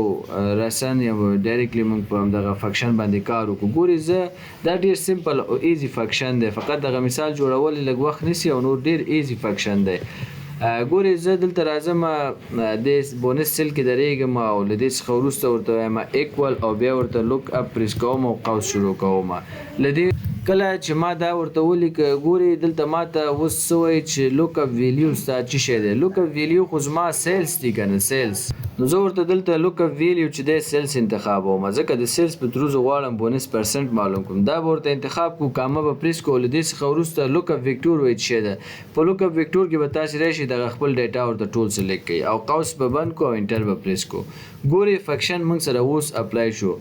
رسن یا ډایرکټلی موږ په همدغه فنکشن باندې کار وکړو. ګورئ زه دا ډېر سمپل او ایزي فنکشن دی، فقط دغه مثال جوړول یې لږ وخت نیسي او نور ډېر ایزي فنکشن دی. ګورئ زه دلته راځم د بونس سیل کې درېږم او له دې څخه وروسته ورته وایم ایکول او بیا ورته لوک اپ پریس کوم او قوس شروع کوم. له دې کله چې ما دا ورته ولیکه ګورئ دلته ماته اوس څه وایي چې لوک اپ ویلیو ستا څه شی دی. لوک اپ ویلیو خو زما سیلز دي که نه سیلز، نو زه ورته دلته لوک اپ ویلیو چې دی سیلز انتخابوم ځکه د سیلز په ترو زه غواړم بونس پرسنټ معلوم کړم. دا به ورته انتخاب کړو، کامه به پریس کړو. له دې څخه وروسته لوک اپ ویکټور وایي څه شی ده. په لوک اپ ویکټور کې به تاسې راشئ دغه خپل ډیټا ورته ټول سلیکټ کړئ او قوس به بند کړو او انټر به پریس کړو. ګورئ فنکشن موږ سره اوس اپلای شو.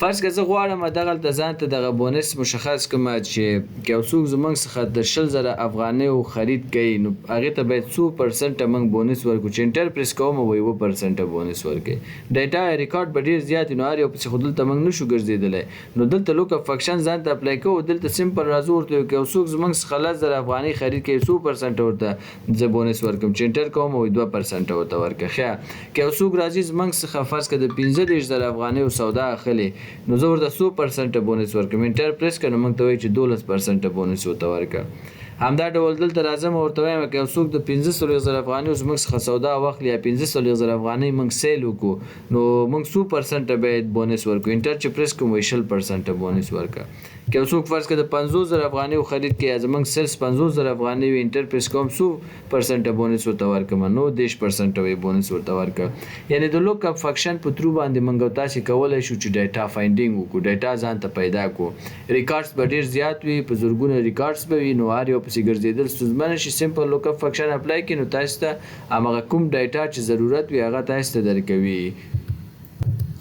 فرض که زه غواړم دغلته ځان ته دغه بونس مشخص کړم چې که یو څوک زموږ څخه د 100,000 افغانیو خرید کوي نو هغې ته باید څو پرسنټه موږ بونس ورکړو. چې انټر پریس کوم او 1% بونس ورکوي. ډیټا ریکارډ به ډېر زیات نو هر یو پسې خو دلته موږ نشو ګرځېدلی. نو دلته لوک اپ فنکشن ځان ته اپلای کوو. دلته سمپل راځو ورته که یو څوک زموږ څخه 10,000 افغانۍ خرید کوي 100% ورته زه بونس ورکوم. چې انټر کوم او 2% ورته ورکوي. ښه که یو څوک راځي زموږ څخه فرض که د 15,000 افغانیو سودا اخلي نو زه ورته 100% بونس ورکوم. انټر پریس کړه نو موږ ته وایي چې 12% بونس ورته ورکړه. همدا ډول دلته راځم ورته وایم که یو څوک د 15,000 افغانیو زموږ څخه سودا واخلي یا 15,000 افغانۍ موږ سیل وکړو نو موږ 100% باید بونس ورکړو. انټر چې پریس کوم 20% بونس ورکړه. که یو څوک فرض کړه د 50,000 افغانیو خرید کوي یا زموږ سیلز 50,000 افغانۍ وي انټر پریس کوم 100% بونس ورته ورکړم نو 10% بونس ورته ورکړه. یعنې د لوک اپ فنکشن په ترو باندې موږ تاسې کولی شو چې ډیټا فایندینګ وکړو، ډیټا ځان ته پیدا کړو. ریکارډز به ډېر زیات وي، په زرګونه ریکارډز به وي نو هر یو پسې ګرځېدل ستونزمنه شي. سمپل لوک اپ فنکشن اپلای کړي نو تاسو ته هماغه کوم ډیټا چې ضرورت وي هغه تاسو ته درکوي.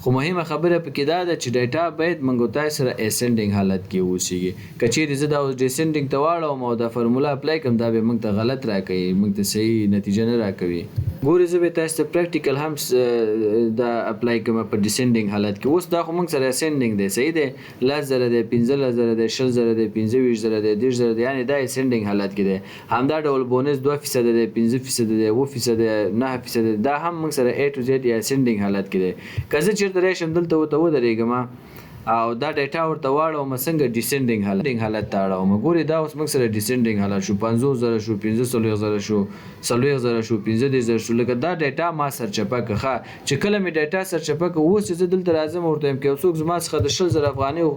خو مهمه خبره پکې دا ده چې ډیټا باید موږ تاسو سره اسینډینګ حالت کې اوسیږي. که چیرې زه دا اوس ډسینډینګ ته واړوم او دا فرموله اپلای کړم دا به موږ ته غلط راکوي، موږ ته صحیح نتیجه نه راکوي. ګورئ زه به تاسو ته پریکټیکل هم دا اپلای کوم په ډسینډینګ حالت کې. اوس دا خو موږ سره اسینډینګ دی، صحیح دی، 10,000 دی، 15,000 دی، 20,000 دی، 25,000 دی، 30,000 دی، یعنې دا اسینډینګ حالت کې دی. همدا ډول بونس 2% دی، 5% دی، 9% دی، 9% دی، دا هم موږ سره A to Z یا اسینډینګ حالت کې دی. که زه چېرته راشم دلته ورته ودرېږم او دا ډیټا ورته واړوم څنګه ډسینډینګ حالت ته اړوم. ګورئ دا اوس موږ سره ډسینډینګ حالت شو، 50,000 شو، 45,000 شو، 40,000 شو، 15,000 شو. لکه دا ډیټا ما سرچپه کړه. چې کله مې ډیټا سرچپه کړه اوس چې زه دلته راځم ورته وایم که یو څوک زما څخه د 100,000 افغانیو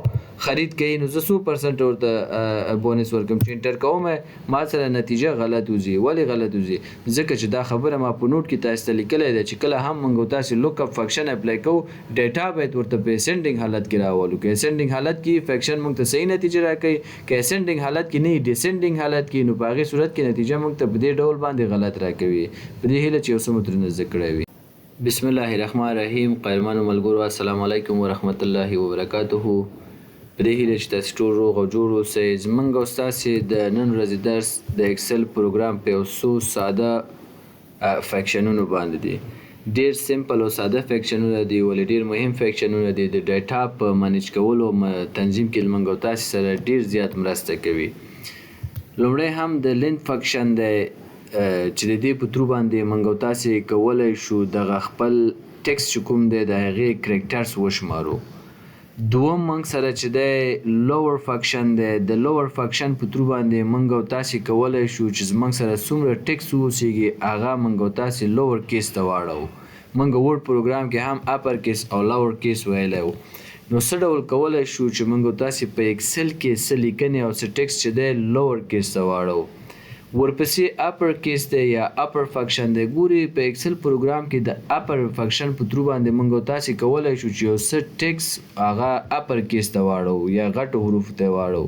خرید کوي نو زه 100% ورته بونس ورکوم. چې انټر کوم ما سره نتیجه غلط وځي. ولې غلط وځي؟ ځکه چې دا خبره ما په نوټ کې تاسو ته لیکلی ده چې کله هم موږ تاسو لوک اپ فنکشن اپلای کوو ډیټا باید ورته په اسینډینګ حالت کې راولو. که اسینډینګ حالت کې فنکشن موږ ته صحیح نتیجه راکوي، که اسینډینګ حالت کې نه ډسینډینګ حالت کې نو په هغې صورت کې نتیجه موږ ته په دې ډول باندې غلط راکوي. په دې هیله چې یو څه مو ترېنه زده کړی وي. بسم الله الرحمن الرحیم. قدرمنو ملګرو السلام علیکم ورحمت الله وبرکاته. په دې هیله چې تاسو ټول روغ او جوړ اوسئ. زموږ او ستاسې د نن ورځې درس د اکسل پروګرام په یو څو ساده فیکشنونو باندې دي. ډیر سمپل او ساده فیکشنونه دي ولې ډیر مهم فیکشنونه دي. د ډیټا په منیج کولو تنظیم کې موږ او تاسو سره ډیر زیات مرسته کوي. لومړی هم د لین فنکشن دی چې د دې په ترو باندې موږ او تاسو کولای شو دغه خپل ټیکست چې کوم دی د هغې کرکټرز وشمارو. دوم موږ سره چې دی لوور فنکشن دی. د لوور فنکشن په ترو باندې موږ او تاسو کولای شو چې زموږ سره څومره ټیکست واوسیږي هغه موږ او تاسو لوور کیس ته واړو. موږ ورډ پروګرام کې هم اپر کیس او لوور کیس ویلی وو. نو څه ډول کولای شو چې موږ او تاسو په اکسل کې څه لیکنې او څه ټیکست چې دی لوور کیس ته واړو. ورپسې اپر کیس دی یا اپر فنکشن دی. ګوري په اکسل پروګرام کې د اپر فنکشن په ترو باندې موږ او تاسو کولای شو چې یو څه ټیکست هغه اپر کیس ته واړو یا غټو حروفو ته واړو.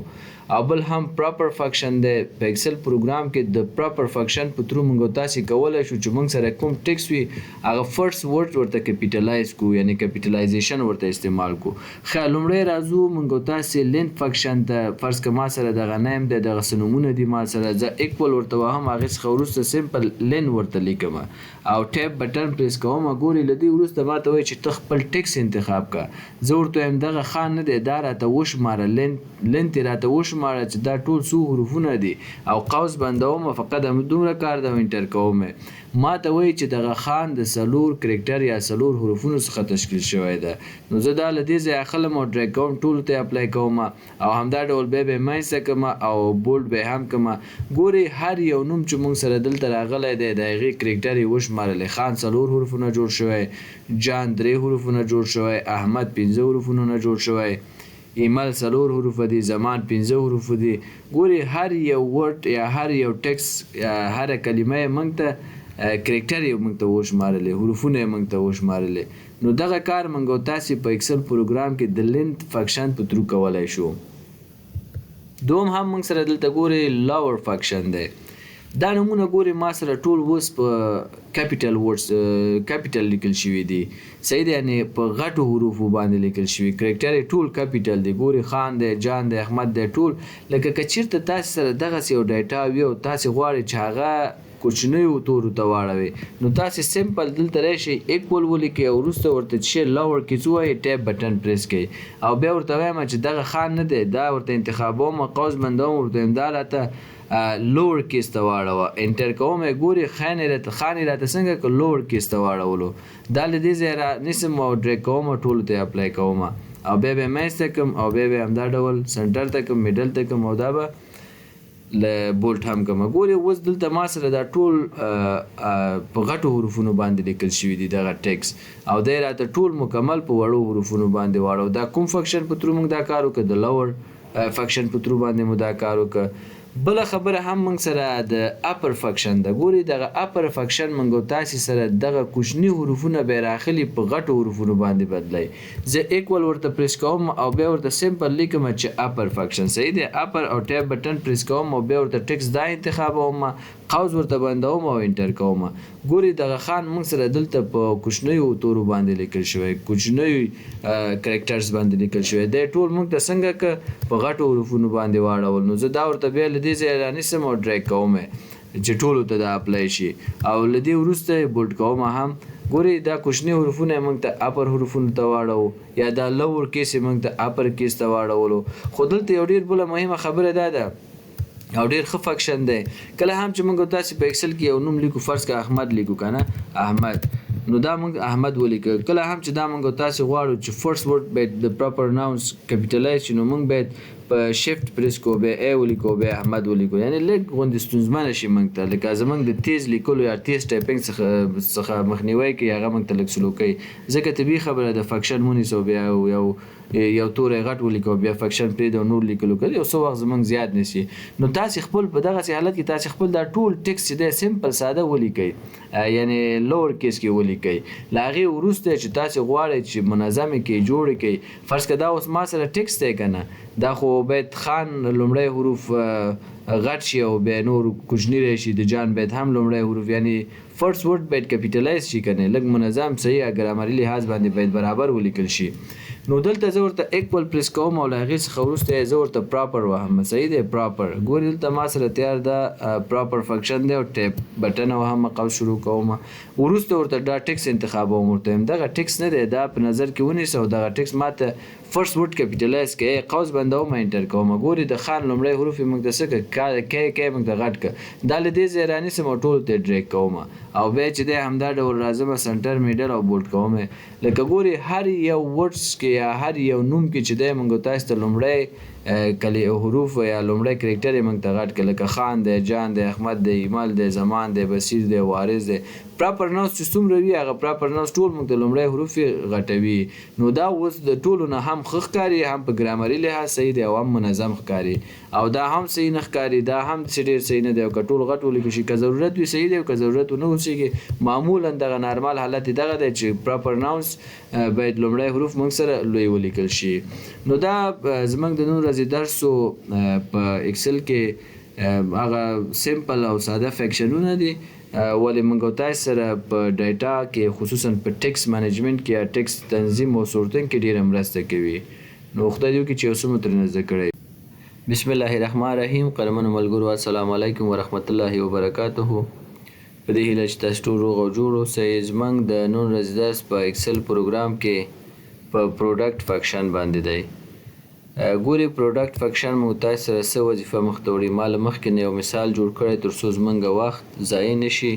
او بل هم پراپر فنکشن دی. په اکسل پروګرام کې د پراپر فنکشن په ترو موږ او تاسو کولای شو چې موږ سره کوم ټیکست وي هغه فرست ورډ ورته کیپیټلایز کو یعنی کیپیټلایزیشن ورته استعمال کو. ښه لومړی راځو موږ او تاسو لین فنکشن ته. فرض که ما سره دغه نیم دی دغه څه نومونه دي ما سره زه ایکول ورته وهم هغې څخه وروسته سمپل لین ورته لیکم او ټیپ بټن پریس کوم. ګوري له دې وروسته ما ته وایي چې ته خپل ټیکست انتخاب که. زه ورته وایم دغه ښه نه دی دا راته وشماره لین ترې راته وشماره چې دا ټول څو حروفونه دي او قوس بندوم فقط دومره کار ده انټر کوم. ما ته وایي چې دغه خان د 4 کرکټر یا 4 حروفونو څخه تشکیل شوی ده. نو زه دا له دې ځایه اخلم او ډریګ کوم ټولو ته اپلای کوم او همدا ډول بیا به منځته کړم او بولډ به هم کړم. ګورئ هر یو نوم چې موږ سره دلته راغلی دی د هغې کرکټر یې وشمارلی. خان 4 حروفونه جوړ شوی، جان 3 حروفونه جوړ شوی، احمد 5 حروفونه جوړ شوی، ایمل 4 حروف دي، زمان 5 حروف دي. ګوري هر یو ورډ یا هر یو ټیکست یا هر کلمه موږ ته کرکټر یې موږ ته وشمارلی، حروفونه یې موږ ته وشمارلی. نو دغه کار موږ او تاسې په اکسل پروګرام کې د لینت فنکشن په ترو کولی شو. دوم هم موږ سره دلته ګوري لاور فنکشن دی. دا نمونه ګوري ما سره ټول اوس په کیپیټل ورډز کیپیټل لیکل شوي دي. صحیح دی یعنې په غټو حروفو باندې لیکل شوي. کرکټر یې ټول کیپیټل دی. ګوري خان دی، جان دی، احمد دی، ټول. لکه که چېرته تاسې سره دغسې یو ډیټا وي او تاسې غواړئ چې هغه کوچنیو تورو ته واړوئ نو تاسې سمپل دلته راشئ ایکول ولیکئ او وروسته ورته چې لوور کیس ووایئ ټیپ بټن پریس کړئ او بیا ورته وایم چې دغه خان نه دی دا ورته انتخابوم قوس بندوم ورته وایم دا راته لوور کیس ته واړوه انټر کوم یې ګوري خان یې راته څنګه که لوور کیس ته واړولو دا له دې ځایه رانیسم او ډریګ کوم ټولو ته اپلای کوم او بیا به یې منځته کړم او بیا به یې همدا ډول سنټر ته کړم میډل ته کړم او دا به له بولټ هم کوم. ګوري اوس دلته ما سره دا ټول په غټو حروفونو باندې لیکل شوي دي دغه ټیکس او دی راته ټول مکمل په وړو حروفونو باندې واړو. دا کوم فنکشن په ترو موږ دا کار وکړه د لوور فنکشن په ترو باندې مو دا کار وکړه. بله خبره هم موږ سره د اپر فنکشن ده. ګوري دغه اپر فنکشن موږ او تاسې سره دغه کوچني حروفونه به یې راخلي په غټو حروفونو باندې بدلی. زه ایکول ورته پریس کوم او بیا ورته سمپل لیکم چې اپر فنکشن. صحیح دی اپر او ټیپ بټن پریس کوم او بیا ورته ټیکس دا انتخابوم قوس ورته بندوم او انټر کوم. ګوري دغه خان موږ سره دلته په کوچنیو تورو باندې لیکل شوی، کوچنیو کرکټرز باندې لیکل شوی. دی ټول موږ ته څنګه که په غټو حروفونو باندې واړول. نو زه دا ورته بیا له دې ځایه رانیسم او ډریګ کوم چې ټولو ته دا اپلای شي او له دې وروسته یې بولډ کوم هم. ګوري دا کوچني حروفونه یې موږ ته اپر حروفونو ته واړو یا دا لوور کیس یې موږ ته اپر کیس ته واړولو. خو دلته یو ډېر بله مهمه خبره دا ده او ډېر ښه فنکشن دی. کله هم چې موږ تاسې په اکسل کې یو نوم لیکو فرض که احمد لیکو که نه احمد نو دا موږ احمد ولیکو. کله هم چې دا موږ تاسې غواړو چې فرست ورډ باید د پراپر ناونز کیپیټلایز شي نو موږ باید په شیفت پریس کو بیا ای ولیکو بیا احمد ولیکو. یعنې لږ غوندې ستونزمنه شي موږ ته لکه زموږ د تیز لیکلو یا تیز ټایپنګ څخه مخنیوی کوي هغه موږ ته لږ سلو کوي. ځکه طبیعي خبره د فنکشن ونیسو بیا یو توری غټ ولیکو بیا فنکشن پرېږدو نور لیکلو کوي یو څه وخت زموږ زیات نیسي. نو تاسې خپل په دغسې حالت کې تاسې خپل دا ټول ټیکس چې دی سمپل ساده ولیکئ یعنې لوور کیس کې ولیکئ. له هغې وروسته چې تاسې غواړئ چې منظمې کړئ جوړې کړئ. فرض که دا اوس ما سره ټیکس دی که نه دا خو باید خان لومړی حروف غټ شي او بیا نور کوچني راشي. د جان باید هم لومړی حروف یعنې فرست ورډ باید کیپیټلایز شي که نه لږ منظم صحیح ګرامري لحاظ باندې باید برابر ولیکل شي. نو دلته زه ورته اکول پریس کوم او له هغې څخه وروسته زه ورته پراپر وهم. صحیح دی پراپر. ګورې دلته ما سره تیار ده پراپر فنکشن دی او ټیپ بټن وهم قوس شروع کوم. وروسته ورته دا ټکس انتخابوم. ورته وایم دغه ټکس نه دی دا په نظر کې ونیسه او دغه ټکس ما ته فرست ورډ کپیټلایز کړئ قوس بندوم انټر کوم. ګورې د خان لومړی حروف یې موږ ته څه کړه کې موږ ته غټ کړه. دا له دې ځایه رانیسم او ټولو ته یې ډریګ کوم او بیا چې دی همدا ډول راځم سنټر میډل او بولډ کوم. لکه ګورې هر یو ورډس کې یا هر یو نوم کې چې دی موږ تاسو ته لومړی حروف یا لومړی کرکټر یې موږ ته غټ کړه. لکه خان دی، جان دی، احمد دی، ایمل دی، زمان دی، بصیر دی، وارث دی. پراپر ناوس چې څومره وي هغه پراپر ناوس ټول موږ ته لومړی حروف یې غټوي. نو دا اوس د ټولو نه هم ښه ښکاري، هم په ګرامري لحاظ صحیح دی او هم منظم ښکاري او دا هم صحیح نه ښکاري، دا هم چې ډېر صحیح نه دی او که ټول غټ ولیکل شي که ضرورت وي صحیح دی او که ضرورت ونه اوسېږي معمولا دغه نارمل حالت یې دغه دی چې پراپر ناونس باید لومړی حروف موږ سره لوی ولیکل شي. نو دا زموږ د نن ورځې درس په ایکسل کې هغه سمپل او ساده فیکشنونه دي ولې موږ تاسو سره په ډیټا کې خصوصا په ټکس منیجمنت کې یا ټکس تنظیم او سورتنګ کې ډېره مرسته کوي. نو خدای دې وکړي چې یو څه مو ترېنه زده کړی. بسم الله الرحمن الرحیم. قدرمنو ملګرو السلام علیکم ورحمت الله وبرکاته. په دې هیله چې تاسو ټول روغ او جوړ اوسئ. زموږ د نن ورځې درس په ایکسل پروګرام کې په پروډکټ فنکشن باندې دی. ګورې پروډکټ فنکشن مو تاسو سره څه وظیفه مخته وړي. ما له مخکې نه یو مثال جوړ کړی تر څو زموږ وخت ضایع نه شي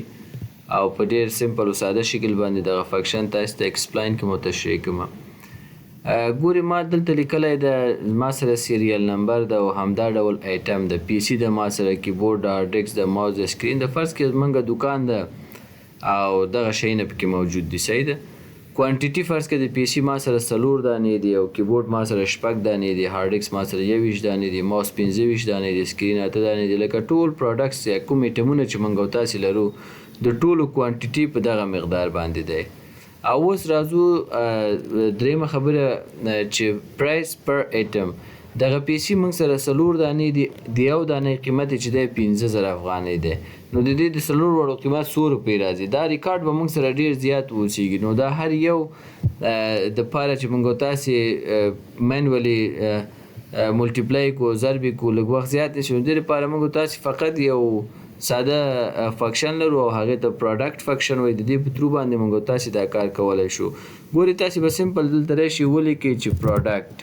او په ډېر سمپل او ساده شکل باندې دغه فنکشن تاسو ته ایکسپلاین کوم او تشریح کوم. ګورې ما دلته لیکلی د ما سره سیریل نمبر ده او همدا ډول ایټم ده. پی سی ده ما سره، کیبورډ، هارډ ډسک ده، ماوس ده، سکرین ده. فرض کړئ زموږ دکان ده او دغه شیونه پکې موجود دي. صحیح ده. کوانټیټي فرض کړئ د پی سی ما سره 4 دانې دي او کیبورډ ما سره 6 دانې دي، هارډ ډسک ما سره 21 دانې دي، ماوس 25 دانې دي، سکرین 8 دانې دي. لکه ټول پروډکټس یا کوم ایټمونه چې موږ او تاسې لرو د ټولو کوانټیټي په دغه مقدار باندې دی. او اوس راځو درېیمه خبره چې پرایس پر ایټم. دغه پی سی موږ سره 4 دانې دي، د یو دانې قیمت چې دی 15,000 افغانۍ دی. نو د دې د 4 وړو قیمت 100 روپۍ راځي. دا ریکارډ به موږ سره ډېر زیات اوسېږي. نو دا هر یو دپاره چې موږ تاسې مینولي ملټیپلای کو ضرب کو لږ وخت زیات شي. نو دې لپاره موږ تاسې فقط یو ساده فنکشن لرو او هغې ته پروډکټ فنکشن وایي. د دې په ترو باندې موږ تاسې دا کار کولی شو. ګورې تاسې به سمپل دلته راشئ ولیکئ چې پروډکټ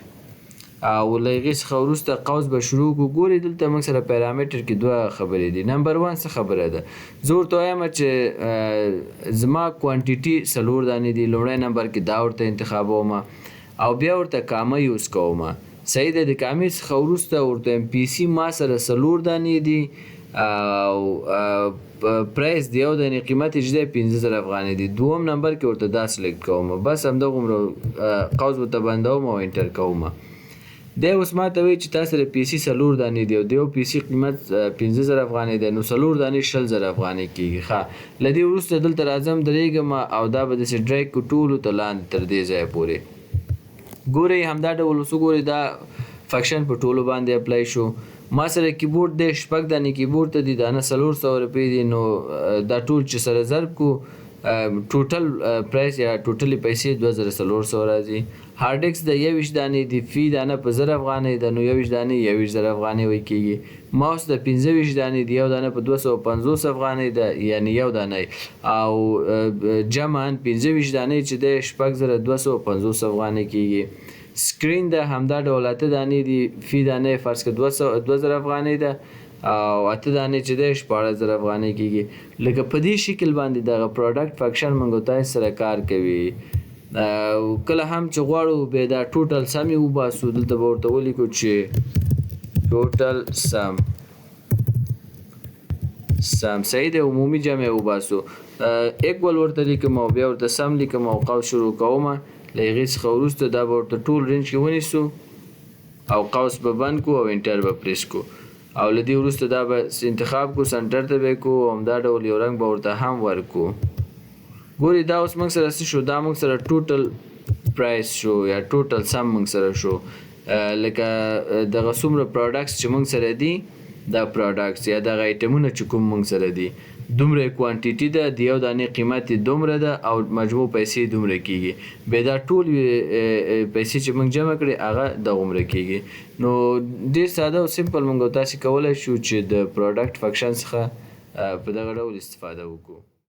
او له هغې څخه وروسته قوس به شروع کړو. ګورې دلته موږ سره پیرامیټر کې 2 خبرې دي. نمبر 1 څه خبره ده؟ زه ورته وایم چې زما کوانټیټي 4 دانې دي. لومړی نمبر کې دا ورته انتخابوم او بیا ورته کامه یوز کوم. صحیح ده. د کامې څخه وروسته ورته وایم پی سی ما سره 4 دانې دي او پرایس د یو دانې قیمت چې دی 15,000 افغانۍ دي. دوم نمبر کې ورته دا سلیکټ کوم. بس همدغومره قوس ورته بندوم او انټر کوم. دی اوس ما ته وایي چې تا سره پی سی 4 دانې دي او د یو پی سی قیمت 15,000 افغانۍ دی. نو 4 دانې 20,000 افغانۍ کېږي. ښه له دې وروسته دلته راځم درېږم او دا به داسې ډریګ کړو ټولو ته لاندې تر دې ځایه پورې. ګورئ همدا ډول اوس وګورئ دا فنکشن په ټولو باندې اپلای شو. ما سره کیبورډ دی 6 دانې کیبورډ ته دي. دا نه 400 روپۍ دي. نو دا ټول چې سره ضرب کو ټوټل پرایس یا ټوټلي پیسې 2400 راځي. هارډ ډسک د 21 دانې دي. فی دانه په 1000 افغانۍ ده. نو 21 دانې 21,000 افغانۍ وایي کېږي. ماوس د 25 دانې دي. یو دانه په 250 افغانۍ ده یعنې یو دانې او جمعاً 25 دانې چې دی 6,250 افغانۍ کېږي. سکرین ده همدا ډول 8 دانې دي. فی دانې فرض کړه 2,000 افغانۍ ده او 8 دانې چې دی 14,000 افغانۍ کېږي. لکه په دې شکل باندې دغه پروډکټ فنکشن موږ تاسو سره کار کوي. کله هم چې غواړو بیا دا ټوټل سم یې وباسو. دلته به ورته ولیکو چې ټوټل سم صحیح دی. عمومي جمع یې وباسو. ایکول ورته لیکم او بیا ورته سم لیکم او قوس شروع کوم. له هغې څخه وروسته دا به ورته ټول رینج کې ونیسو او قوس به بند کو او انټر به پریس کو او له دې وروسته دا به انتخاب کو سنټر ته به کو او همدا ډول یو رنګ به ورته هم ورکو. ګورئ دا اوس موږ سره څه شو؟ دا موږ سره ټوټل پرایس شو یا ټوټل سم موږ سره شو. لکه دغه څومره پروډکټس چې موږ سره دي دا پروډکټس یا دغه ایټمونه چې کوم موږ سره دي دومره کوانټیټي ده د یو دانې قیمت یې دومره ده او مجموع پیسې دومره کیږي بیا دا ټول پیسې چې موږ جمع کړې هغه دغومره کیږي نو ډېر ساده او سمپل موږ تاسې کولی شو چې د پروډکټ فنکشن څخه په دغه ډول استفاده وکړو